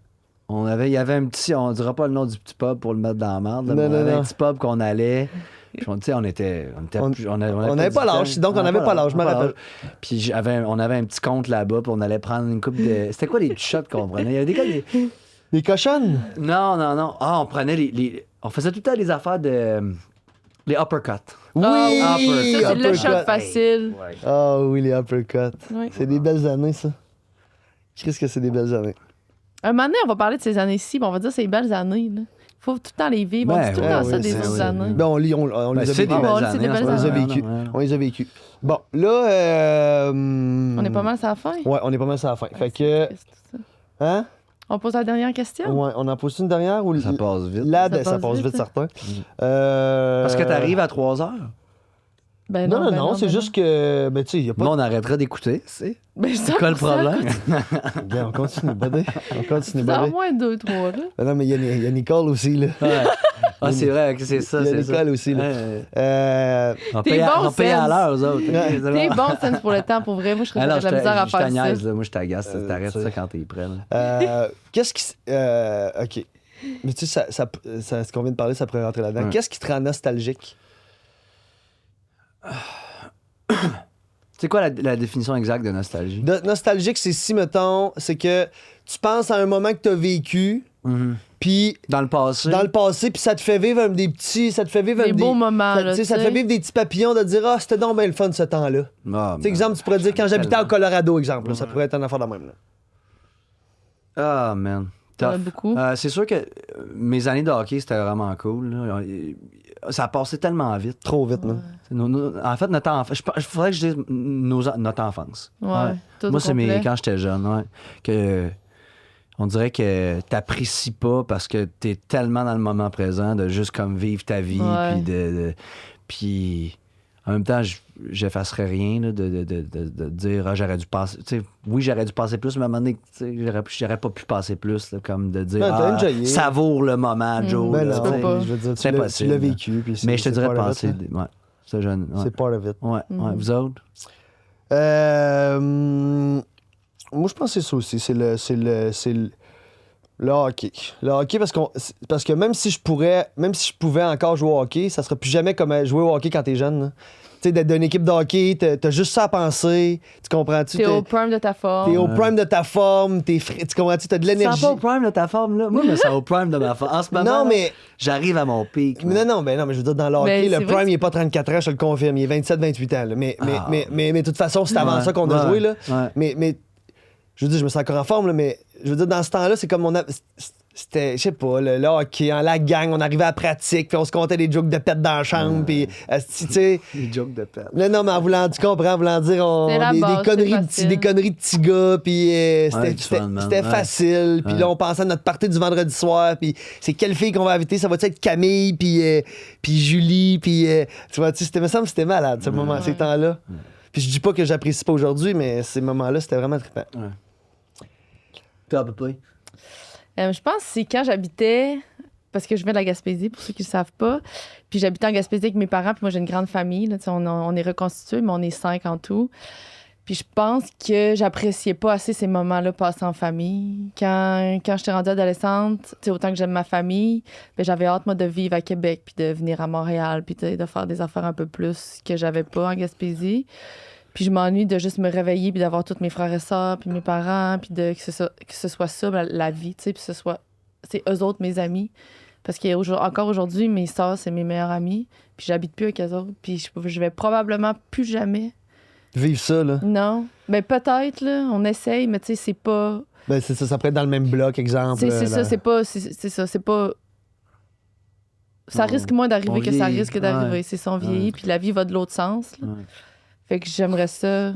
[SPEAKER 5] Il y avait un petit, on dira pas le nom du petit pub pour le mettre dans la merde, là,
[SPEAKER 6] Non,
[SPEAKER 5] mais on
[SPEAKER 6] non,
[SPEAKER 5] avait
[SPEAKER 6] non.
[SPEAKER 5] un petit pub qu'on allait. Puis on était
[SPEAKER 6] On n'avait pas l'âge, donc on n'avait pas l'âge, je me rappelle.
[SPEAKER 5] Puis on avait un petit compte là-bas, puis on allait prendre une coupe de. C'était quoi les petits shots qu'on prenait? Il y avait des gars.
[SPEAKER 6] Les cochonnes?
[SPEAKER 5] Non. Ah, on prenait on faisait tout le temps des affaires de. Les uppercuts.
[SPEAKER 6] Oui!
[SPEAKER 3] Ah
[SPEAKER 5] oui,
[SPEAKER 3] Ça, c'est le
[SPEAKER 6] uppercut.
[SPEAKER 3] shot facile.
[SPEAKER 6] Ah oui, les uppercuts.
[SPEAKER 3] Oui.
[SPEAKER 6] C'est des belles années, ça. Qu'est-ce que c'est des belles années?
[SPEAKER 3] Un moment donné, on va parler de ces années-ci, mais on va dire ces belles années. Il faut tout le temps les vivre. On
[SPEAKER 5] Ben,
[SPEAKER 3] dit tout le
[SPEAKER 5] ouais,
[SPEAKER 3] temps ça
[SPEAKER 5] oui,
[SPEAKER 3] des
[SPEAKER 5] c'est
[SPEAKER 3] autres
[SPEAKER 5] vrai.
[SPEAKER 3] années.
[SPEAKER 6] Ben, on les
[SPEAKER 5] Ben,
[SPEAKER 6] a
[SPEAKER 5] c'est
[SPEAKER 6] vécues.
[SPEAKER 5] des belles
[SPEAKER 3] c'est
[SPEAKER 5] années.
[SPEAKER 3] des
[SPEAKER 5] en
[SPEAKER 3] belles
[SPEAKER 5] ce
[SPEAKER 6] On les a
[SPEAKER 5] moment,
[SPEAKER 6] vécues.
[SPEAKER 5] non,
[SPEAKER 6] On les a vécues. Bon, là...
[SPEAKER 3] On est pas mal sur la fin.
[SPEAKER 6] Ouais, on est pas mal sur la fin. Fait que...
[SPEAKER 3] C'est ça.
[SPEAKER 6] Hein?
[SPEAKER 3] On pose la dernière question?
[SPEAKER 6] Ouais, on en pose une dernière ou...
[SPEAKER 5] Ça passe vite.
[SPEAKER 6] Ça passe vite, certain.
[SPEAKER 5] Parce que t'arrives à 3 heures.
[SPEAKER 3] Ben
[SPEAKER 6] Non,
[SPEAKER 3] ben
[SPEAKER 6] c'est
[SPEAKER 3] ben
[SPEAKER 6] juste que... Ben, tu sais, il y a
[SPEAKER 5] Moi,
[SPEAKER 6] pas...
[SPEAKER 5] on arrêterait d'écouter, tu sais.
[SPEAKER 3] Ben,
[SPEAKER 5] C'est quoi le problème?
[SPEAKER 6] Bien, on continue, buddy. On continue,
[SPEAKER 3] C'est au
[SPEAKER 6] buddy.
[SPEAKER 3] moins 2, 3, là.
[SPEAKER 6] Ben non, mais il y a Nicole aussi, là.
[SPEAKER 5] Ouais. Ah, c'est vrai que c'est ça.
[SPEAKER 6] Il y a
[SPEAKER 5] c'est ça.
[SPEAKER 6] Nicole aussi, là.
[SPEAKER 5] Ouais. On
[SPEAKER 3] T'es
[SPEAKER 5] paye
[SPEAKER 3] bon,
[SPEAKER 5] on paye à
[SPEAKER 3] Sens.
[SPEAKER 5] l'heure, aux autres.
[SPEAKER 6] Ouais.
[SPEAKER 3] T'es bon, Sense, pour le temps, pour vrai. Moi, je serais
[SPEAKER 5] Alors,
[SPEAKER 3] de la misère à
[SPEAKER 5] je
[SPEAKER 3] faire
[SPEAKER 5] t'agnaise,
[SPEAKER 3] ça.
[SPEAKER 5] là. Moi, je t'agace. T'arrêtes
[SPEAKER 6] tu sais.
[SPEAKER 5] ça quand t'es prêt. Là.
[SPEAKER 6] Qu'est-ce qui... OK. Mais tu sais, ce qu'on vient de parler, ça pourrait rentrer là-dedans.
[SPEAKER 5] Ouais.
[SPEAKER 6] Qu'est-ce qui te rend nostalgique?
[SPEAKER 5] C'est quoi la définition exacte de nostalgie?
[SPEAKER 6] Nostalgique, c'est si, mettons, c'est que tu penses à un moment que tu as vécu, puis
[SPEAKER 5] Dans le passé?
[SPEAKER 6] dans le passé, puis ça te fait vivre des petits... Ça te fait vivre
[SPEAKER 3] Des beaux moments,
[SPEAKER 6] ça,
[SPEAKER 3] là,
[SPEAKER 6] tu sais, ça te fait vivre des petits papillons de dire « Ah, c'était donc bien le fun, ce temps-là.
[SPEAKER 5] Ah,
[SPEAKER 6] Tu sais, exemple, tu pourrais dire « Quand j'habitais au
[SPEAKER 5] tellement.
[SPEAKER 6] Colorado, exemple. là, ça pourrait être un affaire de même. Là.
[SPEAKER 5] Ah, man.
[SPEAKER 3] T'en as
[SPEAKER 5] Tough.
[SPEAKER 3] beaucoup.
[SPEAKER 5] C'est sûr que mes années de hockey, c'était vraiment cool. Là. Ça a passé tellement vite.
[SPEAKER 6] Trop vite, man.
[SPEAKER 5] En fait, il faudrait que je dise notre enfance.
[SPEAKER 3] Ouais, tout
[SPEAKER 5] Moi,
[SPEAKER 3] au
[SPEAKER 5] c'est
[SPEAKER 3] complet.
[SPEAKER 5] quand j'étais jeune, ouais. Que on dirait que t'apprécies pas parce que t'es tellement dans le moment présent de juste comme vivre ta vie.
[SPEAKER 3] Ouais.
[SPEAKER 5] Puis en même temps, j'effacerais rien là, de dire j'aurais dû passer. Tu sais, oui, j'aurais dû passer plus, mais à un moment donné, tu sais, j'aurais pas pu passer plus. Là, comme de dire
[SPEAKER 6] Ben, t'as enjoyé.
[SPEAKER 5] savoure le moment, Joe.
[SPEAKER 6] Ben
[SPEAKER 5] là,
[SPEAKER 6] non,
[SPEAKER 5] tu sais.
[SPEAKER 3] pas.
[SPEAKER 6] je veux dire,
[SPEAKER 5] C'est
[SPEAKER 6] tu l'as
[SPEAKER 5] impossible.
[SPEAKER 6] vécu. Puis
[SPEAKER 5] Mais je te
[SPEAKER 6] c'est
[SPEAKER 5] dirais de
[SPEAKER 6] part of
[SPEAKER 5] passer.
[SPEAKER 6] it, là.
[SPEAKER 5] Ouais, c'est jeune. Ouais.
[SPEAKER 6] C'est part of it.
[SPEAKER 5] Ouais, ouais. Vous autres?
[SPEAKER 6] Moi, je pense que c'est ça aussi. C'est le hockey. Le hockey, parce que même si je pouvais encore jouer au hockey, ça serait plus jamais comme jouer au hockey quand t'es jeune. là. Tu sais, d'être d'une équipe de hockey, t'as juste ça à penser. Tu comprends-tu?
[SPEAKER 3] T'es au prime de ta forme.
[SPEAKER 6] T'es au prime de ta forme. Tu comprends-tu? T'as de
[SPEAKER 5] Tu
[SPEAKER 6] l'énergie.
[SPEAKER 5] sens pas au prime de ta forme, là? Moi, je me sens au prime de ma forme. En ce moment,
[SPEAKER 6] Non,
[SPEAKER 5] là,
[SPEAKER 6] mais-
[SPEAKER 5] j'arrive à mon pic.
[SPEAKER 6] Non, non, mais je veux dire, dans le hockey,
[SPEAKER 3] Mais
[SPEAKER 6] le
[SPEAKER 3] c'est vrai
[SPEAKER 6] prime,
[SPEAKER 3] que-
[SPEAKER 6] il est pas 34 ans, je te le confirme. Il est 27-28 ans. là. Mais de toute façon, c'est avant
[SPEAKER 5] Ouais,
[SPEAKER 6] ça qu'on a
[SPEAKER 5] ouais,
[SPEAKER 6] joué. Là.
[SPEAKER 5] ouais.
[SPEAKER 6] Mais je veux dire, je me sens encore en forme, là, mais je veux dire, dans ce temps-là, c'est comme c'était, je sais pas, le hockey, en la gang, on arrivait à la pratique, puis on se comptait des jokes de pète dans la chambre, puis, tu sais...
[SPEAKER 5] Les jokes de pète.
[SPEAKER 6] Non, mais en voulant, tu comprends, en voulant dire
[SPEAKER 3] C'est la base,
[SPEAKER 6] des conneries,
[SPEAKER 3] c'est facile.
[SPEAKER 6] des conneries de petits gars, puis
[SPEAKER 5] Ouais, du fun, man.
[SPEAKER 6] c'était
[SPEAKER 5] Ouais.
[SPEAKER 6] facile. Puis
[SPEAKER 5] Ouais.
[SPEAKER 6] là, on pensait à notre partie du vendredi soir, puis c'est quelle fille qu'on va inviter, ça va être Camille, puis Julie, puis tu vois, me semble que c'était malade, ce moment, ces temps-là. Puis je dis pas que j'apprécie pas aujourd'hui, mais ces moments-là, c'était vraiment trippant.
[SPEAKER 5] Toi, papa.
[SPEAKER 3] Je pense que c'est quand j'habitais, parce que je viens de la Gaspésie, pour ceux qui ne le savent pas, puis j'habitais en Gaspésie avec mes parents, puis moi j'ai une grande famille, là, tu sais, on est reconstitués, mais on est 5 en tout. Puis je pense que j'appréciais pas assez ces moments-là passés en famille. Quand j'étais rendue adolescente, tu sais, autant que j'aime ma famille, ben, j'avais hâte, moi, de vivre à Québec, puis de venir à Montréal, puis de faire des affaires un peu plus que j'avais pas en Gaspésie. Puis je m'ennuie de juste me réveiller puis d'avoir tous mes frères et sœurs puis mes parents puis que ce soit ça la vie, tu sais, puis c'est eux autres mes amis parce qu'encore aujourd'hui mes sœurs c'est mes meilleures amies puis j'habite plus avec eux autres puis je vais probablement plus jamais.
[SPEAKER 6] Vivre ça, là.
[SPEAKER 3] Non, ben peut-être là, on essaye mais tu sais c'est pas
[SPEAKER 6] Ben, c'est ça, ça pourrait être dans le même bloc, exemple.
[SPEAKER 3] c'est ça, c'est pas Ça risque moins d'arriver
[SPEAKER 5] On
[SPEAKER 3] que ça
[SPEAKER 5] vieillit.
[SPEAKER 3] risque d'arriver.
[SPEAKER 5] Ouais.
[SPEAKER 3] C'est son vieilli, puis la vie va de l'autre sens. Là.
[SPEAKER 5] Ouais.
[SPEAKER 3] Fait que j'aimerais ça.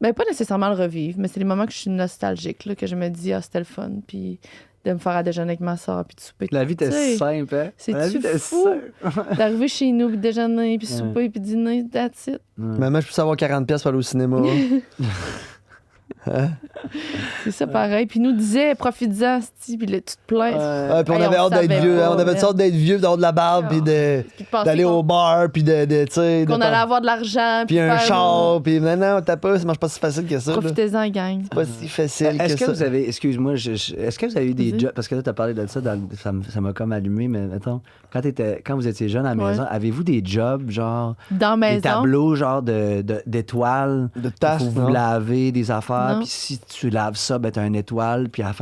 [SPEAKER 3] Ben, pas nécessairement le revivre, mais c'est les moments que je suis nostalgique, là, que je me dis, ah, c'était le fun, puis de me faire à déjeuner avec ma soeur, puis de souper.
[SPEAKER 5] La vie était
[SPEAKER 3] Tu sais,
[SPEAKER 5] simple, hein?
[SPEAKER 3] c'est-tu
[SPEAKER 5] La vie était
[SPEAKER 3] fou?
[SPEAKER 5] simple.
[SPEAKER 3] D'arriver chez nous, puis déjeuner, puis souper, puis dîner, that's it.
[SPEAKER 6] Maman, je peux savoir 40$ pour aller au cinéma.
[SPEAKER 3] C'est ça, pareil. Puis il nous disait, profite-en, c'ti, puis là, tu te plains.
[SPEAKER 6] Ouais, puis on
[SPEAKER 3] Hey,
[SPEAKER 6] avait
[SPEAKER 3] on
[SPEAKER 6] hâte d'être
[SPEAKER 3] savait
[SPEAKER 6] vieux.
[SPEAKER 3] pas,
[SPEAKER 6] On avait
[SPEAKER 3] man.
[SPEAKER 6] hâte d'être vieux, d'avoir de la barbe, puis
[SPEAKER 3] Puis de penser
[SPEAKER 6] d'aller
[SPEAKER 3] qu'on-
[SPEAKER 6] au bar, puis de tu sais.
[SPEAKER 3] qu'on
[SPEAKER 6] de
[SPEAKER 3] allait
[SPEAKER 6] pas-
[SPEAKER 3] avoir de l'argent.
[SPEAKER 6] Puis un
[SPEAKER 3] faire-
[SPEAKER 6] char, puis non, t'as pas, ça marche pas si facile que ça. là.
[SPEAKER 3] Profitez-en, gang.
[SPEAKER 6] C'est pas si facile
[SPEAKER 5] Est-ce
[SPEAKER 6] que
[SPEAKER 5] que
[SPEAKER 6] ça.
[SPEAKER 5] vous avez, excuse-moi, est-ce que vous avez eu des
[SPEAKER 3] Vas-y.
[SPEAKER 5] jobs, parce que là, tu as parlé de ça, ça m'a comme allumé, mais mettons, quand vous étiez jeune à la
[SPEAKER 3] Ouais.
[SPEAKER 5] maison, avez-vous des jobs, genre,
[SPEAKER 3] Dans
[SPEAKER 5] des
[SPEAKER 3] maison.
[SPEAKER 5] tableaux, genre, d'étoiles,
[SPEAKER 6] De
[SPEAKER 5] il
[SPEAKER 6] tasses,
[SPEAKER 5] faut vous
[SPEAKER 6] non?
[SPEAKER 5] laver des affaires,
[SPEAKER 3] Non.
[SPEAKER 5] puis si tu laves ça, ben t'as une étoile, puis à la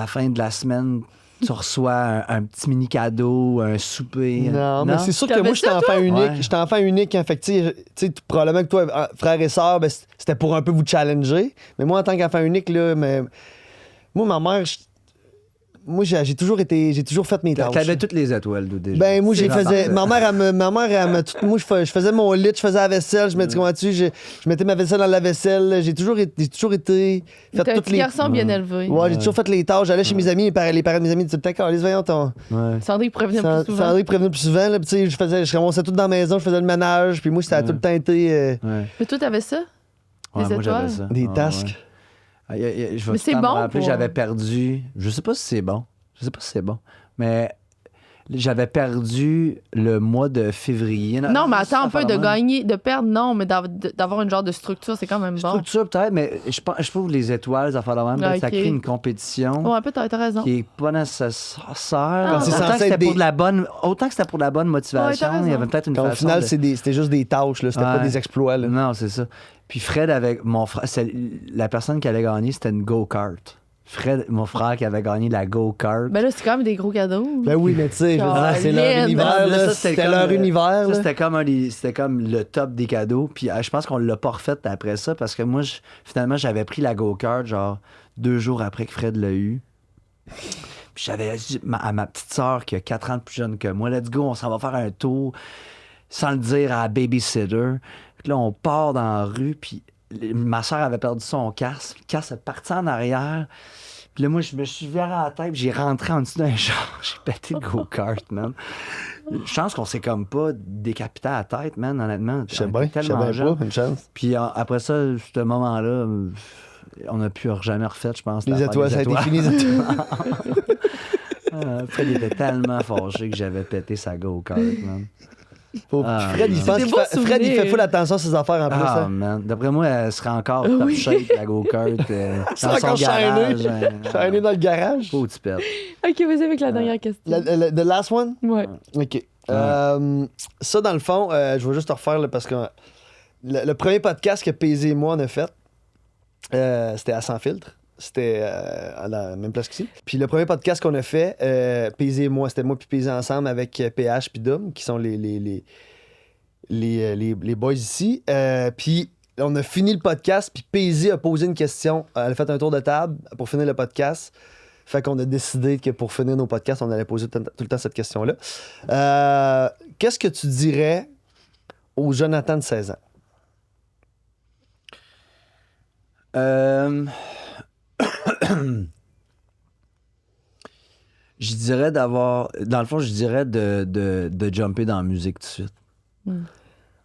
[SPEAKER 5] fin de la semaine, tu reçois un petit mini cadeau, un souper.
[SPEAKER 6] Non, mais c'est sûr que
[SPEAKER 3] T'avais
[SPEAKER 6] moi, j'étais
[SPEAKER 3] ça,
[SPEAKER 6] enfant unique.
[SPEAKER 5] Ouais.
[SPEAKER 6] J'étais enfant unique, hein, fait que, tu sais, probablement que toi, frère et sœur, ben, c'était pour un peu vous challenger. Mais moi, en tant qu'enfant unique, là, moi, ma mère, moi, j'ai toujours fait mes tâches.
[SPEAKER 5] T'avais toutes les étoiles, d'où déjà.
[SPEAKER 6] Ben, moi,
[SPEAKER 5] C'est
[SPEAKER 6] faisais.
[SPEAKER 5] parfait.
[SPEAKER 6] Ma mère, elle me moi, je faisais mon lit, je faisais la vaisselle, je mettais comment dessus, je mettais ma vaisselle dans la vaisselle. J'ai toujours été.
[SPEAKER 3] T'es
[SPEAKER 6] Fait
[SPEAKER 3] un
[SPEAKER 6] toutes
[SPEAKER 3] petit
[SPEAKER 6] les.
[SPEAKER 3] garçon bien élevé.
[SPEAKER 6] Ouais, j'ai toujours fait les tâches. J'allais chez mes amis, les parents de mes amis disaient tout le temps, allez, voyons ton.
[SPEAKER 5] Ouais.
[SPEAKER 3] Sandrine pourrait venir plus souvent.
[SPEAKER 6] Sandrine prévenait plus souvent. Là, puis, tu sais, je ramassais tout dans la maison, je faisais le ménage, puis moi, ça a tout le temps été
[SPEAKER 5] Ouais.
[SPEAKER 3] Mais toi, t'avais ça?
[SPEAKER 5] Ouais,
[SPEAKER 3] Des
[SPEAKER 5] moi, j'avais
[SPEAKER 3] étoiles?
[SPEAKER 5] ça.
[SPEAKER 6] des
[SPEAKER 5] Ouais,
[SPEAKER 6] tasques.
[SPEAKER 5] ouais. Je vais
[SPEAKER 3] Mais
[SPEAKER 5] tout
[SPEAKER 3] c'est
[SPEAKER 5] le temps me
[SPEAKER 3] bon
[SPEAKER 5] rappeler,
[SPEAKER 3] pour-
[SPEAKER 5] j'avais perdu. Je sais pas si c'est bon. Je sais pas si c'est bon. Mais j'avais perdu le mois de février.
[SPEAKER 3] Non, mais attends un peu, de
[SPEAKER 5] gagner.
[SPEAKER 3] gagner, de perdre, non, mais d'avoir une genre de structure, c'est quand même bon.
[SPEAKER 5] Structure peut-être, mais je trouve les étoiles, ça fait la même.
[SPEAKER 3] Ah,
[SPEAKER 5] Ça
[SPEAKER 3] ok.
[SPEAKER 5] crée une compétition
[SPEAKER 3] Ouais, un peu, t'as raison.
[SPEAKER 5] qui est pas nécessaire.
[SPEAKER 3] Ah, c'est
[SPEAKER 6] censé
[SPEAKER 5] Autant que c'était
[SPEAKER 6] être
[SPEAKER 5] pour
[SPEAKER 6] des-
[SPEAKER 5] de la bonne, autant que c'était pour de la bonne motivation,
[SPEAKER 3] Ouais, t'as
[SPEAKER 5] il y avait
[SPEAKER 3] raison.
[SPEAKER 5] peut-être une
[SPEAKER 6] Quand au
[SPEAKER 5] façon
[SPEAKER 6] final,
[SPEAKER 5] de-
[SPEAKER 6] c'était juste des tâches, là. C'était pas
[SPEAKER 5] Ouais.
[SPEAKER 6] des exploits, là.
[SPEAKER 5] Non, c'est ça. Puis Fred avec mon frère, la personne qui allait gagner, c'était une go-kart. Fred, mon frère qui avait gagné la go-kart.
[SPEAKER 3] Ben là, c'est quand même des gros cadeaux.
[SPEAKER 6] Ben oui, mais tu sais, je veux dire, c'est leur
[SPEAKER 3] Colin.
[SPEAKER 6] univers,
[SPEAKER 5] Non, mais
[SPEAKER 6] là.
[SPEAKER 5] ça,
[SPEAKER 6] C'était
[SPEAKER 5] comme,
[SPEAKER 6] leur univers,
[SPEAKER 5] ça,
[SPEAKER 6] là.
[SPEAKER 5] c'était comme le top des cadeaux. Puis je pense qu'on l'a pas refait après ça parce que moi, finalement, j'avais pris la go-kart genre 2 jours après que Fred l'a eu. Puis j'avais dit à ma petite sœur qui a 4 ans de plus jeune que moi, let's go, on s'en va faire un tour sans le dire à la babysitter. Puis là, on part dans la rue, puis ma sœur avait perdu son casque. Le casque est parti en arrière. Puis là, moi, je me suis viré à la tête, puis j'ai rentré en dessous d'un char. J'ai pété le go-kart, man. Je pense qu'on s'est comme pas décapité à la tête, man, honnêtement.
[SPEAKER 6] Je sais
[SPEAKER 5] On
[SPEAKER 6] bien,
[SPEAKER 5] était
[SPEAKER 6] je sais
[SPEAKER 5] tellement
[SPEAKER 6] bien
[SPEAKER 5] jeunes.
[SPEAKER 6] pas, une chance.
[SPEAKER 5] Puis après ça, ce moment-là, on n'a plus jamais refait, je pense.
[SPEAKER 6] Les
[SPEAKER 5] l'affaire
[SPEAKER 6] étoiles,
[SPEAKER 5] des
[SPEAKER 6] ça a été
[SPEAKER 5] étoiles.
[SPEAKER 6] fini, les étoiles.
[SPEAKER 5] Fred était tellement fâché que j'avais pété sa go-kart, man. Ah,
[SPEAKER 6] Fred, il
[SPEAKER 5] non.
[SPEAKER 6] pense
[SPEAKER 3] C'est
[SPEAKER 6] qu'il
[SPEAKER 3] des beaux
[SPEAKER 6] fait, Fred, il fait
[SPEAKER 3] souvenirs.
[SPEAKER 6] full attention à ses affaires en plus.
[SPEAKER 5] Ah,
[SPEAKER 6] hein.
[SPEAKER 5] man. D'après moi, elle serait encore top
[SPEAKER 3] Oui.
[SPEAKER 5] shape, la go-kart.
[SPEAKER 6] C'est
[SPEAKER 5] dans son
[SPEAKER 6] encore
[SPEAKER 5] garage.
[SPEAKER 6] chaîné. Chaîné dans le garage.
[SPEAKER 5] Faut que tu pètes.
[SPEAKER 3] Ok, vas-y avec la dernière question.
[SPEAKER 6] The last one?
[SPEAKER 3] Ouais.
[SPEAKER 6] OK. Ça, dans le fond, je vais juste te refaire là, parce que le premier podcast que Paisy et moi on a fait, c'était à Sans Filtre. C'était à la même place qu'ici. Puis le premier podcast qu'on a fait, Paisy et moi, c'était moi puis Paisy ensemble avec PH puis Dom, qui sont les boys ici. Puis on a fini le podcast, puis Paisy a posé une question. Elle a fait un tour de table pour finir le podcast. Fait qu'on a décidé que pour finir nos podcasts, on allait poser tout le temps cette question-là. Qu'est-ce que tu dirais au Jonathan de 16 ans?
[SPEAKER 5] Je dirais d'avoir. Dans le fond, je dirais de jumper dans la musique tout de suite.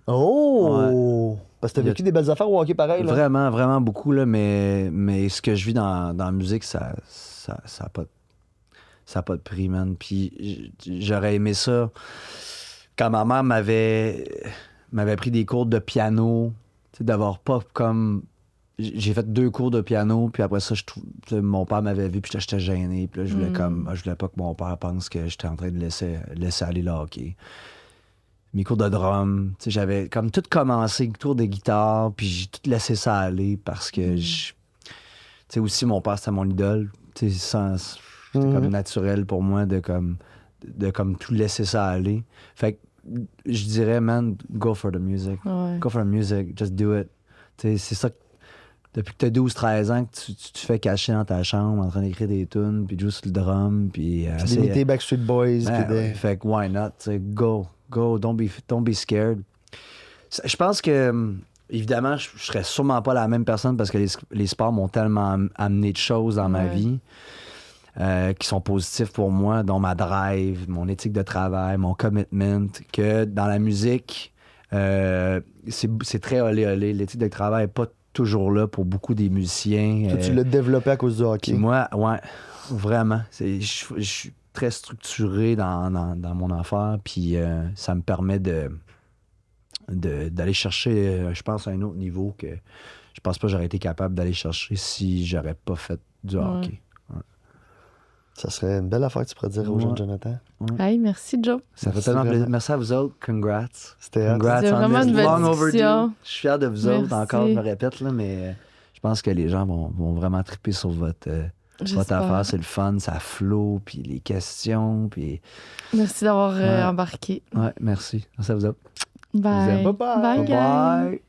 [SPEAKER 6] Oh! Parce que t'as
[SPEAKER 5] Il y a-
[SPEAKER 6] vécu des belles affaires au hockey pareil, là.
[SPEAKER 5] Vraiment, vraiment beaucoup, là, mais ce que je vis dans la musique, ça a pas de prix, man. Puis j'aurais aimé ça quand ma mère m'avait pris des cours de piano, tu sais, d'avoir pas comme. J'ai fait 2 cours de piano, puis après ça, mon père m'avait vu, puis j'étais gêné, puis là, je voulais pas que mon père pense que j'étais en train de laisser aller le hockey. Mes cours de drum, tu sais, j'avais comme tout commencé, cours de guitare, puis j'ai tout laissé ça aller parce que tu sais, aussi, mon père, c'était mon idole, tu sais, c'était comme naturel pour moi de comme tout laisser ça aller. Fait que je dirais, man, go for the music.
[SPEAKER 3] Ouais.
[SPEAKER 5] Go for the music, just do it. Tu sais, c'est ça. depuis que tu as 12-13 ans, que tu te fais cacher dans ta chambre en train d'écrire des tunes, puis de jouer sur le drum, puis...
[SPEAKER 6] Puis d'imiter Backstreet Boys.
[SPEAKER 5] Ouais,
[SPEAKER 6] puis
[SPEAKER 5] ouais. Fait que why not? T'sais, go, don't be scared. Je pense que, évidemment, je serais sûrement pas la même personne parce que les sports m'ont tellement amené de choses dans ma vie qui sont positifs pour moi, dont ma drive, mon éthique de travail, mon commitment, que dans la musique, c'est très olé. L'éthique de travail n'est pas toujours là pour beaucoup des musiciens.
[SPEAKER 6] Toi, tu l'as développé à cause du hockey.
[SPEAKER 5] Puis moi, ouais, vraiment. Je suis très structuré dans mon affaire, puis ça me permet d'aller chercher, je pense, à un autre niveau que je pense pas que j'aurais été capable d'aller chercher si j'aurais pas fait du hockey.
[SPEAKER 6] Ça serait une belle affaire que tu pourrais dire aux gens de Jonathan.
[SPEAKER 3] Hey, merci, Joe.
[SPEAKER 5] Ça fait tellement plaisir. Merci à vous autres. Congrats.
[SPEAKER 6] C'était
[SPEAKER 5] Congrats.
[SPEAKER 3] C'était
[SPEAKER 5] on
[SPEAKER 3] vraiment
[SPEAKER 5] this
[SPEAKER 3] une belle
[SPEAKER 5] long
[SPEAKER 3] discussion.
[SPEAKER 5] overdue. Je suis fier de vous autres. Encore, je me répète, là, mais je pense que les gens vont vraiment triper sur votre affaire. C'est le fun, ça flow, puis les questions. Puis...
[SPEAKER 3] Merci d'avoir embarqué.
[SPEAKER 5] Ouais, merci. Merci à vous autres.
[SPEAKER 3] Bye.
[SPEAKER 6] Bye-bye.
[SPEAKER 3] Bye, gang.
[SPEAKER 5] Bye.